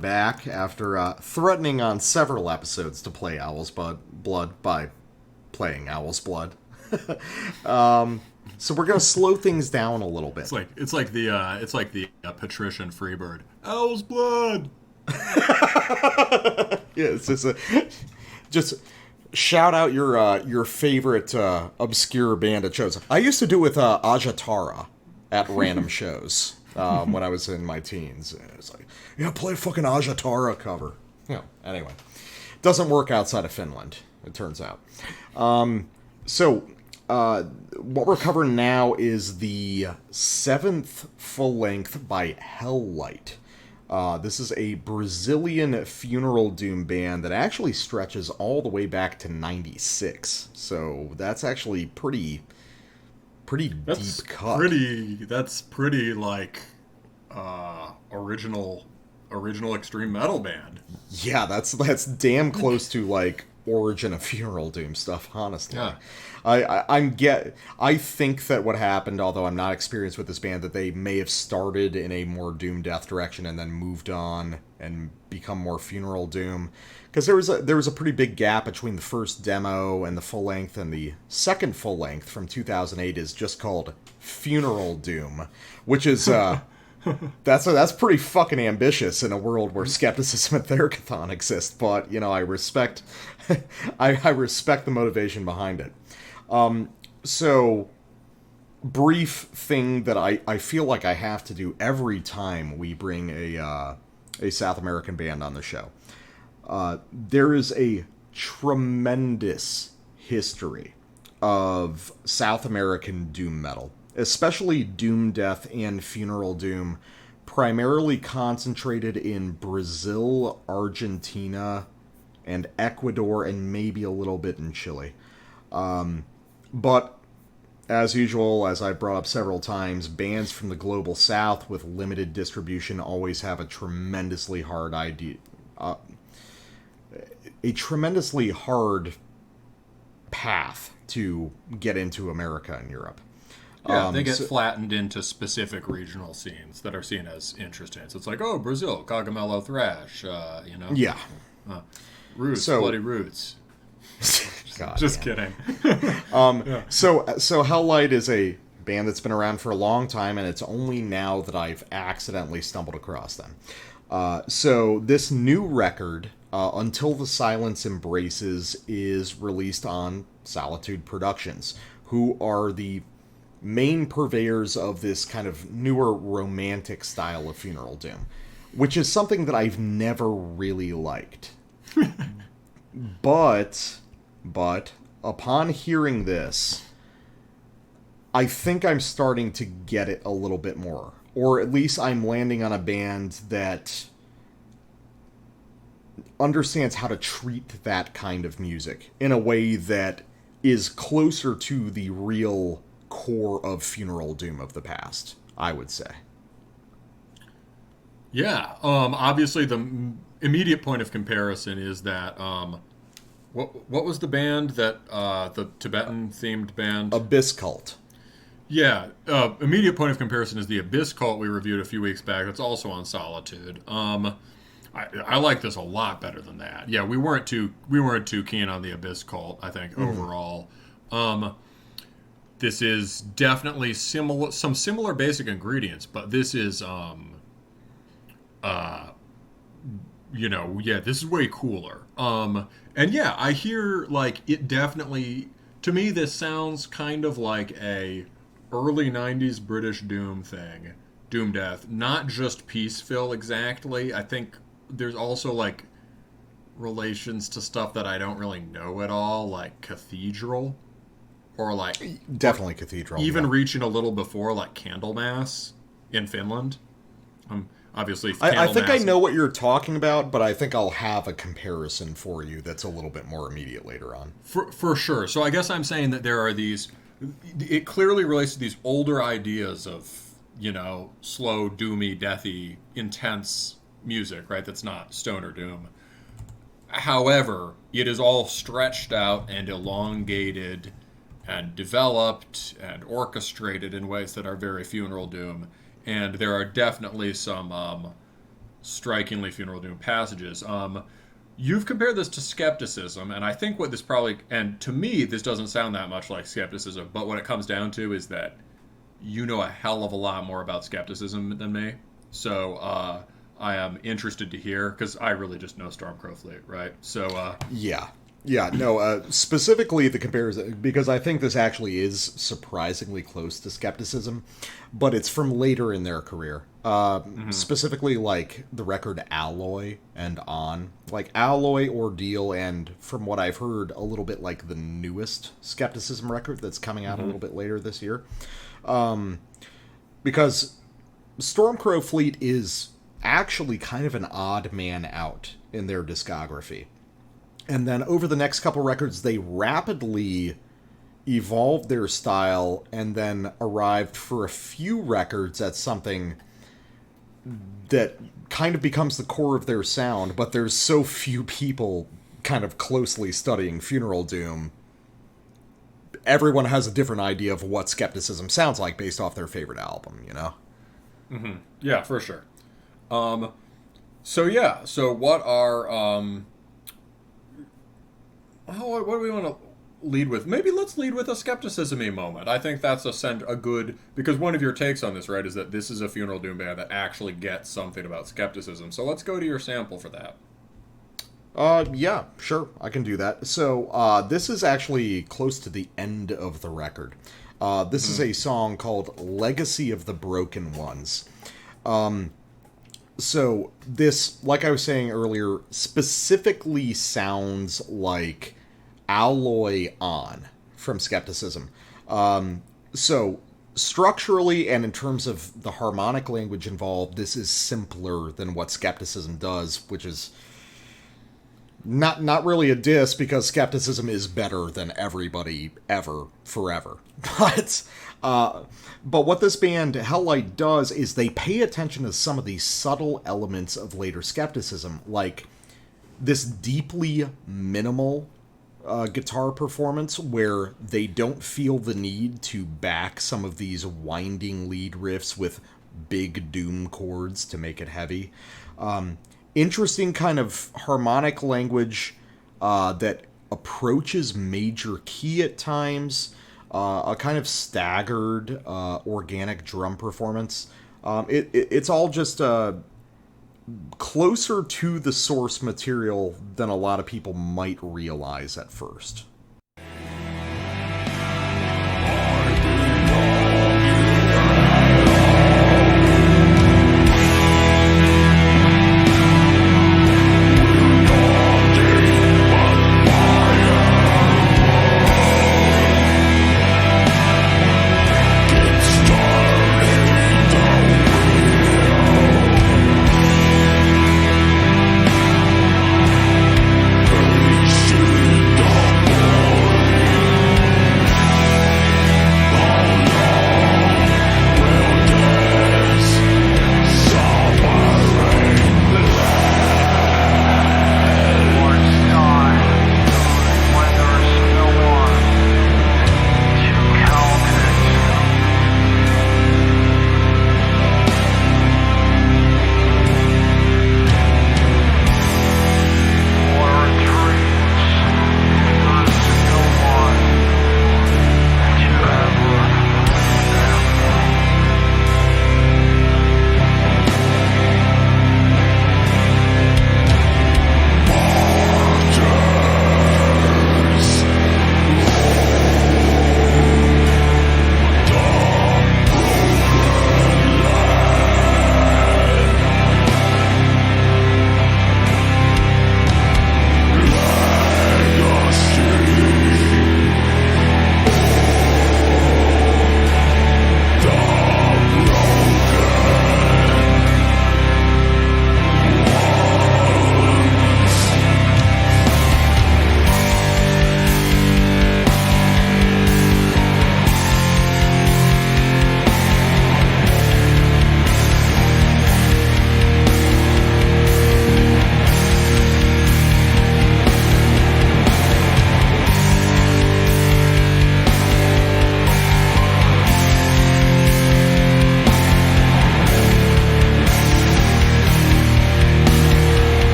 back after threatening on several episodes to play Owl's Blood by playing Owl's Blood. So we're gonna slow things down a little bit. It's like the patrician Freebird. Owl's Blood. Yeah, it's just shout out your favorite obscure band at shows. I used to do with Ajatara at random shows when I was in my teens. It's like, yeah, play a fucking Ajatara cover. Anyway, doesn't work outside of Finland, it turns out. What we're covering now is the 7th full length by HellLight. This is a Brazilian funeral doom band that actually stretches all the way back to 96. So that's actually pretty deep cut. That's pretty like original extreme metal band. Yeah, that's damn close to like origin of funeral doom stuff, honestly. Yeah. I think that what happened, although I'm not experienced with this band, that they may have started in a more doom death direction and then moved on and become more funeral doom. Because there was a pretty big gap between the first demo and the full length, and the second full length from 2008 is just called Funeral Doom, which is that's pretty fucking ambitious in a world where skepticism and Therachathon exist. But I respect I respect the motivation behind it. So, brief thing that I feel like I have to do every time we bring a South American band on the show. There is a tremendous history of South American doom metal, especially doom death and funeral doom, primarily concentrated in Brazil, Argentina, and Ecuador, and maybe a little bit in Chile. But, as usual, as I've brought up several times, bands from the global south with limited distribution always have a tremendously hard path to get into America and Europe. Yeah, they get flattened into specific regional scenes that are seen as interesting. So it's like, oh, Brazil, Cogumelo Thrash, Yeah. Roots, Bloody Roots. God, Just kidding. So HellLight is a band that's been around for a long time, and it's only now that I've accidentally stumbled across them. So this new record, Until the Silence Embraces, is released on Solitude Productions, who are the main purveyors of this kind of newer romantic style of funeral doom, which is something that I've never really liked. But upon hearing this, I think I'm starting to get it a little bit more. Or at least I'm landing on a band that understands how to treat that kind of music in a way that is closer to the real core of funeral doom of the past, I would say. Yeah, obviously the immediate point of comparison is that what was the band that the Tibetan themed band? Abyss Cult. Yeah, immediate point of comparison is the Abyss Cult we reviewed a few weeks back. It's also on Solitude. I like this a lot better than that. Yeah, we weren't too keen on the Abyss Cult, I think, overall. This is definitely some similar basic ingredients, but this is this is way cooler. And yeah, I hear like it definitely, to me this sounds kind of like a early 90s British doom thing, doom death, not just Peaceville exactly. I think there's also like relations to stuff that I don't really know at all, like Cathedral, or like definitely Cathedral, even reaching a little before like Candlemass in Finland. Obviously, I think I know what you're talking about, but I think I'll have a comparison for you that's a little bit more immediate later on. For sure. So I guess I'm saying that there are these. It clearly relates to these older ideas of, slow, doomy, deathy, intense music, right? That's not stoner doom. However, it is all stretched out and elongated and developed and orchestrated in ways that are very funeral doom. And there are definitely some strikingly Funeral Doom passages. You've compared this to skepticism, and I think what this probably, and to me, this doesn't sound that much like skepticism, but what it comes down to is that you know a hell of a lot more about skepticism than me. So I am interested to hear, because I really just know Stormcrow Fleet, right? So specifically the comparison, because I think this actually is surprisingly close to skepticism, but it's from later in their career. Specifically, like, the record Alloy and On. Like, Alloy, Ordeal, and from what I've heard, a little bit like the newest Skepticism record that's coming out a little bit later this year. Because Stormcrow Fleet is actually kind of an odd man out in their discography. And then over the next couple records, they rapidly evolved their style and then arrived for a few records at something that kind of becomes the core of their sound, but there's so few people kind of closely studying Funeral Doom. Everyone has a different idea of what skepticism sounds like based off their favorite album, you know? Mm-hmm. Yeah, for sure. So what are... what do we want to lead with? Maybe let's lead with a skepticism-y moment. I think that's a good... Because one of your takes on this, right, is that this is a Funeral Doom band that actually gets something about skepticism. So let's go to your sample for that. Yeah, sure, I can do that. So, this is actually close to the end of the record. This is a song called Legacy of the Broken Ones. So, this, like I was saying earlier, specifically sounds like Alloy On from Skepticism. So, structurally and in terms of the harmonic language involved, this is simpler than what Skepticism does, which is not really a diss, because Skepticism is better than everybody ever, forever. But what this band, HellLight, does is they pay attention to some of these subtle elements of later Skepticism, like this deeply minimal guitar performance where they don't feel the need to back some of these winding lead riffs with big doom chords to make it heavy. Interesting kind of harmonic language that approaches major key at times, a kind of staggered organic drum performance. It's all just closer to the source material than a lot of people might realize at first.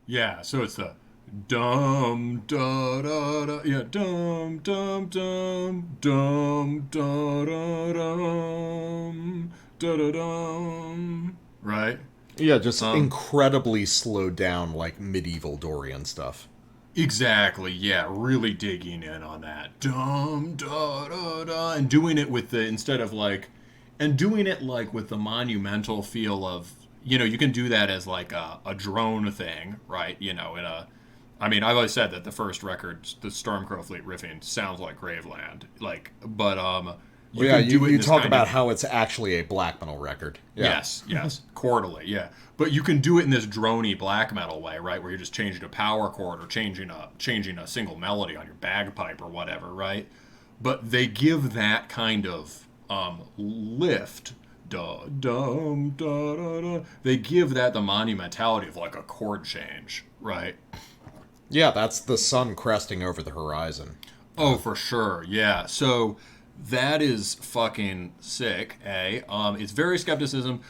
Yeah, so it's the dum da da da, yeah, dum dum dum dum da da dum da da dum, right? Yeah, just Um, incredibly slowed down, like medieval Dorian stuff. exactly, yeah, really digging in on that dum da da da, and doing it with the instead of like, and doing it like with the monumental feel of, you can do that as like a drone thing, right? I mean, I've always said that the first record, the Stormcrow Fleet riffing, sounds like Graveland. But Well, you yeah, can you, do it in you this talk kind about of how it's actually a black metal record. Yeah. yes, quarterly, yeah. But you can do it in this droney black metal way, right? Where you're just changing a power chord or changing a single melody on your bagpipe or whatever, right? But they give that kind of lift. Da dum da da da. They give that the monumentality of like a chord change, right? Yeah, that's the sun cresting over the horizon. Oh, for sure. Yeah. So that is fucking sick, eh? It's very skepticism.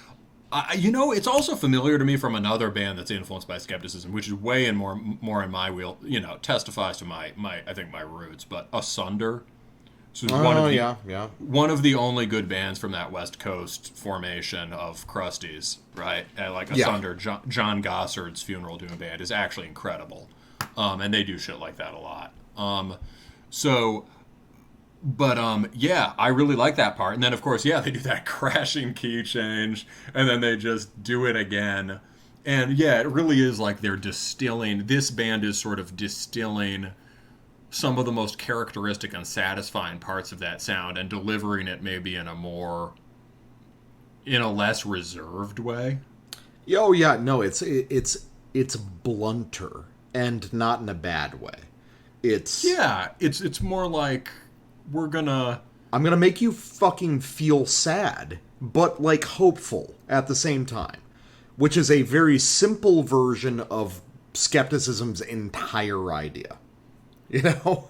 It's also familiar to me from another band that's influenced by skepticism, which is way in more in my wheel. Testifies to my I think my roots. But Asunder, so Oh, yeah, yeah. one of the only good bands from that West Coast formation of Crusties, right? And like Yeah. Asunder, John Gossard's Funeral Doom band is actually incredible, and they do shit like that a lot. So, but yeah, I really like that part. And then of course, yeah, they do that crashing key change, and then they just do it again. And yeah, it really is like they're distilling. This band is sort of distilling some of the most characteristic and satisfying parts of that sound and delivering it maybe in a less reserved way. Oh, yeah. No, it's blunter and not in a bad way. It's Yeah, it's more like we're gonna. I'm gonna make you fucking feel sad, but like hopeful at the same time, which is a very simple version of skepticism's entire idea. You know?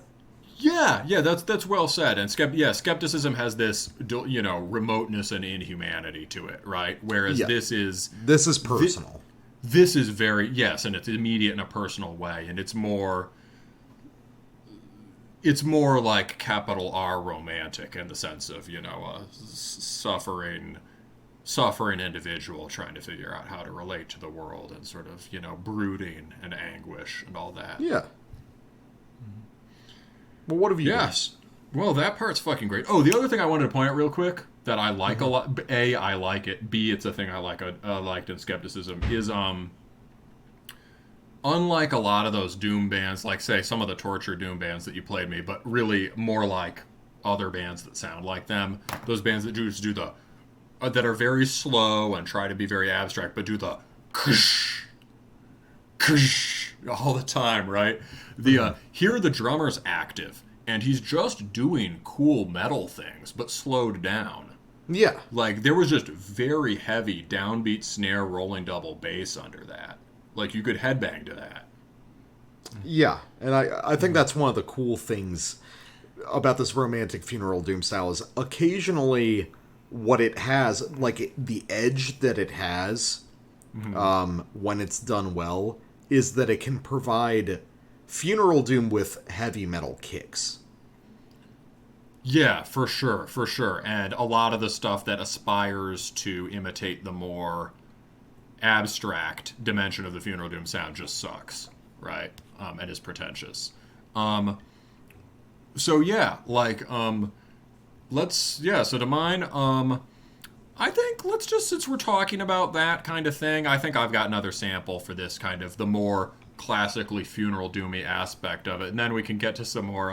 Yeah, that's well said. And skepticism has this remoteness and inhumanity to it, right? Whereas Yeah. This is personal. this is very yes, and it's immediate in a personal way, and it's more like capital R romantic in the sense of a suffering individual trying to figure out how to relate to the world and sort of brooding and anguish and all that. Yeah. Well, what have you done? Yes. Well, that part's fucking great. Oh, the other thing I wanted to point out real quick that I like a lot. A, I like it. B, it's a thing I liked in skepticism is unlike a lot of those doom bands, like say some of the torture doom bands that you played me, but really more like other bands that sound like them. Those bands that just do the that are very slow and try to be very abstract, but do the kush kush all the time, right? Here the drummer's active and he's just doing cool metal things, but slowed down. Yeah. Like there was just very heavy downbeat snare rolling double bass under that. Like you could headbang to that. Yeah. And I think that's one of the cool things about this romantic funeral doom style is occasionally what it has, like the edge that it has, when it's done well, is that it can provide funeral doom with heavy metal kicks. Yeah, for sure. And a lot of the stuff that aspires to imitate the more abstract dimension of the funeral doom sound just sucks, right? And is pretentious. So yeah, like so to mine, I think let's just, since we're talking about that kind of thing, I think I've got another sample for this kind of the more classically funeral doomy aspect of it, and then we can get to some more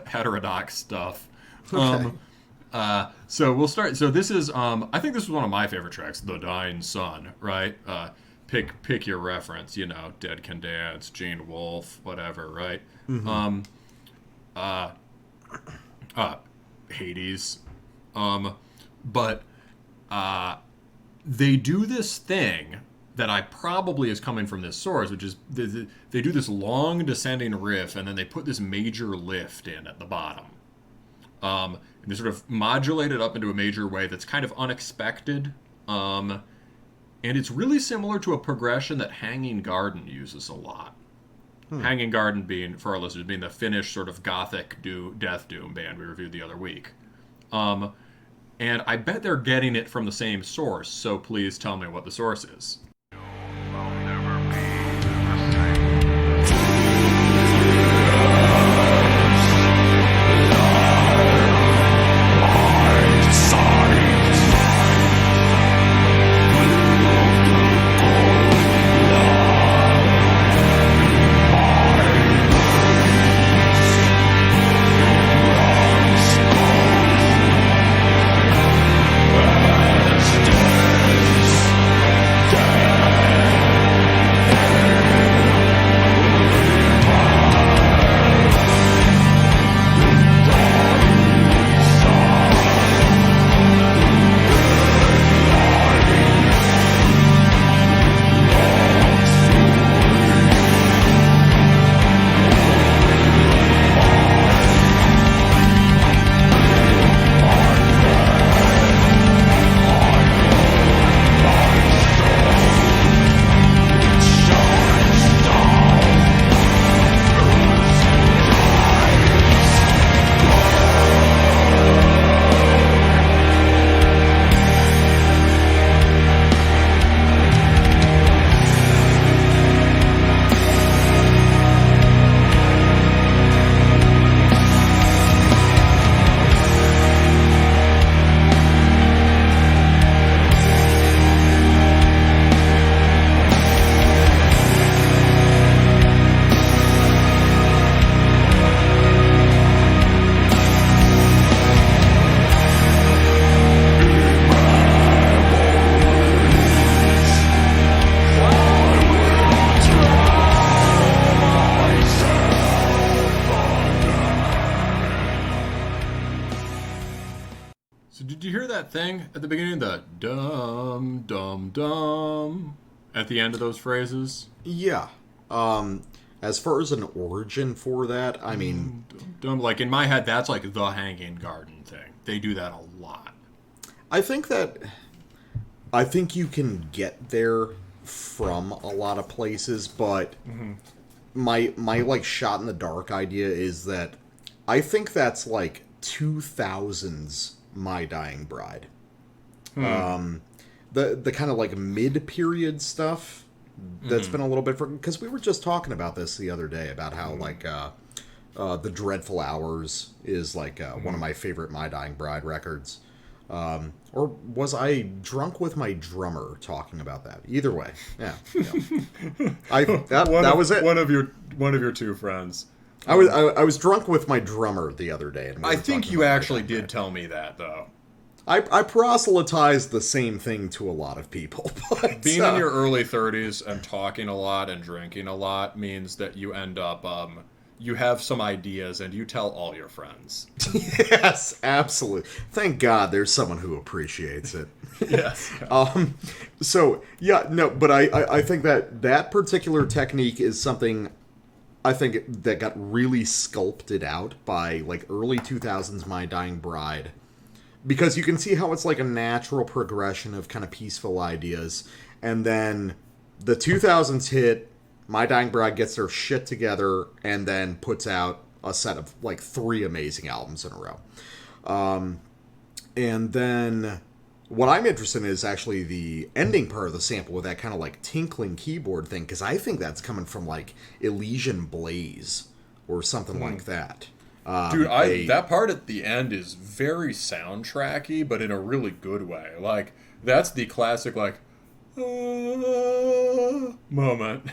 heterodox stuff. Okay. So we'll start. So this is, I think this is one of my favorite tracks, "The Dying Sun," right? Pick your reference, Dead Can Dance, Gene Wolfe, whatever, right? Mm-hmm. Hades, but they do this thing that I probably is coming from this source, which is they do this long descending riff, and then they put this major lift in at the bottom. And they sort of modulate it up into a major way that's kind of unexpected. And it's really similar to a progression that Hanging Garden uses a lot. Hanging Garden being, for our listeners, being the Finnish sort of gothic death doom band we reviewed the other week. And I bet they're getting it from the same source, so please tell me what the source is. Thing at the beginning, the dum dum dum at the end of those phrases. Yeah. As far as an origin for that, I mean, dum, like in my head, that's like the Hanging Garden thing. They do that a lot. I think you can get there from a lot of places, but my like shot in the dark idea is that I think that's like 2000s My Dying Bride. The kind of like mid-period stuff that's been a little bit... Because we were just talking about this the other day, about how like The Dreadful Hours is like one of my favorite My Dying Bride records. Or was I drunk with my drummer talking about that? Either way, yeah. That was it. One of your two friends. I was drunk with my drummer the other day. And I think you actually did tell me that, though. I proselytized the same thing to a lot of people. But, being in your early 30s and talking a lot and drinking a lot means that you end up, you have some ideas and you tell all your friends. Yes, absolutely. Thank God there's someone who appreciates it. Yes. So, yeah, no, but I think that particular technique is something... I think that got really sculpted out by like early 2000s My Dying Bride, because you can see how it's like a natural progression of kind of peaceful ideas, and then the 2000s hit, My Dying Bride gets their shit together and then puts out a set of like 3 amazing albums in a row. And then what I'm interested in is actually the ending part of the sample with that kind of like tinkling keyboard thing, because I think that's coming from like Elysian Blaze or something like that. Dude, that part at the end is very soundtracky, but in a really good way. Like, that's the classic, like, moment.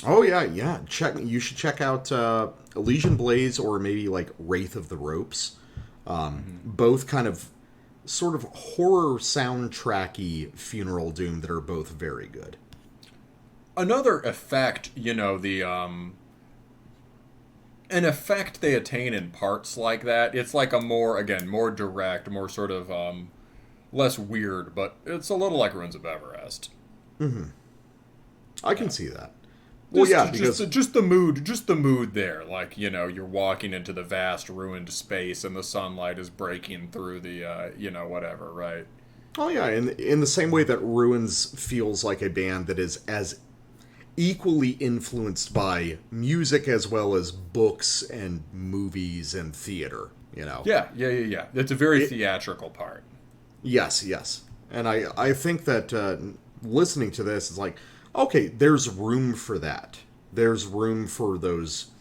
Oh, yeah. You should check out Elysian Blaze or maybe like Wraith of the Ropes. Both kind of sort of horror soundtracky funeral doom that are both very good. Another effect, an effect they attain in parts like that, it's like a more direct, more sort of less weird, but it's a little like Ruins of Everest. I can see that. Just the mood there, like, you're walking into the vast ruined space and the sunlight is breaking through the whatever, right? Oh yeah, in the same way that Ruins feels like a band that is as equally influenced by music as well as books and movies and theater, you know. Yeah. It's a very theatrical part. Yes, yes. And I think that listening to this is like, okay, there's room for that. There's room for those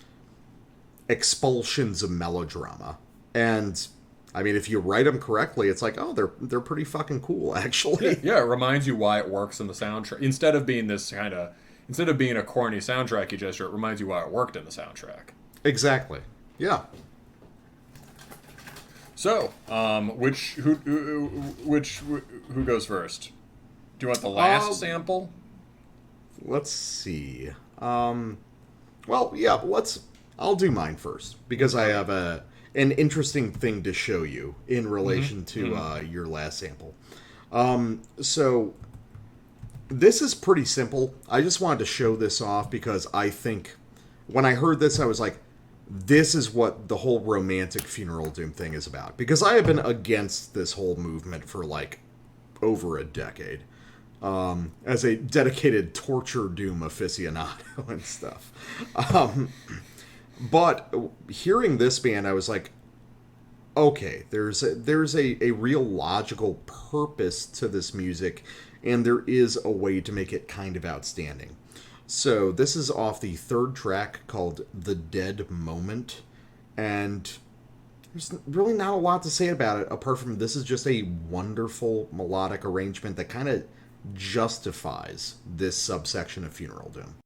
expulsions of melodrama. And I mean, if you write them correctly, it's like, oh, they're pretty fucking cool, actually. Yeah, it reminds you why it works in the soundtrack. Instead of being a corny soundtracky gesture, it reminds you why it worked in the soundtrack. Exactly. Yeah. So, who goes first? Do you want the last sample? Let's see. Well, yeah, I'll do mine first because I have an interesting thing to show you in relation to your last sample. So this is pretty simple. I just wanted to show this off because I think when I heard this, I was like, this is what the whole romantic funeral doom thing is about. Because I have been against this whole movement for like over a decade. As a dedicated torture doom aficionado and stuff. But hearing this band, I was like, okay, there's a real logical purpose to this music, and there is a way to make it kind of outstanding. So this is off the third track called The Dead Moment, and there's really not a lot to say about it, apart from this is just a wonderful melodic arrangement that kind of justifies this subsection of Funeral Doom.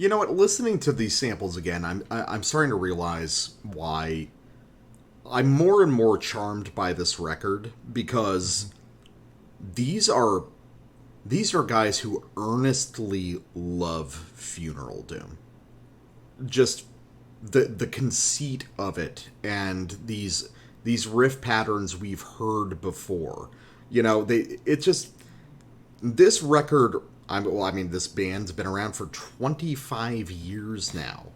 You know what? Listening to these samples again, I'm starting to realize why I'm more and more charmed by this record, because these are guys who earnestly love Funeral Doom. Just the conceit of it and these riff patterns we've heard before. You know, this record. This band's been around for 25 years now.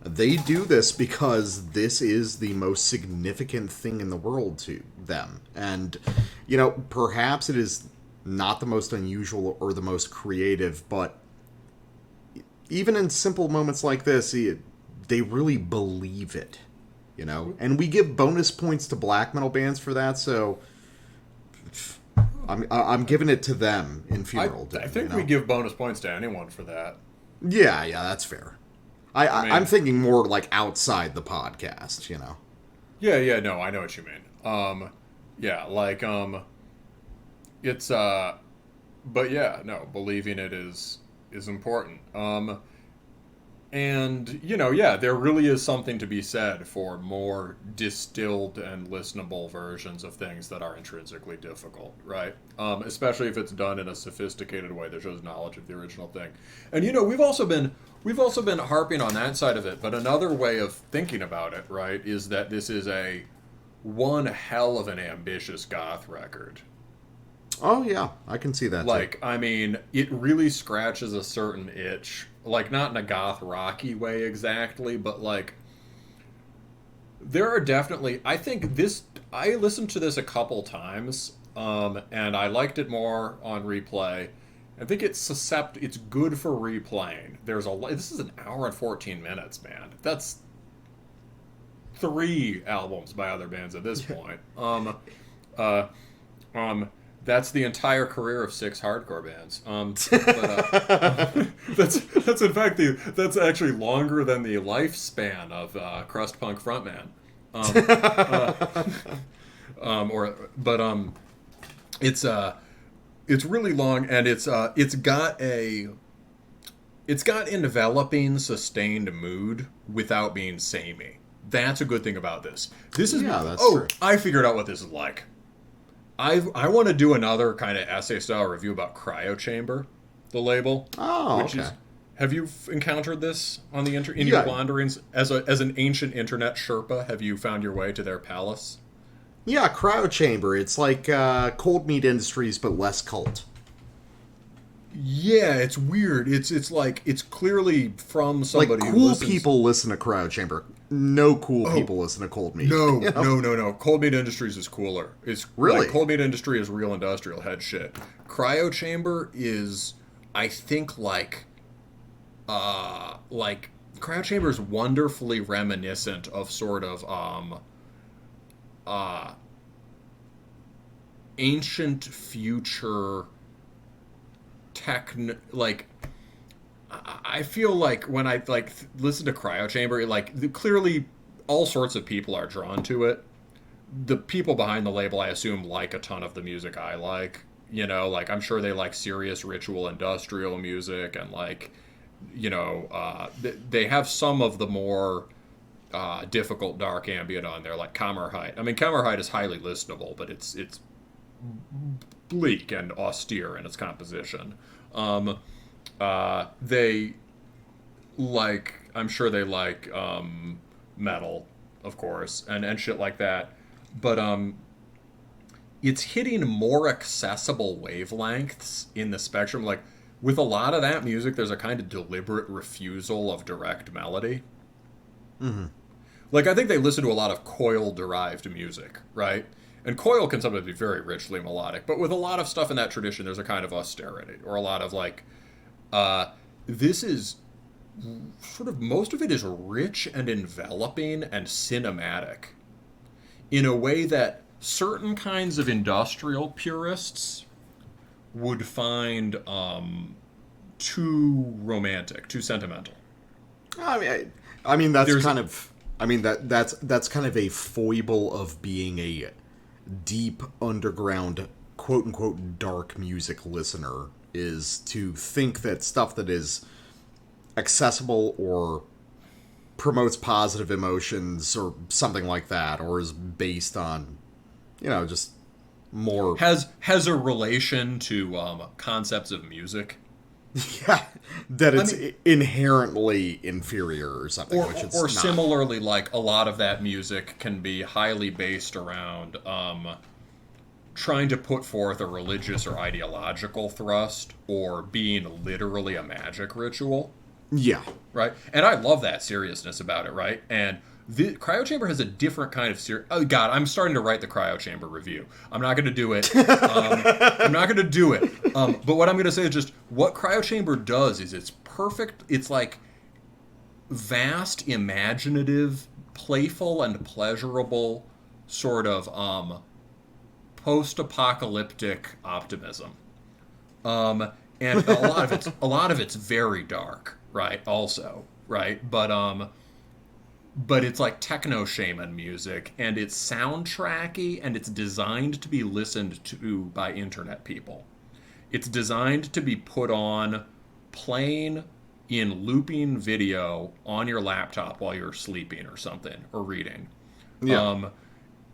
They do this because this is the most significant thing in the world to them. And, you know, perhaps it is not the most unusual or the most creative, but even in simple moments like this, they really believe it, you know? And we give bonus points to black metal bands for that, so I'm giving it to them in Funeral Doom. I think we give bonus points to anyone for that. Yeah, that's fair. I'm thinking more like outside the podcast, you know. Yeah, no, I know what you mean. It's but yeah, no, believing it is important. And, you know, yeah, there really is something to be said for more distilled and listenable versions of things that are intrinsically difficult, right? Especially if it's done in a sophisticated way that shows knowledge of the original thing. And, you know, we've also been harping on that side of it, but another way of thinking about it, right, is that this is one hell of an ambitious goth record. Oh, yeah, I can see that, too. I mean, it really scratches a certain itch. Not in a goth rocky way exactly, but, there are definitely... I listened to this a couple times, and I liked it more on replay. I think it's good for replaying. This is an hour and 14 minutes, man. That's 3 albums by other bands at this point. That's the entire career of 6 hardcore bands. That's in fact that's actually longer than the lifespan of crust punk frontman. It's really long, and it's got enveloping, sustained mood without being samey. That's a good thing about this. That's true. I figured out what this is like. I want to do another kind of essay-style review about Cryochamber, the label. Oh, okay. Have you encountered this on the in your wanderings? As an ancient internet Sherpa, have you found your way to their palace? Yeah, Cryochamber. It's like Cold Meat Industries, but less cult. Yeah, it's weird. It's like, it's clearly from somebody who listens... people listen to Cryochamber. No cool people listen to Cold Meat. No. Cold Meat Industries is cooler. It's really? Cold Meat Industry is real industrial head shit. Cryochamber is, I think, Cryochamber is wonderfully reminiscent of sort of ancient future I feel like when I listen to Cryochamber, clearly all sorts of people are drawn to it. The people behind the label, I assume, like a ton of the music I like. You know, I'm sure they like serious ritual industrial music, and they have some of the more difficult dark ambient on there, like Kammerheit. I mean, Kammerheit is highly listenable, but it's bleak and austere in its composition. They I'm sure they like metal, of course, and shit like that. But it's hitting more accessible wavelengths in the spectrum. With a lot of that music, there's a kind of deliberate refusal of direct melody. Mm-hmm. I think they listen to a lot of coil-derived music, right? And coil can sometimes be very richly melodic, but with a lot of stuff in that tradition, there's a kind of austerity, or a lot of this is sort of, most of it is rich and enveloping and cinematic in a way that certain kinds of industrial purists would find too romantic, too sentimental. I mean that's kind of a foible of being a deep underground quote unquote dark music listener, is to think that stuff that is accessible or promotes positive emotions or something like that, or is based on, just more... Has a relation to concepts of music. Yeah, that it's inherently inferior or something, which it's or not. Similarly, a lot of that music can be highly based around trying to put forth a religious or ideological thrust, or being literally a magic ritual. Yeah. Right? And I love that seriousness about it, right? And the Cryochamber has a different kind of oh, God, I'm starting to write the Cryochamber review. I'm not going to do it. But what I'm going to say is just, what Cryochamber does is it's perfect. It's vast, imaginative, playful, and pleasurable sort of post-apocalyptic optimism. And a lot of it's very dark, right? Also, right? But it's like techno shaman music, and it's soundtracky, and it's designed to be listened to by internet people. It's designed to be put on playing in looping video on your laptop while you're sleeping or something, or reading. Yeah.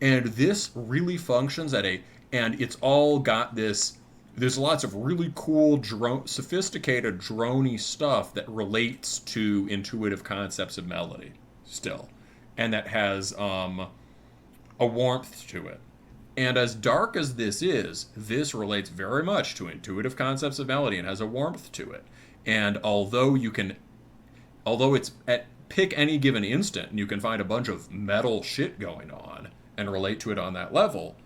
And this really functions and it's all got this, there's lots of really cool, sophisticated, droney stuff that relates to intuitive concepts of melody still. And that has a warmth to it. And as dark as this is, this relates very much to intuitive concepts of melody and has a warmth to it. And although it's at pick any given instant and you can find a bunch of metal shit going on and relate to it on that level,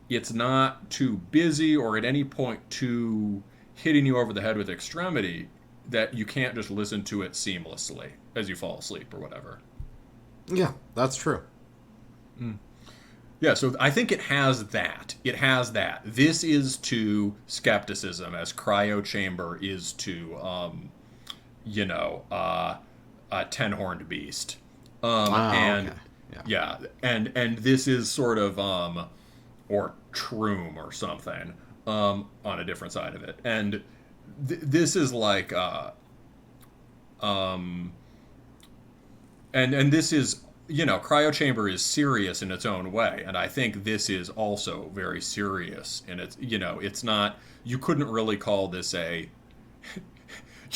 it's not too busy or at any point too hitting you over the head with extremity that you can't just listen to it seamlessly as you fall asleep or whatever. Yeah, that's true. Yeah, so I think it has that. It has that. This is to skepticism as Cryo Chamber is to, a ten-horned beast. And okay. yeah, and this is sort of, or Troom or something, on a different side of it. And this is like, and this is, Cryo Chamber is serious in its own way, and I think this is also very serious. And it's not. You couldn't really call this a.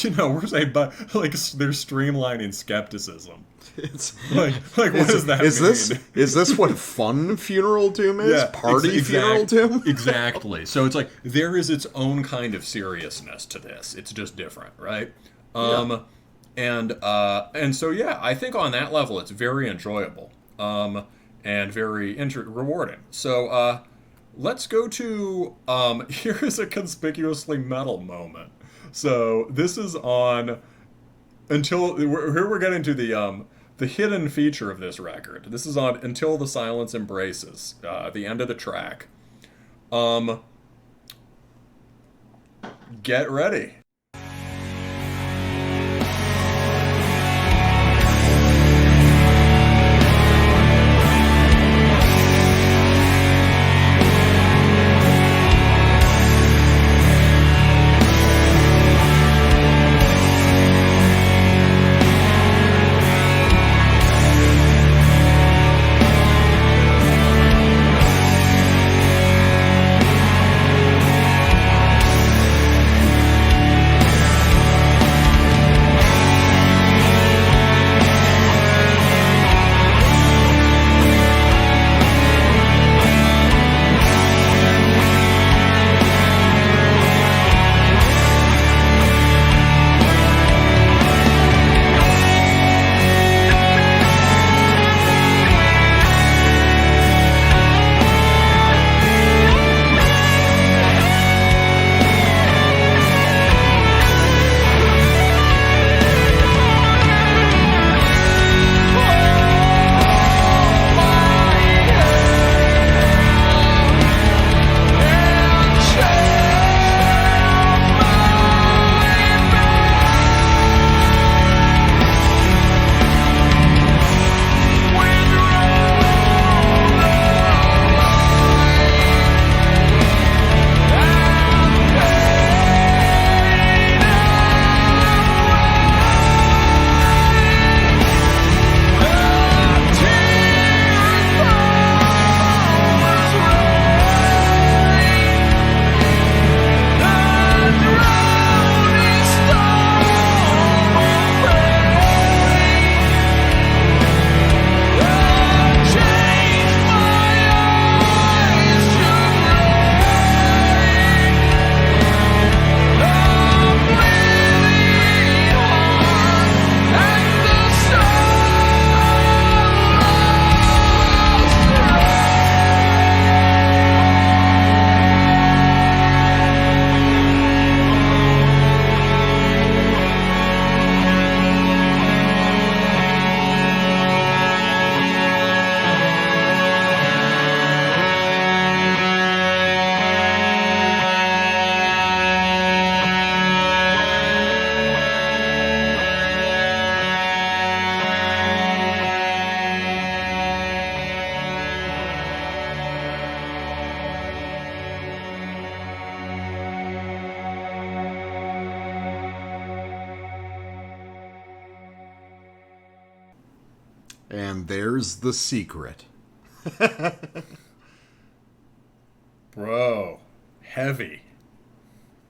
We're saying, but like they're streamlining skepticism. It's what does that mean? Is this what fun funeral doom is? Yeah, party funeral doom? Exactly. So it's like there is its own kind of seriousness to this. It's just different, right? Yeah. And so yeah, I think on that level it's very enjoyable, and very rewarding. So let's go to here is a conspicuously metal moment. So this is on here we're getting to the hidden feature of this record. This is on Until the Silence Embraces, the end of the track. Get ready. And there's the secret. Bro, heavy.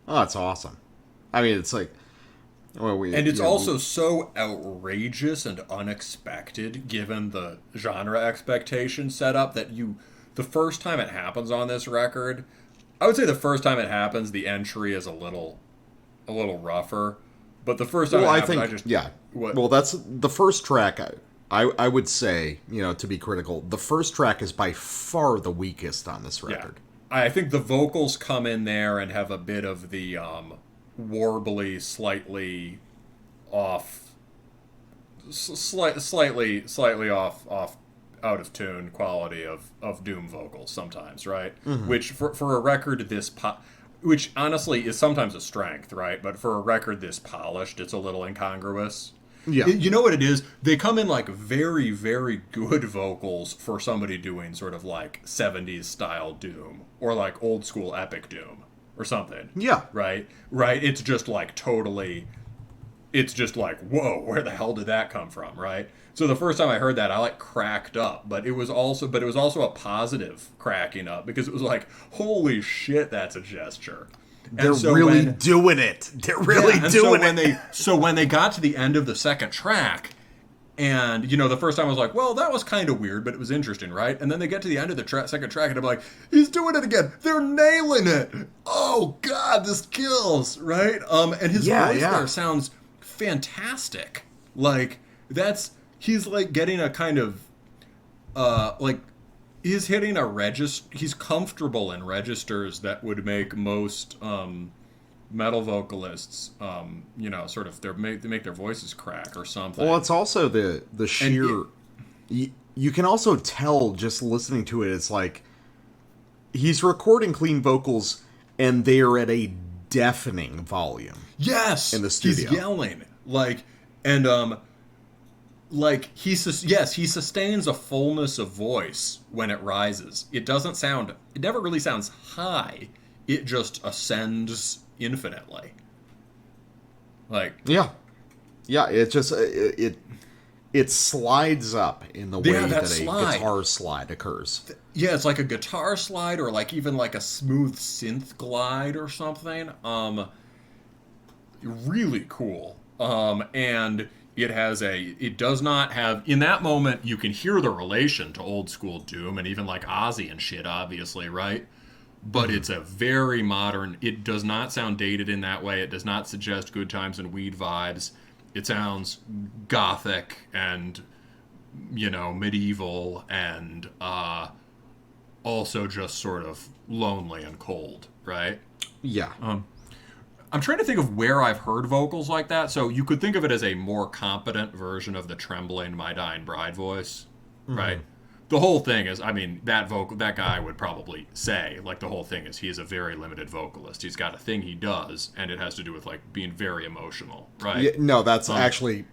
Oh, it's awesome. I mean, it's like... Well, and it's also so outrageous and unexpected, given the genre expectation setup, that the first time it happens on this record, I would say the first time it happens, the entry is a little rougher. But the first time Well, that's the first track. I would say, to be critical, the first track is by far the weakest on this record. Yeah. I think the vocals come in there and have a bit of the warbly, slightly off, slightly off, out of tune quality of Doom vocals sometimes, right? Mm-hmm. Which for a record this which honestly is sometimes a strength, right? But for a record this polished, it's a little incongruous. Yeah. You know what it is? They come in like very, very good vocals for somebody doing sort of like 70s style Doom or like old school epic Doom or something. Yeah. Right? It's just like totally, it's just like, whoa, where the hell did that come from? Right? So the first time I heard that, I like cracked up, but it was also a positive cracking up because it was like, holy shit, that's a gesture. They're really doing it. They're really doing it. So when they got to the end of the second track, and, the first time I was like, well, that was kind of weird, but it was interesting, right? And then they get to the end of the second track, and I'm like, he's doing it again. They're nailing it. Oh, God, this kills, right? And his voice there sounds fantastic. Like, he's like getting a kind of, he's hitting a register. He's comfortable in registers that would make most metal vocalists, sort of they make their voices crack or something. Well, it's also the sheer. You can also tell just listening to it. It's like he's recording clean vocals, and they are at a deafening volume. Yes, in the studio, he's yelling he sustains a fullness of voice when it rises. It never really sounds high. It just ascends infinitely. It just it slides up in the way that a guitar slide occurs. Yeah, it's like a guitar slide or like even like a smooth synth glide or something. Really cool. And it does not have, in that moment, you can hear the relation to old school Doom and even like Ozzy and shit, obviously, right? But it's a very modern, it does not sound dated in that way. It does not suggest Good Times and Weed vibes. It sounds gothic and, medieval and also just sort of lonely and cold, right? Yeah. I'm trying to think of where I've heard vocals like that. So you could think of it as a more competent version of the trembling My Dying Bride voice, right? The whole thing is, that guy would probably say, like, the whole thing is he is a very limited vocalist. He's got a thing he does, and it has to do with, like, being very emotional, right? Yeah, no, that's exactly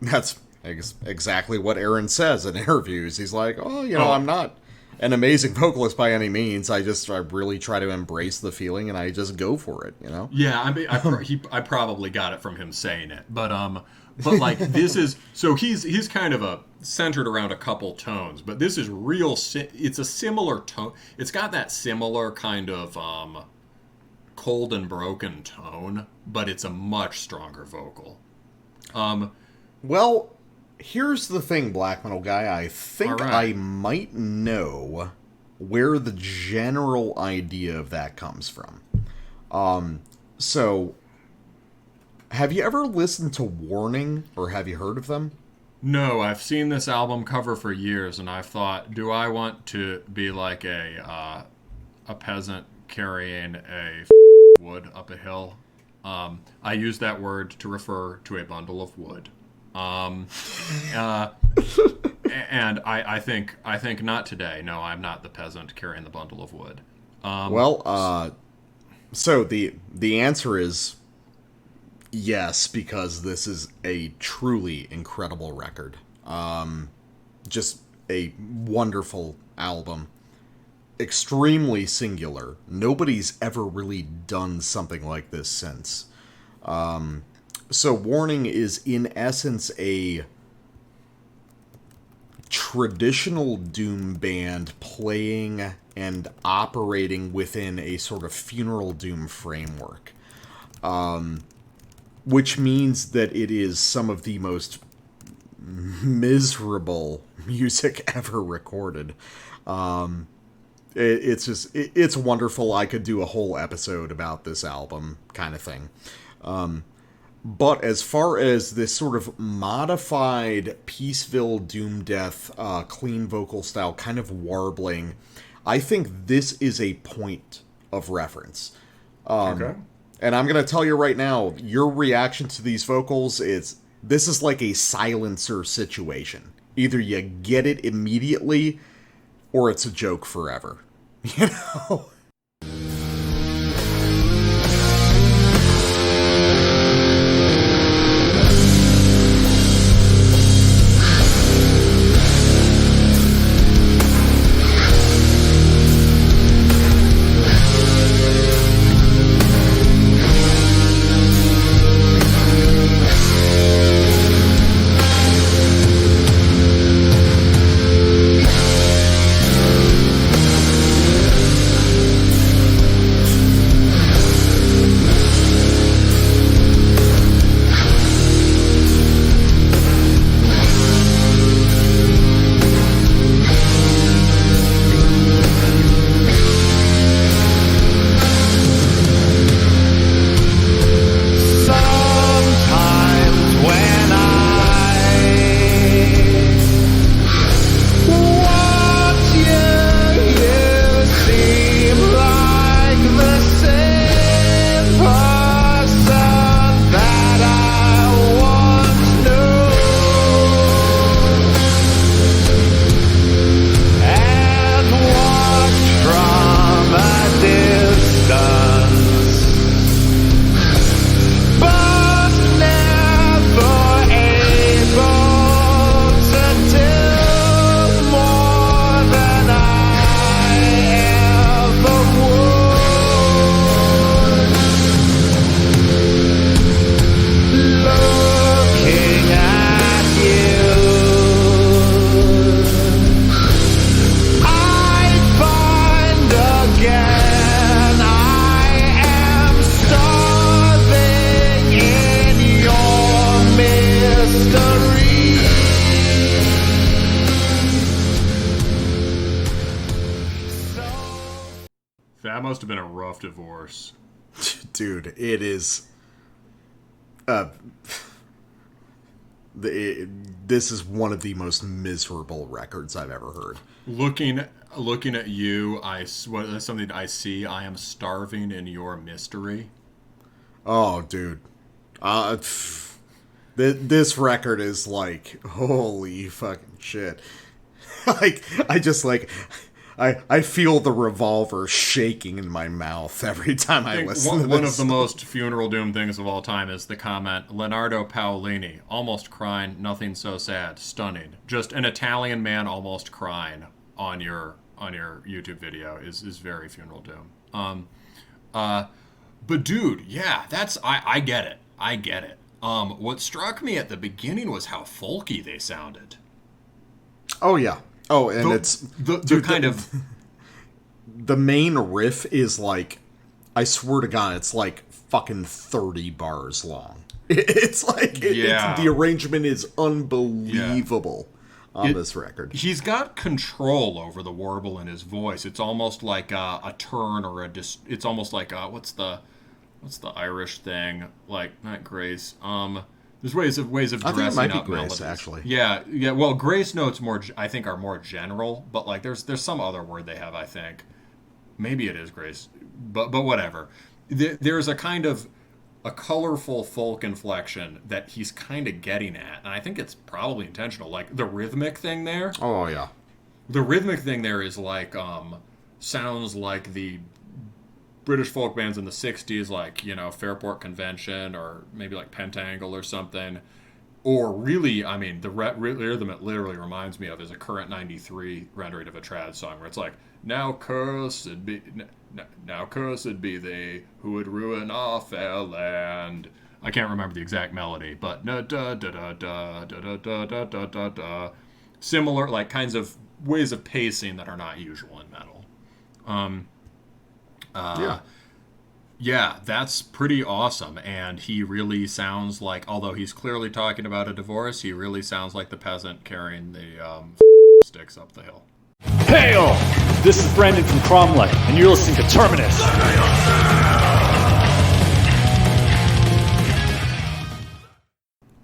what Aaron says in interviews. He's like, I'm not an amazing vocalist by any means. I really try to embrace the feeling, and I just go for it, Yeah, I probably got it from him saying it, but like this is so he's kind of centered around a couple tones, but this is it's a similar tone. It's got that similar kind of cold and broken tone, but it's a much stronger vocal. Well, here's the thing, Black Metal Guy. I think right. I might know where the general idea of that comes from. So, have you ever listened to Warning, or have you heard of them? No, I've seen this album cover for years, and I've thought, do I want to be like a peasant carrying a wood up a hill? I use that word to refer to a bundle of wood. And I think not today. No, I'm not the peasant carrying the bundle of wood. So the answer is yes, because this is a truly incredible record. Just a wonderful album. Extremely singular. Nobody's ever really done something like this since. So Warning is in essence a traditional Doom band playing and operating within a sort of funeral Doom framework. Which means that it is some of the most miserable music ever recorded. It's wonderful. I could do a whole episode about this album, kind of thing. But as far as this sort of modified Peaceville Doom Death, clean vocal style, kind of warbling, I think this is a point of reference. Okay. And I'm going to tell you right now, your reaction to these vocals this is like a silencer situation. Either you get it immediately, or it's a joke forever. You know? That must have been a rough divorce. Dude, it is... this is one of the most miserable records I've ever heard. Looking at you, something I see. I am starving in your mystery. Oh, dude. This record is like, holy fucking shit. I feel the revolver shaking in my mouth every time I listen to this. One of the most funeral doom things of all time is the comment, Leonardo Paolini, almost crying, nothing so sad, stunning. Just an Italian man almost crying on your YouTube video is very funeral doom. But dude, yeah, I get it. I get it. What struck me at the beginning was how folky they sounded. Oh yeah. Oh, and the main riff is like, I swear to God, it's like fucking 30 bars long. It's like, the arrangement is unbelievable on this record. He's got control over the warble in his voice. It's almost like a turn or it's almost like what's the Irish thing? Like, not grace. There's ways of dressing up. I think it might be grace, melodies. Actually. Yeah. Well, grace notes are more general, but like there's some other word they have. I think maybe it is grace, but whatever. There's a kind of a colorful folk inflection that he's kind of getting at, and I think it's probably intentional. Like the rhythmic thing there. Oh yeah. The rhythmic thing there is like sounds like the British folk bands in the 60s, like, Fairport Convention or maybe like Pentangle or something. Or really, I mean, the rhythm it literally reminds me of is a Current 93 rendering of a trad song where it's like, now cursed be they who would ruin our fair land. I can't remember the exact melody, but da da da da da da da da da da da. similar, like, kinds of ways of pacing that are not usual in metal. Yeah, that's pretty awesome. And he really sounds like, although he's clearly talking about a divorce, he really sounds like the peasant carrying the sticks up the hill. Hail! This is Brandon from Cromlech, and you're listening to Terminus.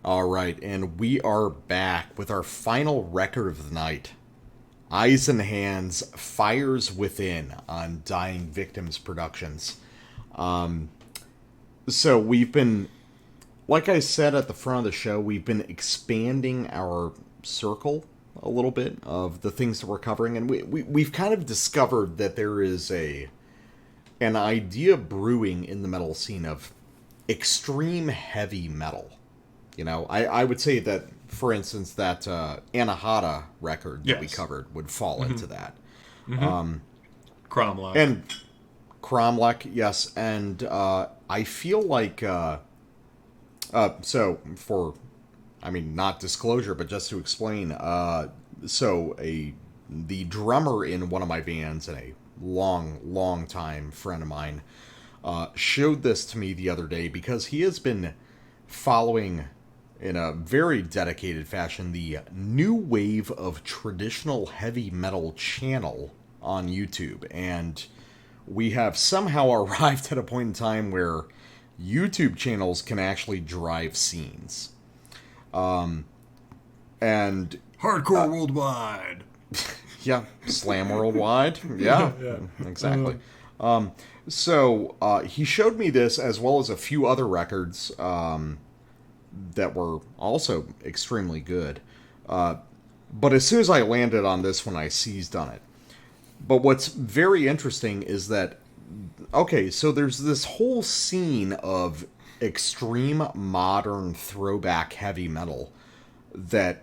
All right, and we are back with our final record of the night. Eisenhand's Fires Within on Dying Victims Productions. So we've been, like I said at the front of the show, we've been expanding our circle a little bit of the things that we're covering, and we've kind of discovered that there is an idea brewing in the metal scene of extreme heavy metal. You know, I would say that, for instance, that Anahata record that we covered would fall into that. Cromlech. And Cromlech, yes, and I feel like, so for, I mean, not disclosure, but just to explain, the drummer in one of my bands and a long time friend of mine showed this to me the other day because he has been following in a very dedicated fashion the new wave of traditional heavy metal channel on YouTube, and we have somehow arrived at a point in time where YouTube channels can actually drive scenes. And hardcore worldwide. Yeah, slam worldwide. Yeah, exactly. So he showed me this as well as a few other records that were also extremely good. But as soon as I landed on this one, I seized on it. But what's very interesting is that, okay, so there's this whole scene of extreme modern throwback heavy metal that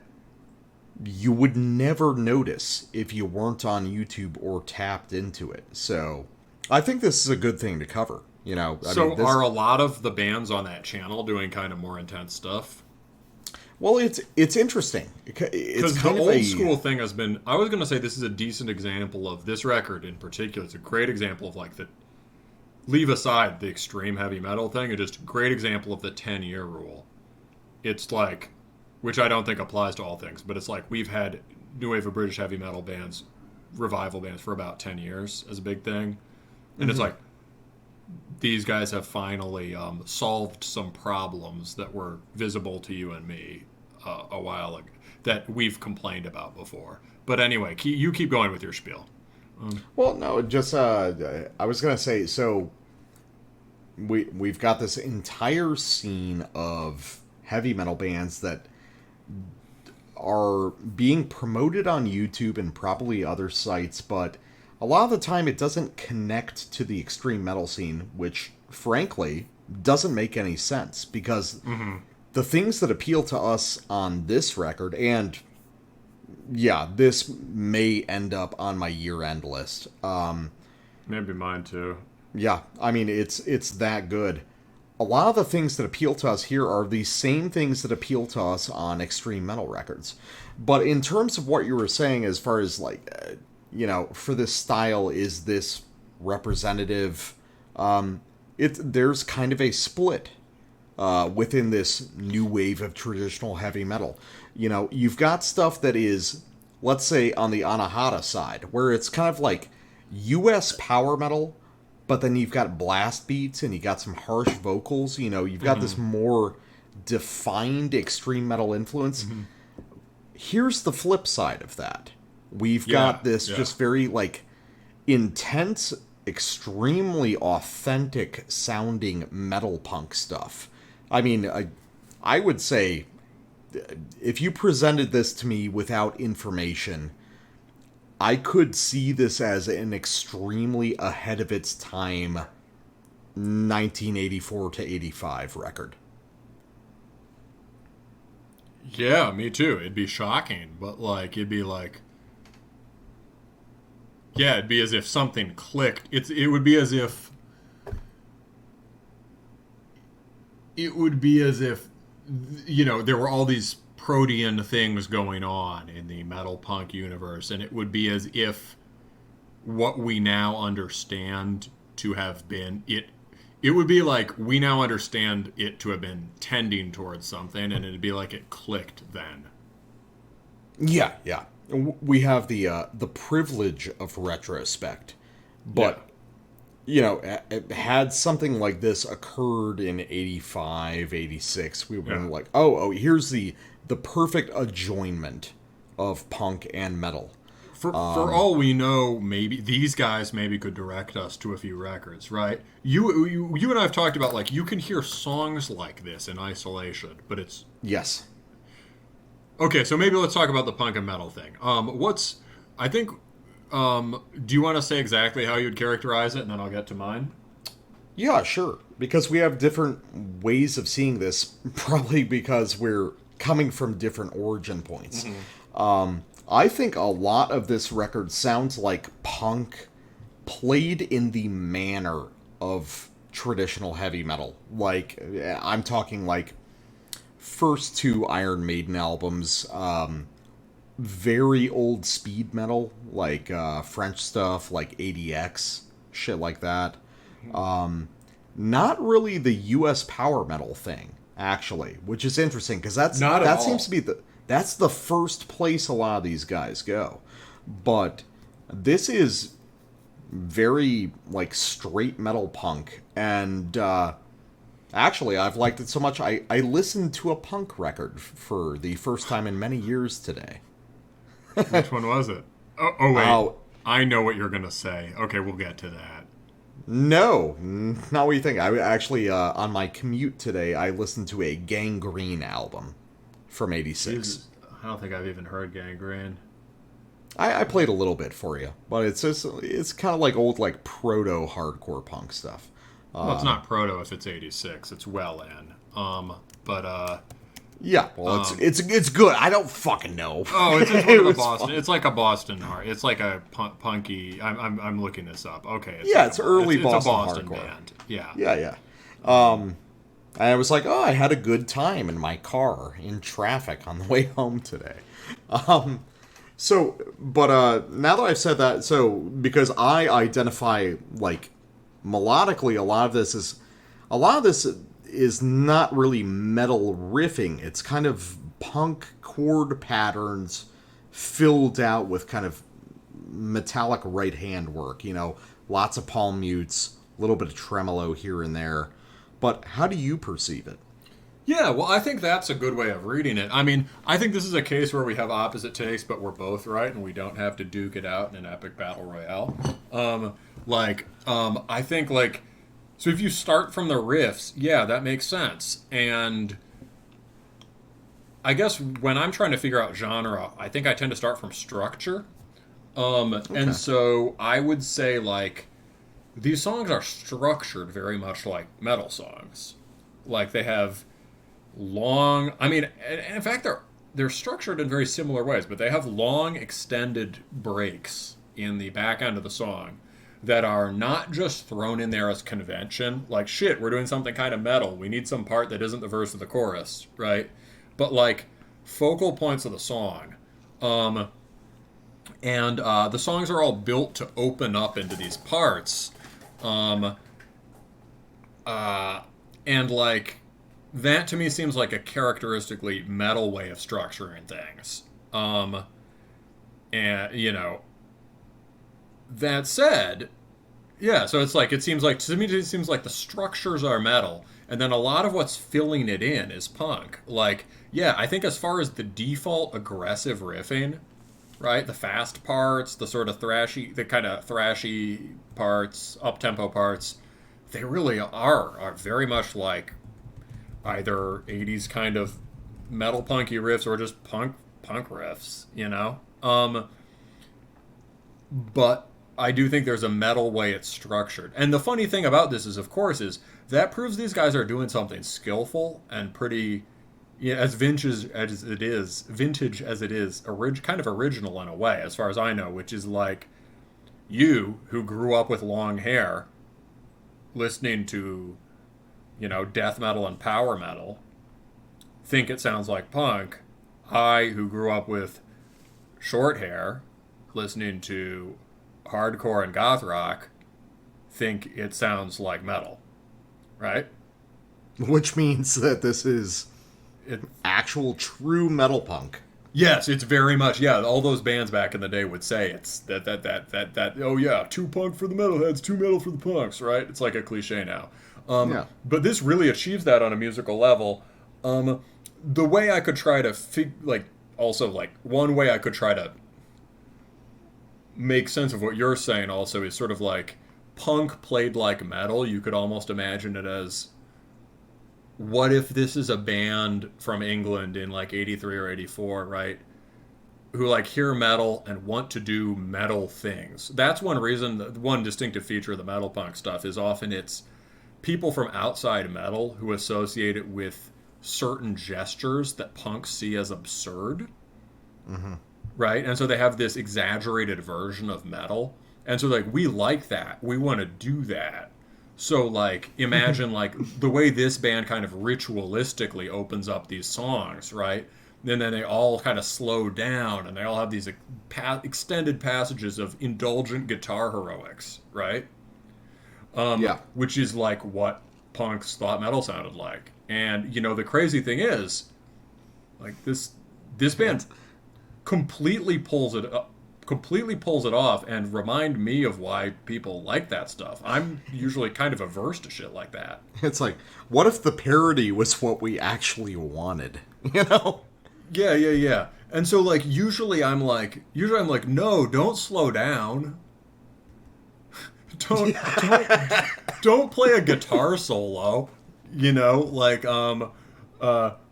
you would never notice if you weren't on YouTube or tapped into it. So I think this is a good thing to cover. You know, are a lot of the bands on that channel doing kind of more intense stuff? Well, it's interesting. It's the old school thing has been. I was going to say this is a decent example of this record in particular. It's a great example of like the. Leave aside the extreme heavy metal thing, it's just a great example of the 10-year rule. It's like, which I don't think applies to all things, but it's like we've had new wave of British heavy metal bands, revival bands for about 10 years as a big thing, and it's like. These guys have finally solved some problems that were visible to you and me a while ago that we've complained about before. But anyway, you keep going with your spiel. Well, no, just I was gonna say, so we've got this entire scene of heavy metal bands that are being promoted on YouTube and probably other sites, but a lot of the time it doesn't connect to the extreme metal scene, which, frankly, doesn't make any sense, because the things that appeal to us on this record, and, yeah, this may end up on my year-end list. Maybe mine, too. Yeah, I mean, it's that good. A lot of the things that appeal to us here are the same things that appeal to us on extreme metal records. But in terms of what you were saying as far as, like... you know, for this style, is this representative? There's kind of a split within this new wave of traditional heavy metal. You know, you've got stuff that is, let's say, on the Anahata side, where it's kind of like US power metal, but then you've got blast beats and you got some harsh vocals. You know, you've got this more defined extreme metal influence. Here's the flip side of that. We've got this just very, like, intense, extremely authentic sounding metal punk stuff. I mean, I would say, if you presented this to me without information, I could see this as an extremely ahead of its time 1984 to 85 record. Yeah, me too. It'd be shocking, but, like, it'd be like... Yeah, it'd be as if something clicked. It would be as if... It would be as if, you know, there were all these protean things going on in the metal punk universe, and it would be as if what we now understand to have been it would be like we now understand it to have been tending towards something, and it'd be like it clicked then. Yeah, yeah. We have the privilege of retrospect, but had something like this occurred in 85, 86, we would have been like, oh, here's the perfect adjoinment of punk and metal. For all we know, maybe these guys could direct us to a few records, right? You and I have talked about, like, you can hear songs like this in isolation, but it's... Yes. Okay, so maybe let's talk about the punk and metal thing. Do you want to say exactly how you'd characterize it, and then I'll get to mine? Yeah, sure. Because we have different ways of seeing this, probably because we're coming from different origin points. Mm-hmm. I think a lot of this record sounds like punk played in the manner of traditional heavy metal. Like, I'm talking like first two Iron Maiden albums, very old speed metal, like French stuff, like ADX, shit like that. Not really the US power metal thing, actually, which is interesting, because that seems to be that's the first place a lot of these guys go. But this is very, like, straight metal punk, and actually, I've liked it so much, I listened to a punk record for the first time in many years today. Which one was it? Oh wait. I know what you're going to say. Okay, we'll get to that. No, not what you think. I actually, on my commute today, I listened to a Gangrene album from 86. I don't think I've even heard Gangrene. I played a little bit for you, but it's kind of like old, like, proto-hardcore punk stuff. Well, it's not proto if it's 86. It's well in. Yeah, well, it's good. I don't fucking know. Oh, it's one of the Boston. It's like a Boston hard. It's like a punky. I'm looking this up. Okay. It's early Boston. It's a Boston hardcore band. Yeah. Yeah. I was like, I had a good time in my car in traffic on the way home today. Now that I've said that, because I identify, like, melodically, a lot of this is not really metal riffing. It's kind of punk chord patterns filled out with kind of metallic right hand work, lots of palm mutes, a little bit of tremolo here and there. But how do you perceive it? Yeah, well, I think that's a good way of reading it. I mean, I think this is a case where we have opposite takes, but we're both right, and we don't have to duke it out in an epic battle royale. I think, like, so if you start from the riffs, yeah, that makes sense. And I guess when I'm trying to figure out genre, I think I tend to start from structure. Okay. And so I would say, like, these songs are structured very much like metal songs. Like, they have long... I mean, in fact, they're structured in very similar ways, but they have long, extended breaks in the back end of the song that are not just thrown in there as convention. Like, shit, we're doing something kind of metal. We need some part that isn't the verse of the chorus, right? But, like, focal points of the song. The songs are all built to open up into these parts. And, like, that to me seems like a characteristically metal way of structuring things. That said, yeah, so it's like, to me it seems like the structures are metal, and then a lot of what's filling it in is punk. Like, yeah, I think as far as the default aggressive riffing, right, the fast parts, the kind of thrashy parts, up-tempo parts, they really are very much like either 80s kind of metal punky riffs or just punk riffs, But I do think there's a metal way it's structured. And the funny thing about this is, of course, is that proves these guys are doing something skillful and pretty, as vintage as it is, kind of original in a way, as far as I know, which is like you, who grew up with long hair, listening to, death metal and power metal, think it sounds like punk, I, who grew up with short hair, listening to hardcore and goth rock, think it sounds like metal, right? Which means that this is actual true metal punk. Yes, it's very much, yeah, all those bands back in the day would say it's that oh yeah, too punk for the metalheads, too metal for the punks, right? It's like a cliche now. But this really achieves that on a musical level. The way I could try to one way I could try to make sense of what you're saying also is sort of like punk played like metal. You could almost imagine it as, what if this is a band from England in like 83 or 84, right? Who like hear metal and want to do metal things. That's one reason, one distinctive feature of the metal punk stuff is often it's people from outside metal who associate it with certain gestures that punks see as absurd. Mm-hmm. Right? And so they have this exaggerated version of metal. And so, like, we like that. We want to do that. So, like, imagine, like, the way this band kind of ritualistically opens up these songs, right? And then they all kind of slow down, and they all have these extended passages of indulgent guitar heroics, right? Which is, like, what punks thought metal sounded like. And, you know, the crazy thing is, like, this band completely pulls it off and remind me of why people like that stuff. I'm usually kind of averse to shit like that. It's like, what if the parody was what we actually wanted? You know? Yeah. And so like usually I'm like, no, don't slow down. Don't play a guitar solo. You know, like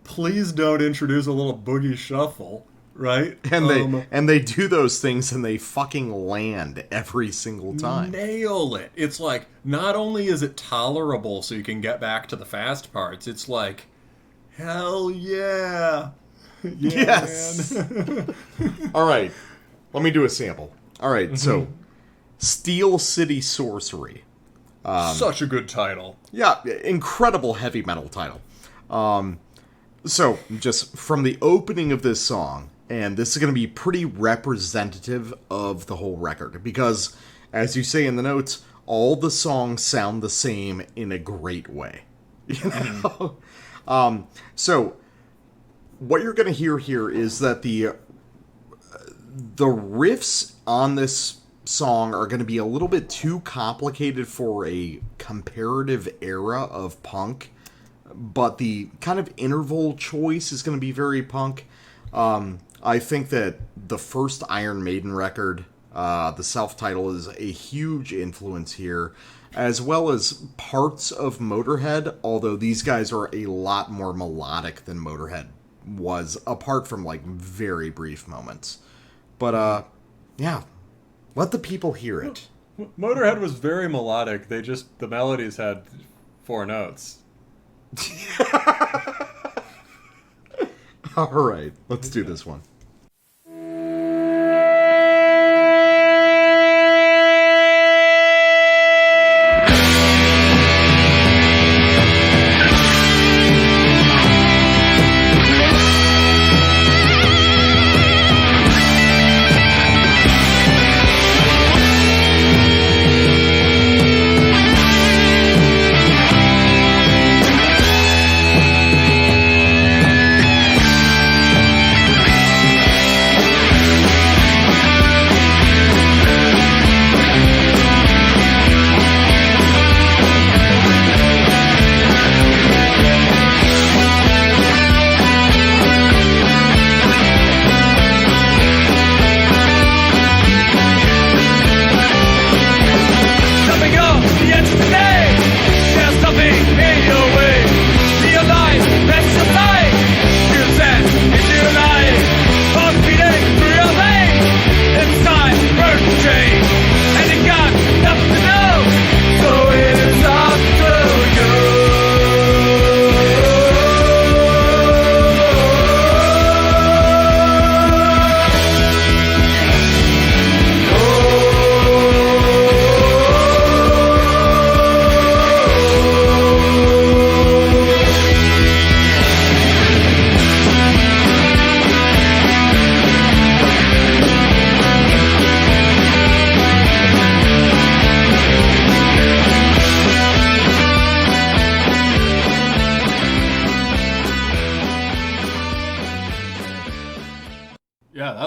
please don't introduce a little boogie shuffle. Right? And they do those things and they fucking land every single time. Nail it. It's like, not only is it tolerable so you can get back to the fast parts, it's like, hell yeah. Yes. All right. Let me do a sample. All right. So, Steel City Sorcery. Such a good title. Yeah. Incredible heavy metal title. So, just from the opening of this song, and this is going to be pretty representative of the whole record, because, as you say in the notes, all the songs sound the same in a great way. You know? So, what you're going to hear here is that the riffs on this song are going to be a little bit too complicated for a comparative era of punk, but the kind of interval choice is going to be very punk. I think that the first Iron Maiden record, the self-title, is a huge influence here, as well as parts of Motorhead, although these guys are a lot more melodic than Motorhead was, apart from, like, very brief moments. But, yeah, let the people hear it. Motorhead was very melodic. The melodies had 4 notes. All right, let's do this one.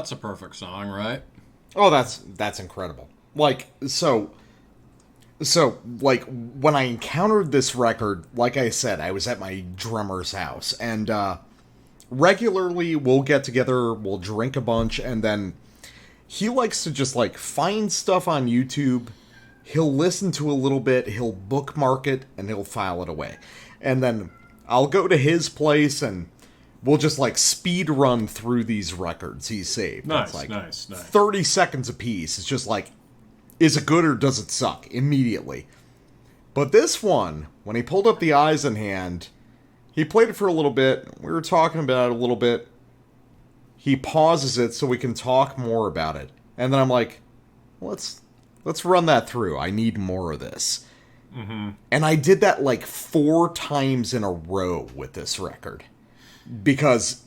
That's a perfect song, right? Oh, that's incredible. Like, so, like, when I encountered this record, like I said, I was at my drummer's house, and, regularly we'll get together, we'll drink a bunch, and then he likes to just, like, find stuff on YouTube, he'll listen to a little bit, he'll bookmark it, and he'll file it away. And then I'll go to his place, and we'll just, like, speed run through these records he's saved. Nice, it's like nice. 30 seconds apiece. It's just like, is it good or does it suck? Immediately. But this one, when he pulled up the Eisenhand, he played it for a little bit. We were talking about it a little bit. He pauses it so we can talk more about it. And then I'm like, let's run that through. I need more of this. Mm-hmm. And I did that like 4 times in a row with this record. Because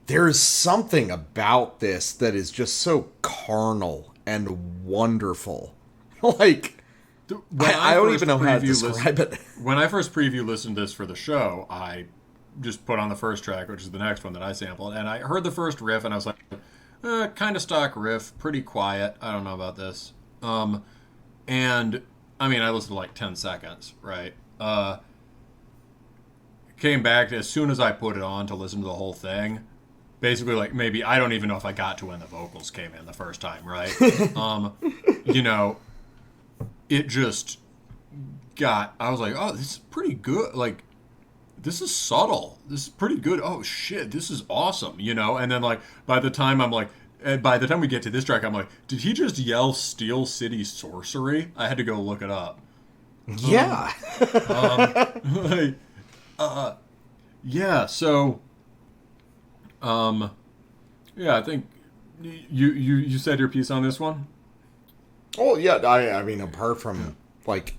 there's something about this that is just so carnal and wonderful. Like, I don't even know how to describe it. When I first preview listened to this for the show, I just put on the first track, which is the next one that I sampled, and I heard the first riff, and I was like, kind of stock riff, pretty quiet. I don't know about this. And, I mean, I listened to like 10 seconds, right? Came back as soon as I put it on to listen to the whole thing. Basically, like, maybe, I don't even know if I got to when the vocals came in the first time, right? You know, it just got, I was like, oh, this is pretty good. Like, this is subtle. This is pretty good. Oh, shit, this is awesome, you know? And then, like, by the time we get to this track, I'm like, did he just yell Steel City Sorcery? I had to go look it up. Yeah. Yeah, so, yeah, I think you said your piece on this one? Oh, yeah, I mean, apart from, like,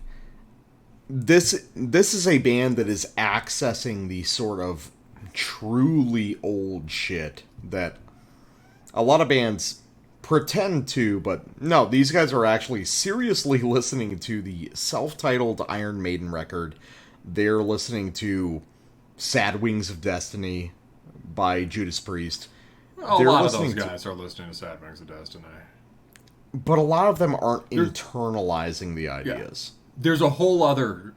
this is a band that is accessing the sort of truly old shit that a lot of bands pretend to, but no, these guys are actually seriously listening to the self-titled Iron Maiden record. They're listening to Sad Wings of Destiny by Judas Priest. A lot of those guys are listening to Sad Wings of Destiny. But a lot of them aren't internalizing the ideas. Yeah. There's a whole other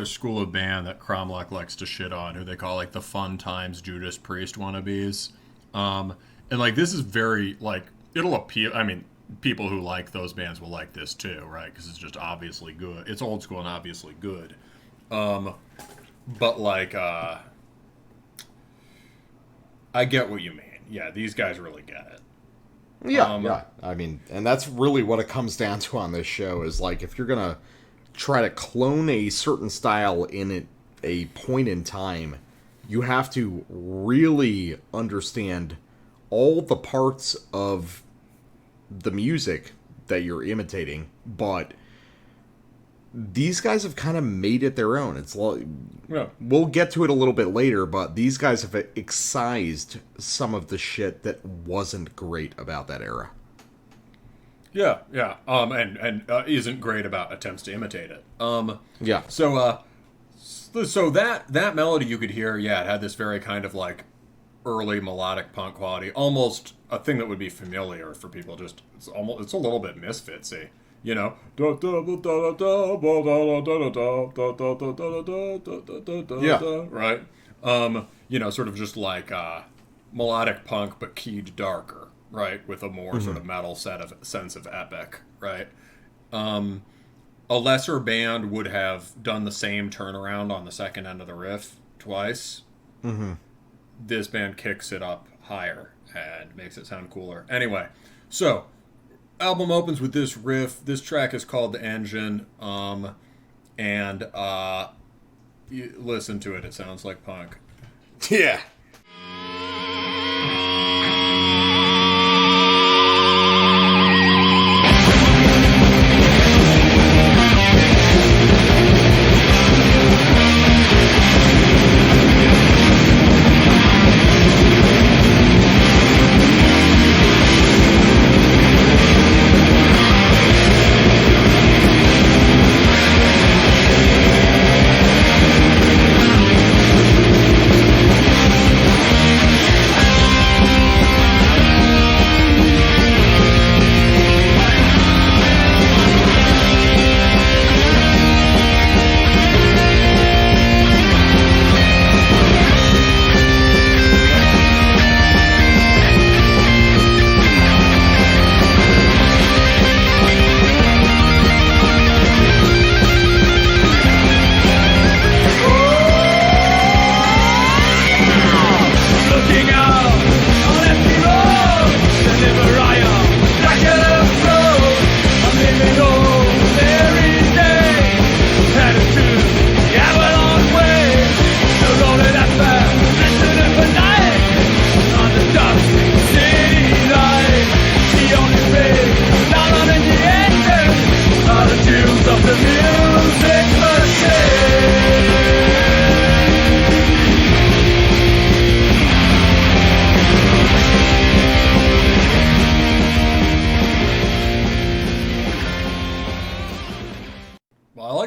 school of band that Cromlech likes to shit on, who they call, like, the Fun Times Judas Priest wannabes. And, like, this is very, like, it'll appeal. I mean, people who like those bands will like this too, right? Because it's just obviously good. It's old school and obviously good. But, like, I get what you mean. Yeah, these guys really get it. Yeah, yeah. I mean, and that's really what it comes down to on this show is, like, if you're going to try to clone a certain style in a point in time, you have to really understand all the parts of the music that you're imitating, but these guys have kind of made it their own. It's like, yeah. We'll get to it a little bit later, but these guys have excised some of the shit that wasn't great about that era. Yeah, yeah. And isn't great about attempts to imitate it. Yeah. So that melody you could hear, yeah, it had this very kind of like early melodic punk quality, almost a thing that would be familiar for people. Just it's a little bit Misfitsy. You know, yeah, right. You know, sort of just like melodic punk, but keyed darker, right, with a more sort of metal sense of epic, right. A lesser band would have done the same turnaround on the second end of the riff twice. Mm-hmm. This band kicks it up higher and makes it sound cooler. Anyway, so. Album opens with this riff. This track is called The Engine, and you listen to it. It sounds like punk. Yeah.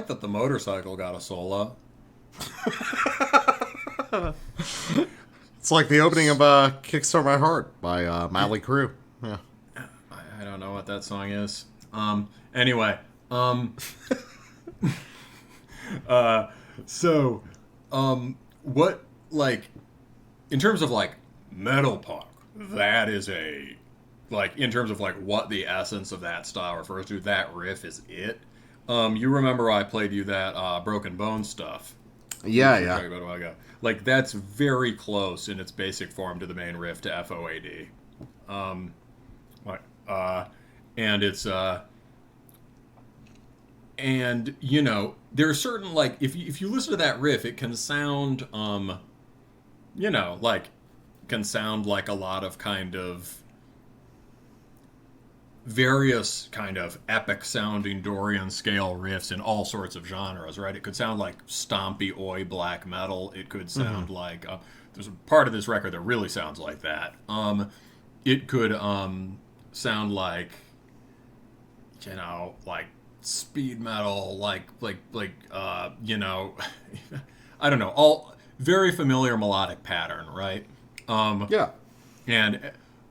that the motorcycle got a solo. It's like the opening of Kickstart My Heart by Motley Crue. Yeah. I don't know what that song is. Anyway. What, like, in terms of, like, metal punk, that is a, like, in terms of, like, what the essence of that style refers to, that riff is it. You remember I played you that Broken Bone stuff. Yeah. About a while ago. Like, that's very close in its basic form to the main riff to FOAD. And it's, and, you know, there are certain, like, if you listen to that riff, it can sound, you know, like, can sound like a lot of kind of various kind of epic-sounding Dorian scale riffs in all sorts of genres, right? It could sound like stompy, oi, black metal. It could sound like... there's a part of this record that really sounds like that. It could sound like, you know, like speed metal, like you know... I don't know. All very familiar melodic pattern, right? Yeah.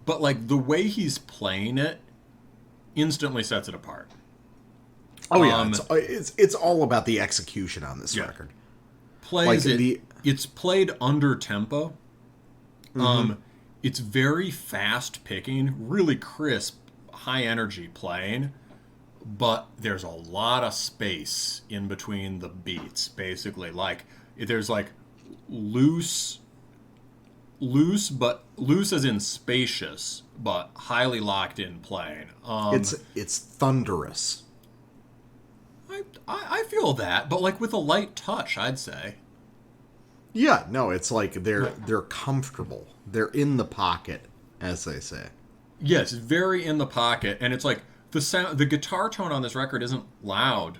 But, like, the way he's playing it instantly sets it apart. Oh yeah, it's all about the execution on this record. Plays like it's played under tempo. It's very fast picking, really crisp, high energy playing, but there's a lot of space in between the beats. Basically, like there's like loose as in spacious, but highly locked in playing. It's thunderous. I feel that, but like with a light touch, I'd say. Yeah, no, it's like they're comfortable. They're in the pocket, as they say. Yes, very in the pocket, and it's like the guitar tone on this record isn't loud.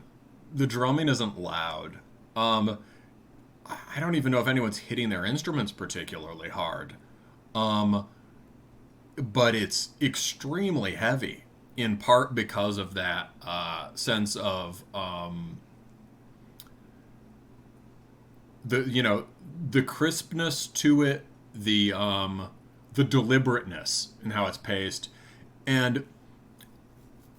The drumming isn't loud. I don't even know if anyone's hitting their instruments particularly hard. But it's extremely heavy, in part because of that sense of the crispness to it, the deliberateness in how it's paced. And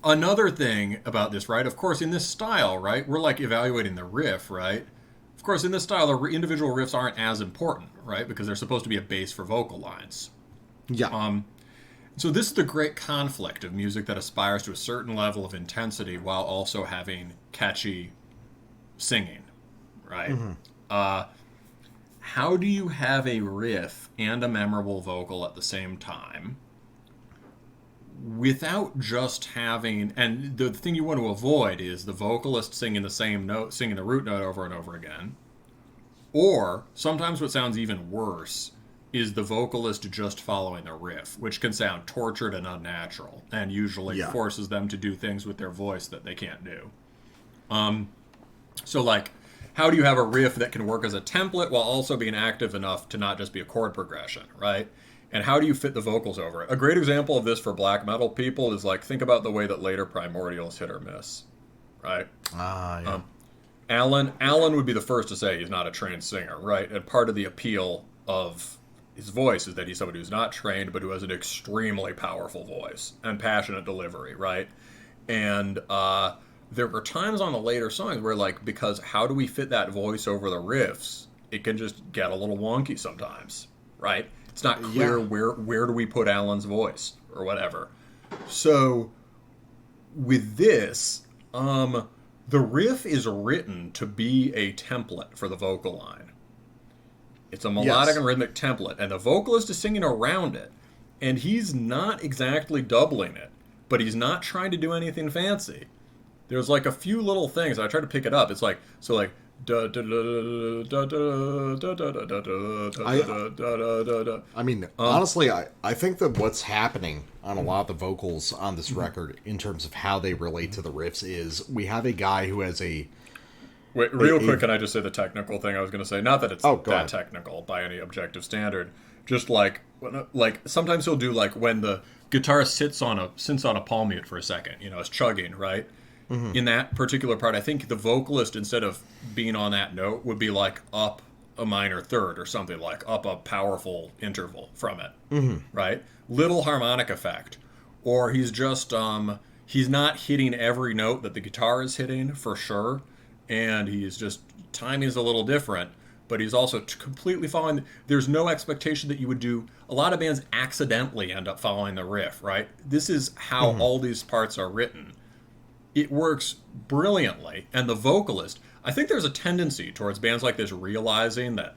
another thing about this, right? Of course, in this style, right, we're like evaluating the riff, right? Of course, in this style, the individual riffs aren't as important, right? Because they're supposed to be a base for vocal lines. Yeah. So this is the great conflict of music that aspires to a certain level of intensity while also having catchy singing, right? How do you have a riff and a memorable vocal at the same time without just having... And the thing you want to avoid is the vocalist singing the same note, singing the root note over and over again. Or, sometimes what sounds even worse is the vocalist just following the riff, which can sound tortured and unnatural, and usually forces them to do things with their voice that they can't do. So, like, how do you have a riff that can work as a template while also being active enough to not just be a chord progression, right? And how do you fit the vocals over it? A great example of this for black metal people is, like, think about the way that later Primordials hit or miss, right? Yeah. Alan would be the first to say he's not a trained singer, right? And part of the appeal of his voice is that he's somebody who's not trained, but who has an extremely powerful voice and passionate delivery, right? And there were times on the later songs where, like, because how do we fit that voice over the riffs? It can just get a little wonky sometimes, right? It's not clear where do we put Alan's voice or whatever. So with this, the riff is written to be a template for the vocal line. It's a melodic and rhythmic template, and the vocalist is singing around it, and he's not exactly doubling it, but he's not trying to do anything fancy. There's like a few little things. I tried to pick it up. It's like I mean, honestly, I think that what's happening on a lot of the vocals on this record, in terms of how they relate to the riffs, is we have a guy who has a... Wait, real quick, can I just say the technical thing I was going to say? Not that it's that technical by any objective standard. Just like sometimes he'll do like when the guitar sits on a palm mute for a second, you know, it's chugging, right? in that particular part, I think the vocalist, instead of being on that note, would be like up a minor third or something, like up a powerful interval from it, right? Little harmonic effect. Or he's just, he's not hitting every note that the guitar is hitting, for sure, and he's just, timing's a little different, but he's also completely following, there's no expectation that you would do, a lot of bands accidentally end up following the riff, right? This is how all these parts are written. It works brilliantly, and the vocalist, I think there's a tendency towards bands like this realizing that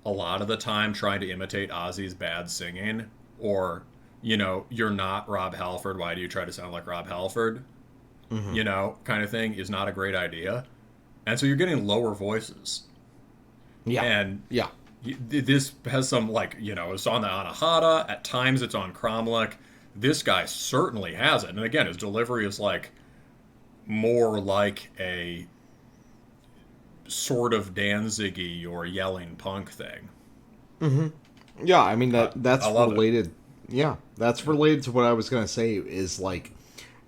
a lot of the time trying to imitate Ozzy's bad singing, or, you know, you're not Rob Halford, why do you try to sound like Rob Halford? You know, kind of thing, is not a great idea. And so you're getting lower voices. Yeah. And this has some, like, you know, it's on the Anahata, at times it's on Cromlech. This guy certainly has it. And again, his delivery is like more like a sort of Danzig-y or yelling punk thing. Yeah, I mean, that's related. It. Yeah, that's related to what I was going to say, is like,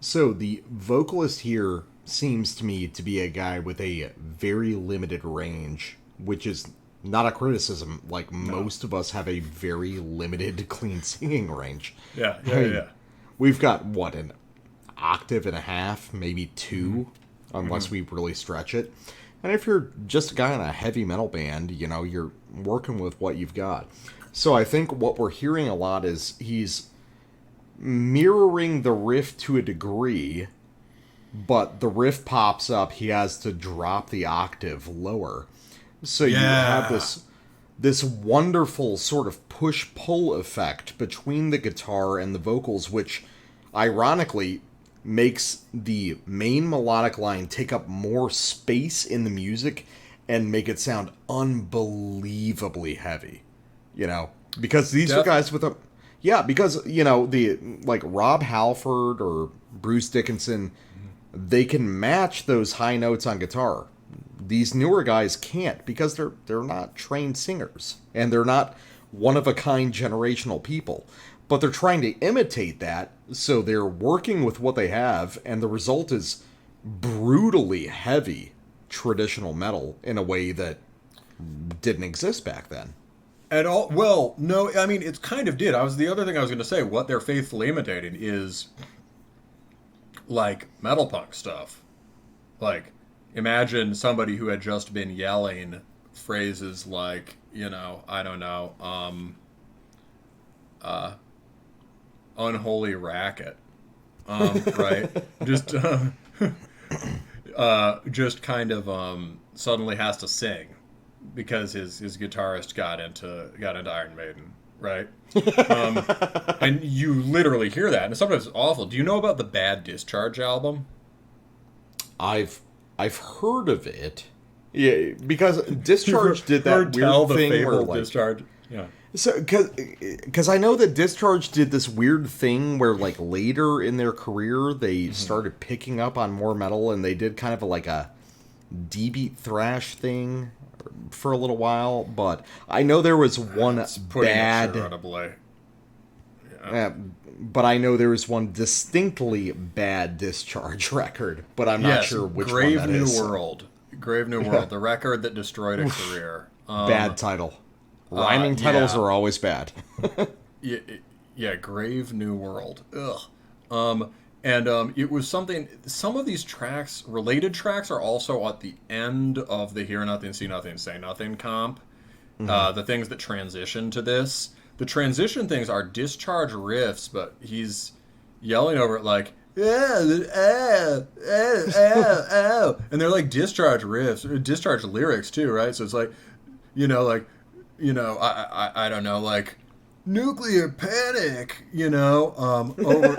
so the vocalist here seems to me to be a guy with a very limited range, which is not a criticism. Like, most of us have a very limited clean singing range. Yeah. We've got, what, an octave and a half, maybe two, unless we really stretch it. And if you're just a guy in a heavy metal band, you know, you're working with what you've got. So I think what we're hearing a lot is he's mirroring the riff to a degree, but the riff pops up, he has to drop the octave lower. So you have this wonderful sort of push-pull effect between the guitar and the vocals, which ironically makes the main melodic line take up more space in the music and make it sound unbelievably heavy. You know, because these are guys with a... Yeah, because, you know, the like Rob Halford or Bruce Dickinson, they can match those high notes on guitar. These newer guys can't, because they're not trained singers, and they're not one-of-a-kind generational people. But they're trying to imitate that, so they're working with what they have, and the result is brutally heavy traditional metal in a way that didn't exist back then. At all? Well, no, I mean, it kind of did. The other thing I was going to say, what they're faithfully imitating is, like, metal punk stuff. Like, imagine somebody who had just been yelling phrases like, you know, I don't know, unholy racket, right? Just kind of suddenly has to sing because his guitarist got into Iron Maiden, right? And you literally hear that, and sometimes it's awful. Do you know about the Bad Discharge album? I've heard of it. Yeah, because Discharge did that weird thing where, like, Discharge. Yeah. So, because I know that Discharge did this weird thing where, like, later in their career, they started picking up on more metal, and they did kind of like a D-beat thrash thing for a little while. But I know there was one bad... Yeah. But I know there was one distinctly bad Discharge record, but I'm not sure which one that is. Grave New World, the record that destroyed a career. Bad title. Rhyming titles are always bad. Grave New World. Ugh. It was something... Some of these tracks, related tracks, are also at the end of the Hear Nothing, See Nothing, Say Nothing comp. The things that transition to this. The transition things are Discharge riffs, but he's yelling over it like, and they're like Discharge riffs, Discharge lyrics too, right? So it's like, I don't know, like, nuclear panic, over,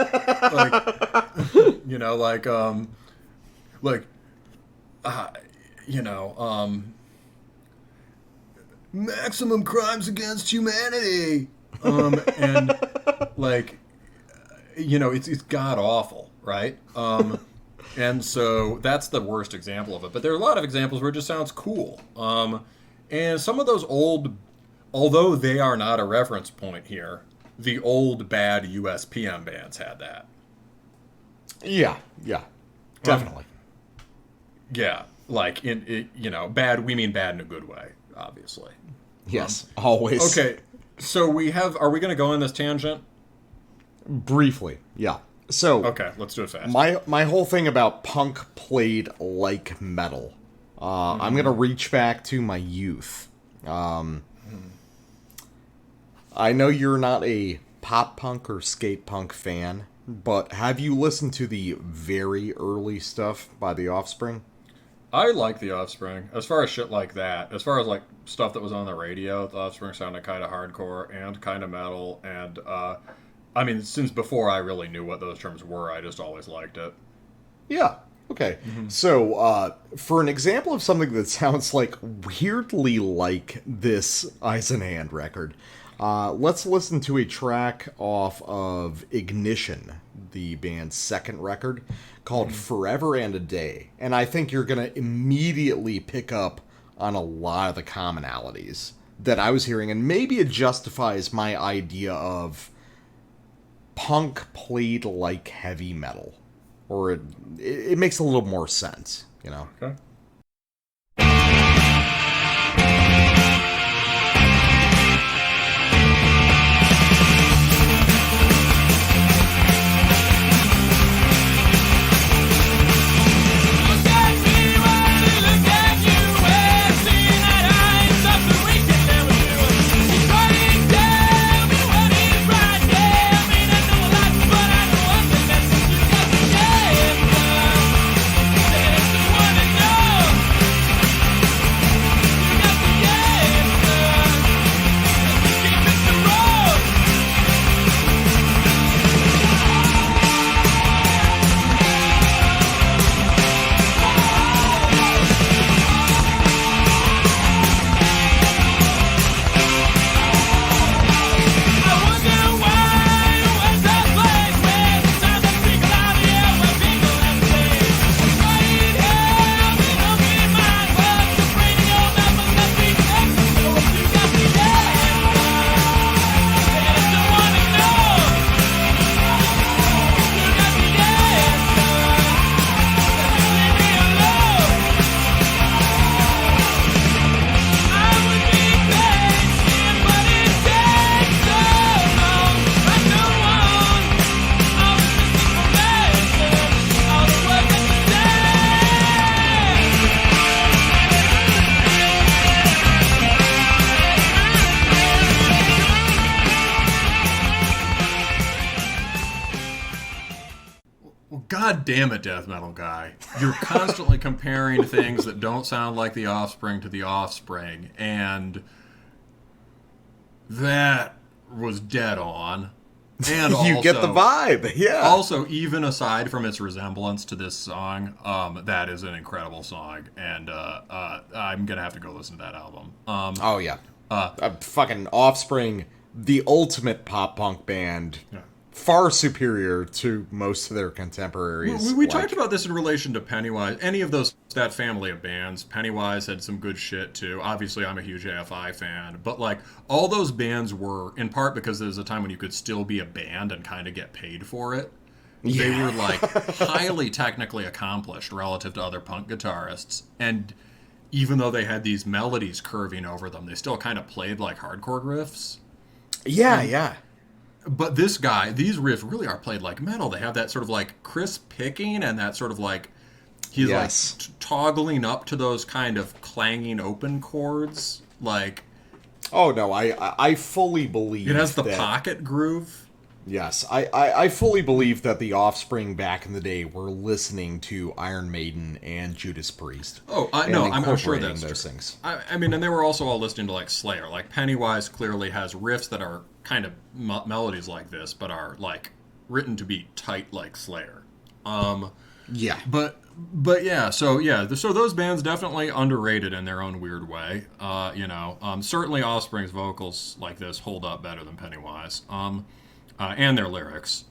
maximum crimes against humanity, and like, it's god awful, right? And so that's the worst example of it. But there are a lot of examples where it just sounds cool. And some of those old, although they are not a reference point here, the old bad USPM bands had that. Yeah. Definitely. Yeah, like bad. We mean bad in a good way, obviously. Yes, always. Okay, so are we going to go on this tangent? Briefly, yeah. So, Okay, let's do it fast. my whole thing about punk played like metal. I'm gonna reach back to my youth. I know you're not a pop punk or skate punk fan, but have you listened to the very early stuff by the Offspring? I like the Offspring. As far as shit like that, as far as like stuff that was on the radio, the Offspring sounded kind of hardcore and kind of metal. And I mean, since before I really knew what those terms were, I just always liked it. Yeah. Okay. So, for an example of something that sounds like weirdly like this Eisenhand record, let's listen to a track off of Ignition, the band's second record, called Forever and a Day. And I think you're going to immediately pick up on a lot of the commonalities that I was hearing, and maybe it justifies my idea of punk played like heavy metal. Or it makes a little more sense, you know? Okay. God damn it, death metal guy. You're constantly comparing things that don't sound like the Offspring to the Offspring, and that was dead on. And you also, get the vibe, yeah. Also, even aside from its resemblance to this song, that is an incredible song, and I'm gonna have to go listen to that album. Oh yeah, fucking Offspring, the ultimate pop punk band. Yeah. Far superior to most of their contemporaries. We talked about this in relation to Pennywise. Any of that family of bands, Pennywise had some good shit too. Obviously, I'm a huge AFI fan, but like all those bands were in part because there was a time when you could still be a band and kind of get paid for it. Yeah. They were like highly technically accomplished relative to other punk guitarists, and even though they had these melodies curving over them, they still kind of played like hardcore riffs. Yeah, yeah. But these riffs really are played like metal. They have that sort of like crisp picking and that sort of like he's like toggling up to those kind of clanging open chords. Like, oh no, I fully believe it has the pocket groove. Yes, I fully believe that the Offspring back in the day were listening to Iron Maiden and Judas Priest. Oh, I'm sure that's those true. Things. I mean, and they were also all listening to like Slayer. Like Pennywise clearly has riffs that are kind of melodies like this, but are like written to be tight like Slayer. Yeah, but yeah, so those bands definitely underrated in their own weird way. Certainly Offspring's vocals like this hold up better than Pennywise. And their lyrics.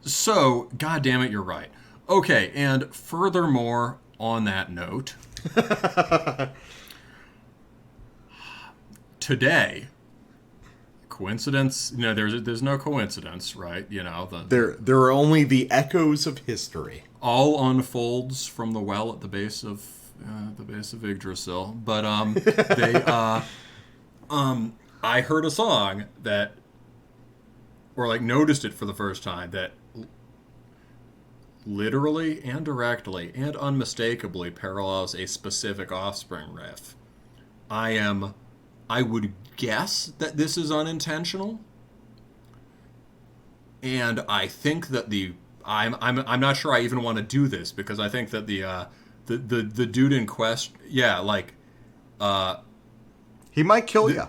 So, God damn it, you're right. Okay, and furthermore, on that note, coincidence. There's no coincidence, right? There are only the echoes of history. All unfolds from the well at the base of Yggdrasil. But I heard a song that, or like noticed it for the first time, that literally and directly and unmistakably parallels a specific Offspring riff. I would guess that this is unintentional, and I think that I'm not sure I even want to do this, because I think that the dude in question, he might kill you.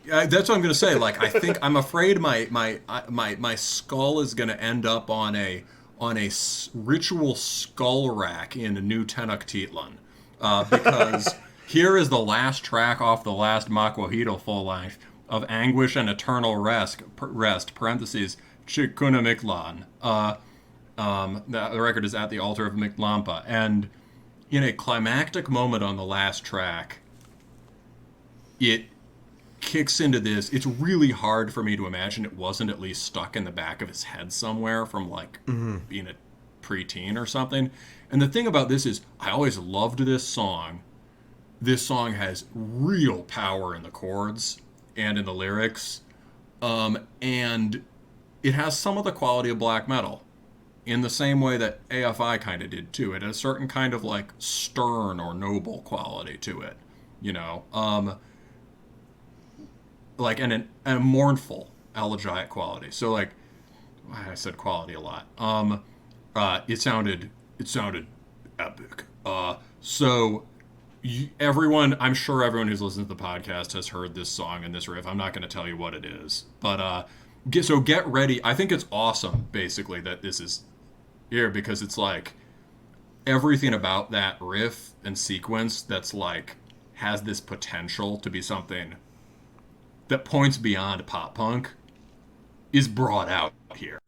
That's what I'm gonna say. Like, I'm afraid my skull is gonna end up on a ritual skull rack in New Tenochtitlan, because here is the last track off the last Maquahuitl full length of Anguish and Eternal Rest parentheses Chikuna Miklan. The record is at the altar of Miklampa, and in a climactic moment on the last track, it kicks into this. It's really hard for me to imagine it wasn't at least stuck in the back of his head somewhere from being a preteen or something. And the thing about this is, I always loved this song. This song has real power in the chords and in the lyrics, and it has some of the quality of black metal, in the same way that AFI kind of did too. It has a certain kind of like stern or noble quality to it, like and a mournful elegiac quality. So like, I said quality a lot. It sounded epic. Everyone, I'm sure everyone who's listened to the podcast has heard this song and this riff. I'm not going to tell you what it is, but get ready. I think it's awesome, basically, that this is here, because it's like everything about that riff and sequence that's like has this potential to be something that points beyond pop punk is brought out here.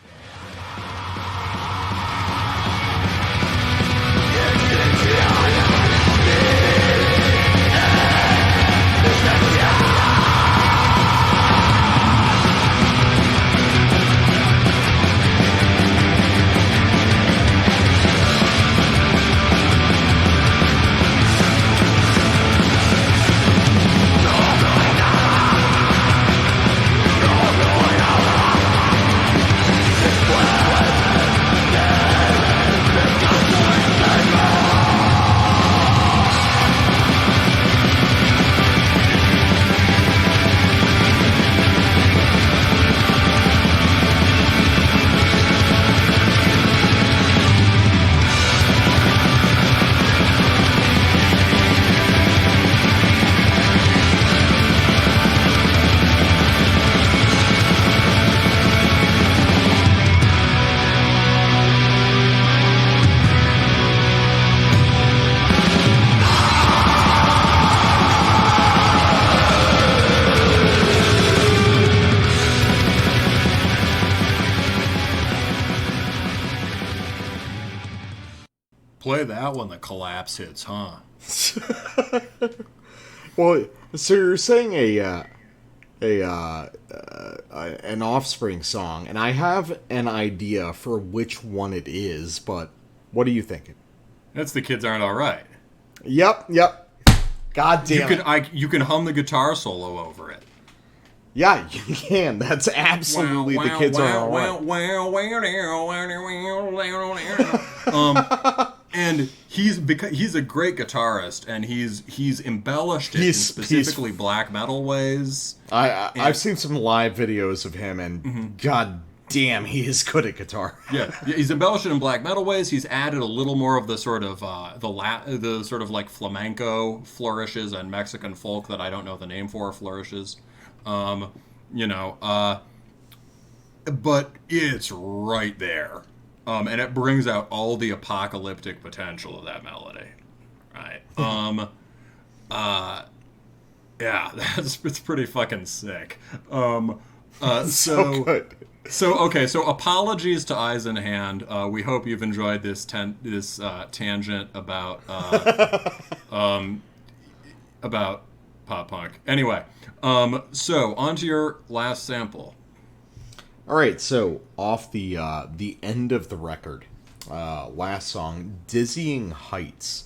Play that when the collapse hits, huh? Well, so you're saying an Offspring song, and I have an idea for which one it is, but what are you thinking? That's The Kids Aren't Alright. Yep. God damn it. You can hum the guitar solo over it. Yeah, you can. That's absolutely The Kids Aren't Alright. And he's a great guitarist, and he's embellished it in specifically black metal ways. I've seen some live videos of him, and god damn, he is good at guitar. Yeah, he's embellished it in black metal ways. He's added a little more of the sort of the sort of like flamenco flourishes and Mexican folk that I don't know the name for flourishes. But it's right there. And it brings out all the apocalyptic potential of that melody, right? Yeah, it's pretty fucking sick. So good. So apologies to Eisenhand. We hope you've enjoyed this tangent about pop punk. Anyway, so on to your last sample. All right, so off the end of the record, last song, Dizzying Heights.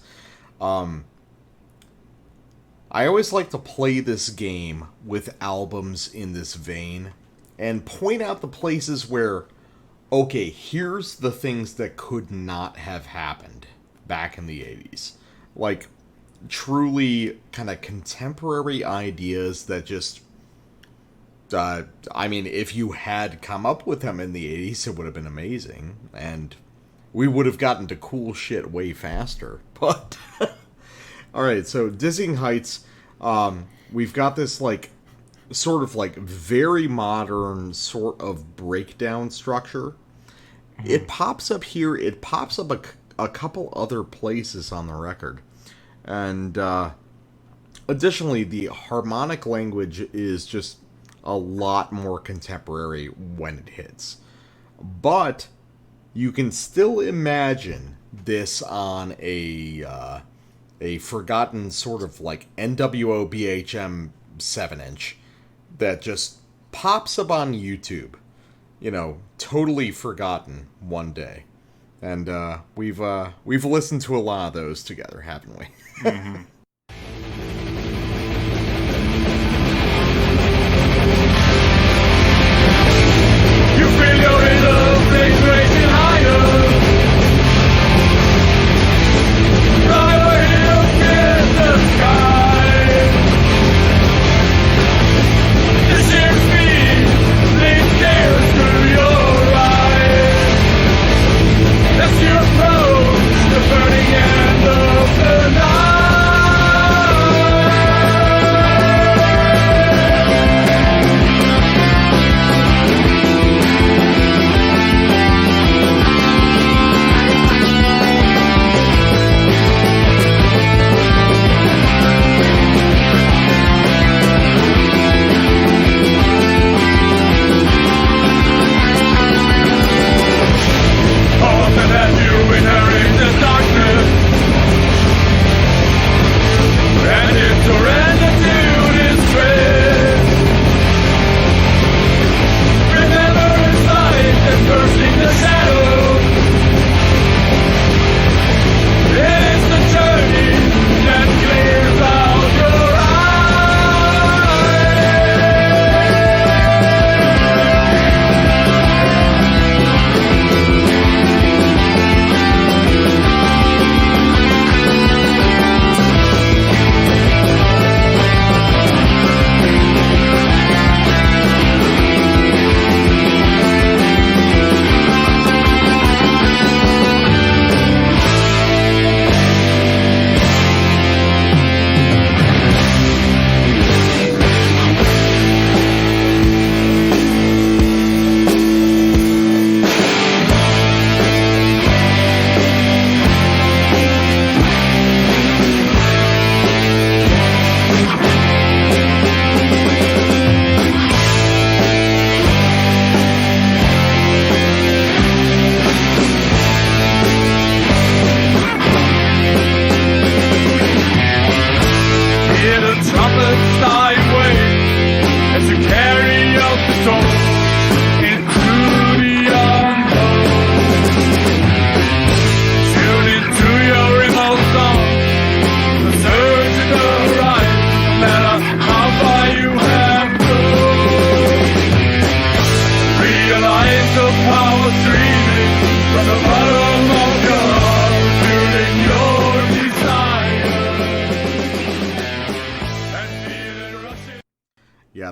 I always like to play this game with albums in this vein and point out the places where, okay, here's the things that could not have happened back in the 80s. Like, truly kind of contemporary ideas that just... I mean, if you had come up with them in the 80s, it would have been amazing. And we would have gotten to cool shit way faster. But... Alright, so Dizzying Heights, we've got this, like, sort of, like, very modern sort of breakdown structure. Mm-hmm. It pops up here, it pops up a couple other places on the record. And, additionally, the harmonic language is just a lot more contemporary when it hits. But you can still imagine this on a forgotten sort of like NWO BHM 7-inch that just pops up on YouTube. You know, totally forgotten one day. And we've listened to a lot of those together, haven't we? Mm-hmm. You feel your inner flame raging higher.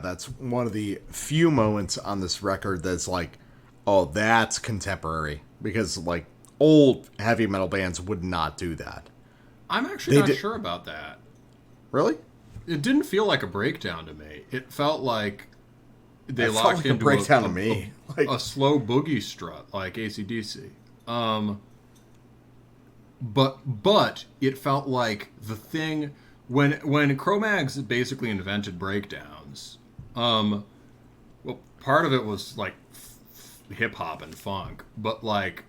That's one of the few moments on this record that's like, oh, that's contemporary. Because, like, old heavy metal bands would not do that. I'm actually not sure about that. Really? It didn't feel like a breakdown to me. It felt like they locked like into a breakdown to me. Like a slow boogie strut, like AC/DC. But it felt like the thing when Cro-Mags basically invented breakdowns. Well, part of it was like hip hop and funk, but like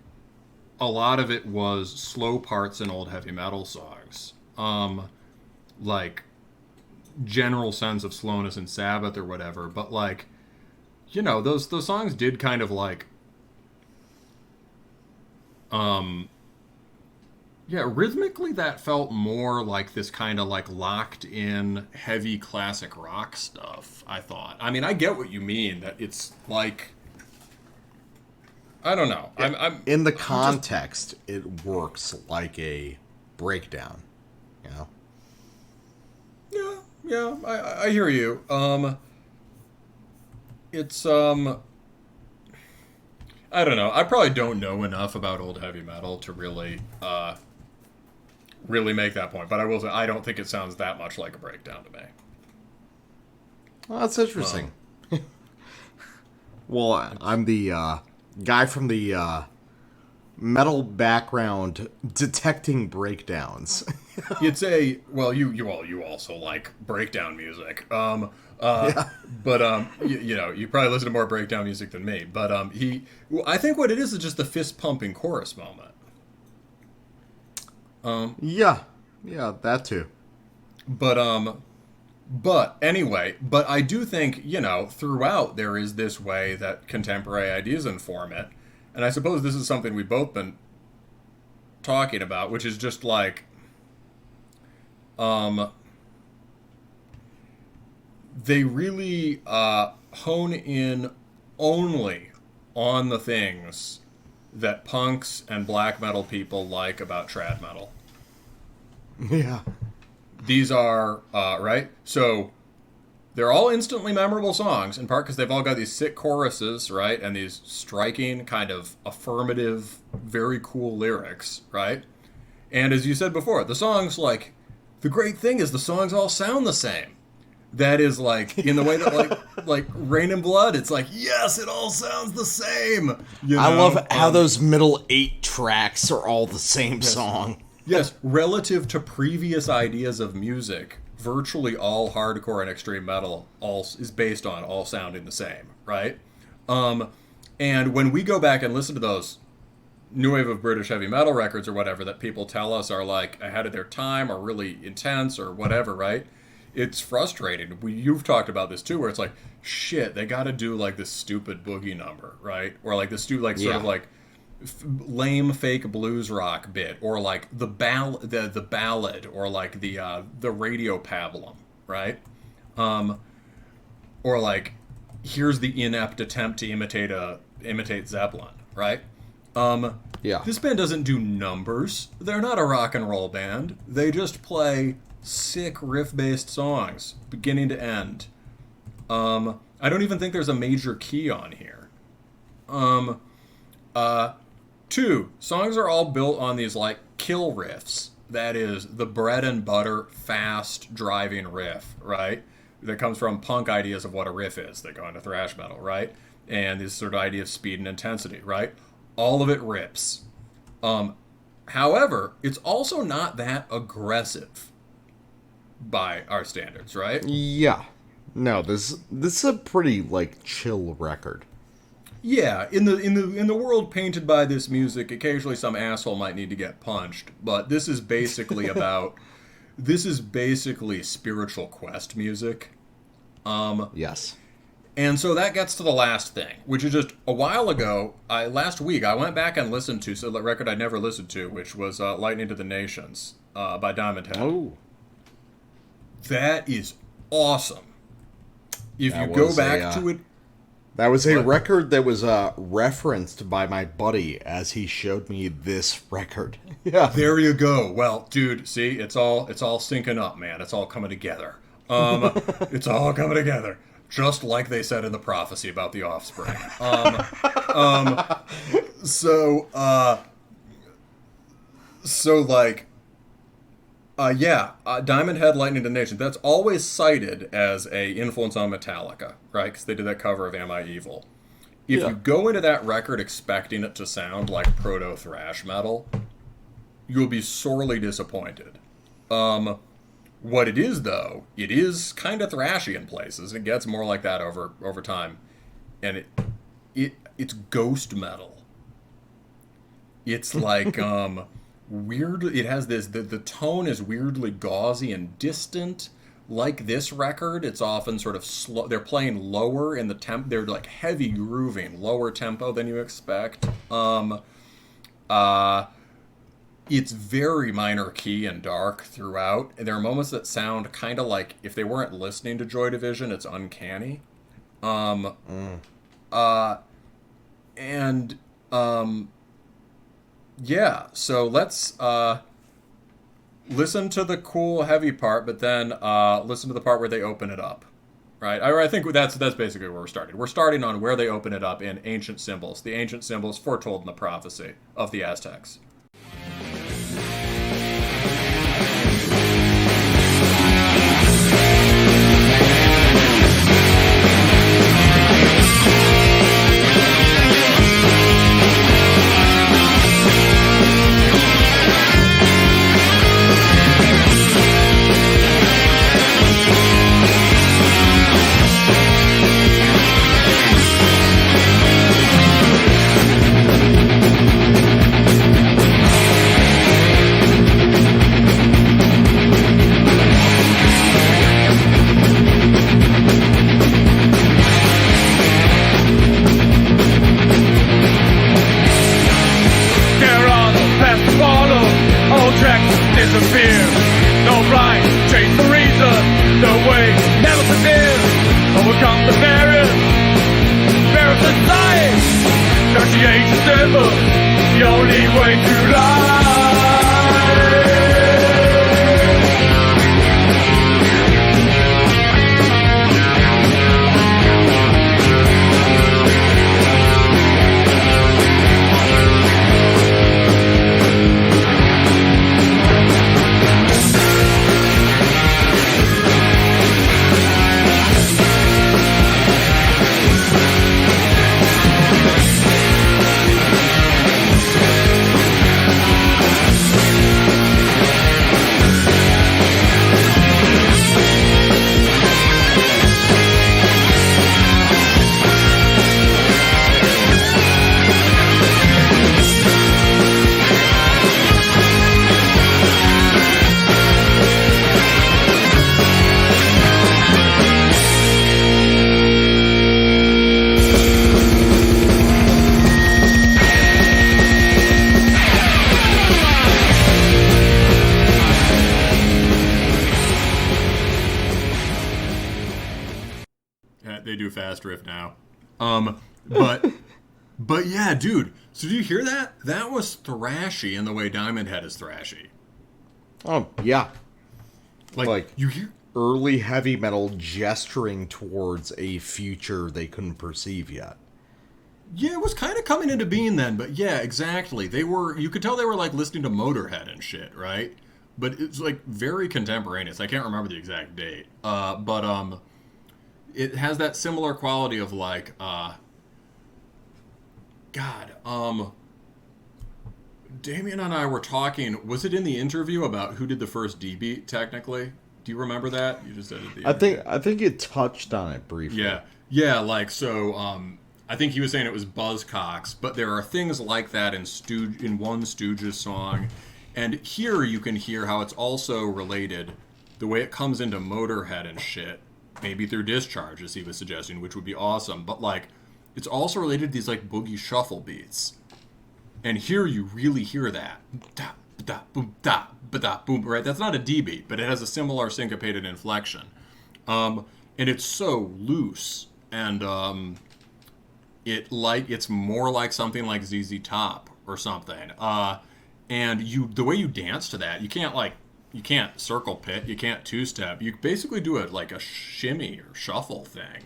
a lot of it was slow parts in old heavy metal songs. Like general sense of slowness in Sabbath or whatever, but like, you know, those songs did kind of like, yeah, rhythmically that felt more like this kind of like locked in heavy classic rock stuff, I thought. I mean, I get what you mean, that it's like, I don't know. I'm in the context, it works like a breakdown, you know? Yeah, I hear you. It's, I don't know. I probably don't know enough about old heavy metal to really make that point. But I will say, I don't think it sounds that much like a breakdown to me. Well, that's interesting. Well, I'm the guy from the metal background detecting breakdowns. You'd say, well, you also like breakdown music. Yeah. But you know, you probably listen to more breakdown music than me. But I think what it is just the fist pumping chorus moment. Yeah, that too. But anyway, but I do think, you know, throughout there is this way that contemporary ideas inform it. And I suppose this is something we've both been talking about, which is just like, they really hone in only on the things that punks and black metal people like about trad metal. Yeah. These are, right? So they're all instantly memorable songs, in part because they've all got these sick choruses, right? And these striking, kind of affirmative, very cool lyrics, right? And as you said before, the songs, like, the great thing is the songs all sound the same. That is, like, in the way that, like Rain and Blood, it's like, yes, it all sounds the same. You know? I love how those middle 8 tracks are all the same song. Yes, relative to previous ideas of music, virtually all hardcore and extreme metal is based on all sounding the same, right? And when we go back and listen to those new wave of British heavy metal records or whatever that people tell us are like ahead of their time or really intense or whatever, right? It's frustrating. You've talked about this too, where it's like, shit, they got to do like this stupid boogie number, right? Or like this stupid, like sort of like lame fake blues rock bit, or like the ballad, or like the radio pablum, right? Or like, here's the inept attempt to imitate Zeppelin, right? Yeah. This band doesn't do numbers. They're not a rock and roll band. They just play sick riff-based songs, beginning to end. I don't even think there's a major key on here. 2, songs are all built on these, like, kill riffs. That is, the bread and butter, fast, driving riff, right? That comes from punk ideas of what a riff is that go into thrash metal, right? And this sort of idea of speed and intensity, right? All of it rips. However, it's also not that aggressive by our standards, right? Yeah. No, this is a pretty, like, chill record. Yeah, in the world painted by this music, occasionally some asshole might need to get punched, but this is basically spiritual quest music. Yes. And so that gets to the last thing, which is just a while ago, last week, I went back and listened to the record I'd never listened to, which was Lightning to the Nations by Diamond Head. Oh. That is awesome. If you go back to it... That was a record that was referenced by my buddy as he showed me this record. Yeah. There you go. Well, dude, see, it's all syncing up, man. It's all coming together. It's all coming together. Just like they said in the prophecy about the Offspring. Diamond Head, Lightning to the Nation. That's always cited as a influence on Metallica, right? Because they did that cover of Am I Evil. If you go into that record expecting it to sound like proto-thrash metal, you'll be sorely disappointed. What it is, though, it is kind of thrashy in places. It gets more like that over time. And it's ghost metal. It's like... weird. It has this. The tone is weirdly gauzy and distant, like this record, it's often sort of slow. They're playing lower in the temp. They're like heavy grooving, lower tempo than you expect. It's very minor key and dark throughout. And there are moments that sound kind of like if they weren't listening to Joy Division, it's uncanny. Yeah, so let's listen to the cool heavy part, but then listen to the part where they open it up, right? I think that's basically where we're starting. We're starting on where they open it up in ancient symbols, the ancient symbols foretold in the prophecy of the Aztecs. Disappear. No right, chase the reason. No way, never forgive. Overcome the barriers. Barriers inside. Search the ancient symbol. The only way to life. They do fast riff now. But yeah, dude. So do you hear that? That was thrashy in the way Diamond Head is thrashy. Oh, yeah. Like you hear early heavy metal gesturing towards a future they couldn't perceive yet. Yeah, it was kind of coming into being then, but yeah, exactly. You could tell they were like listening to Motorhead and shit, right? But it's like very contemporaneous. I can't remember the exact date. But it has that similar quality of like, Damien and I were talking, was it in the interview about who did the first D-beat technically? Do you remember that? You just said it at the I think it touched on it briefly. Yeah, like, so, I think he was saying it was Buzzcocks, but there are things like that in one Stooges song, and here you can hear how it's also related, the way it comes into Motorhead and shit, maybe through Discharge, as he was suggesting, which would be awesome, but like, it's also related to these like boogie shuffle beats. And here you really hear that. Da, da, boom, da, ba-da, boom, right? That's not a D beat, but it has a similar syncopated inflection. And it's so loose. And it's more like something like ZZ Top or something. And the way you dance to that, you can't circle pit, you can't two-step. You basically do it like a shimmy or shuffle thing.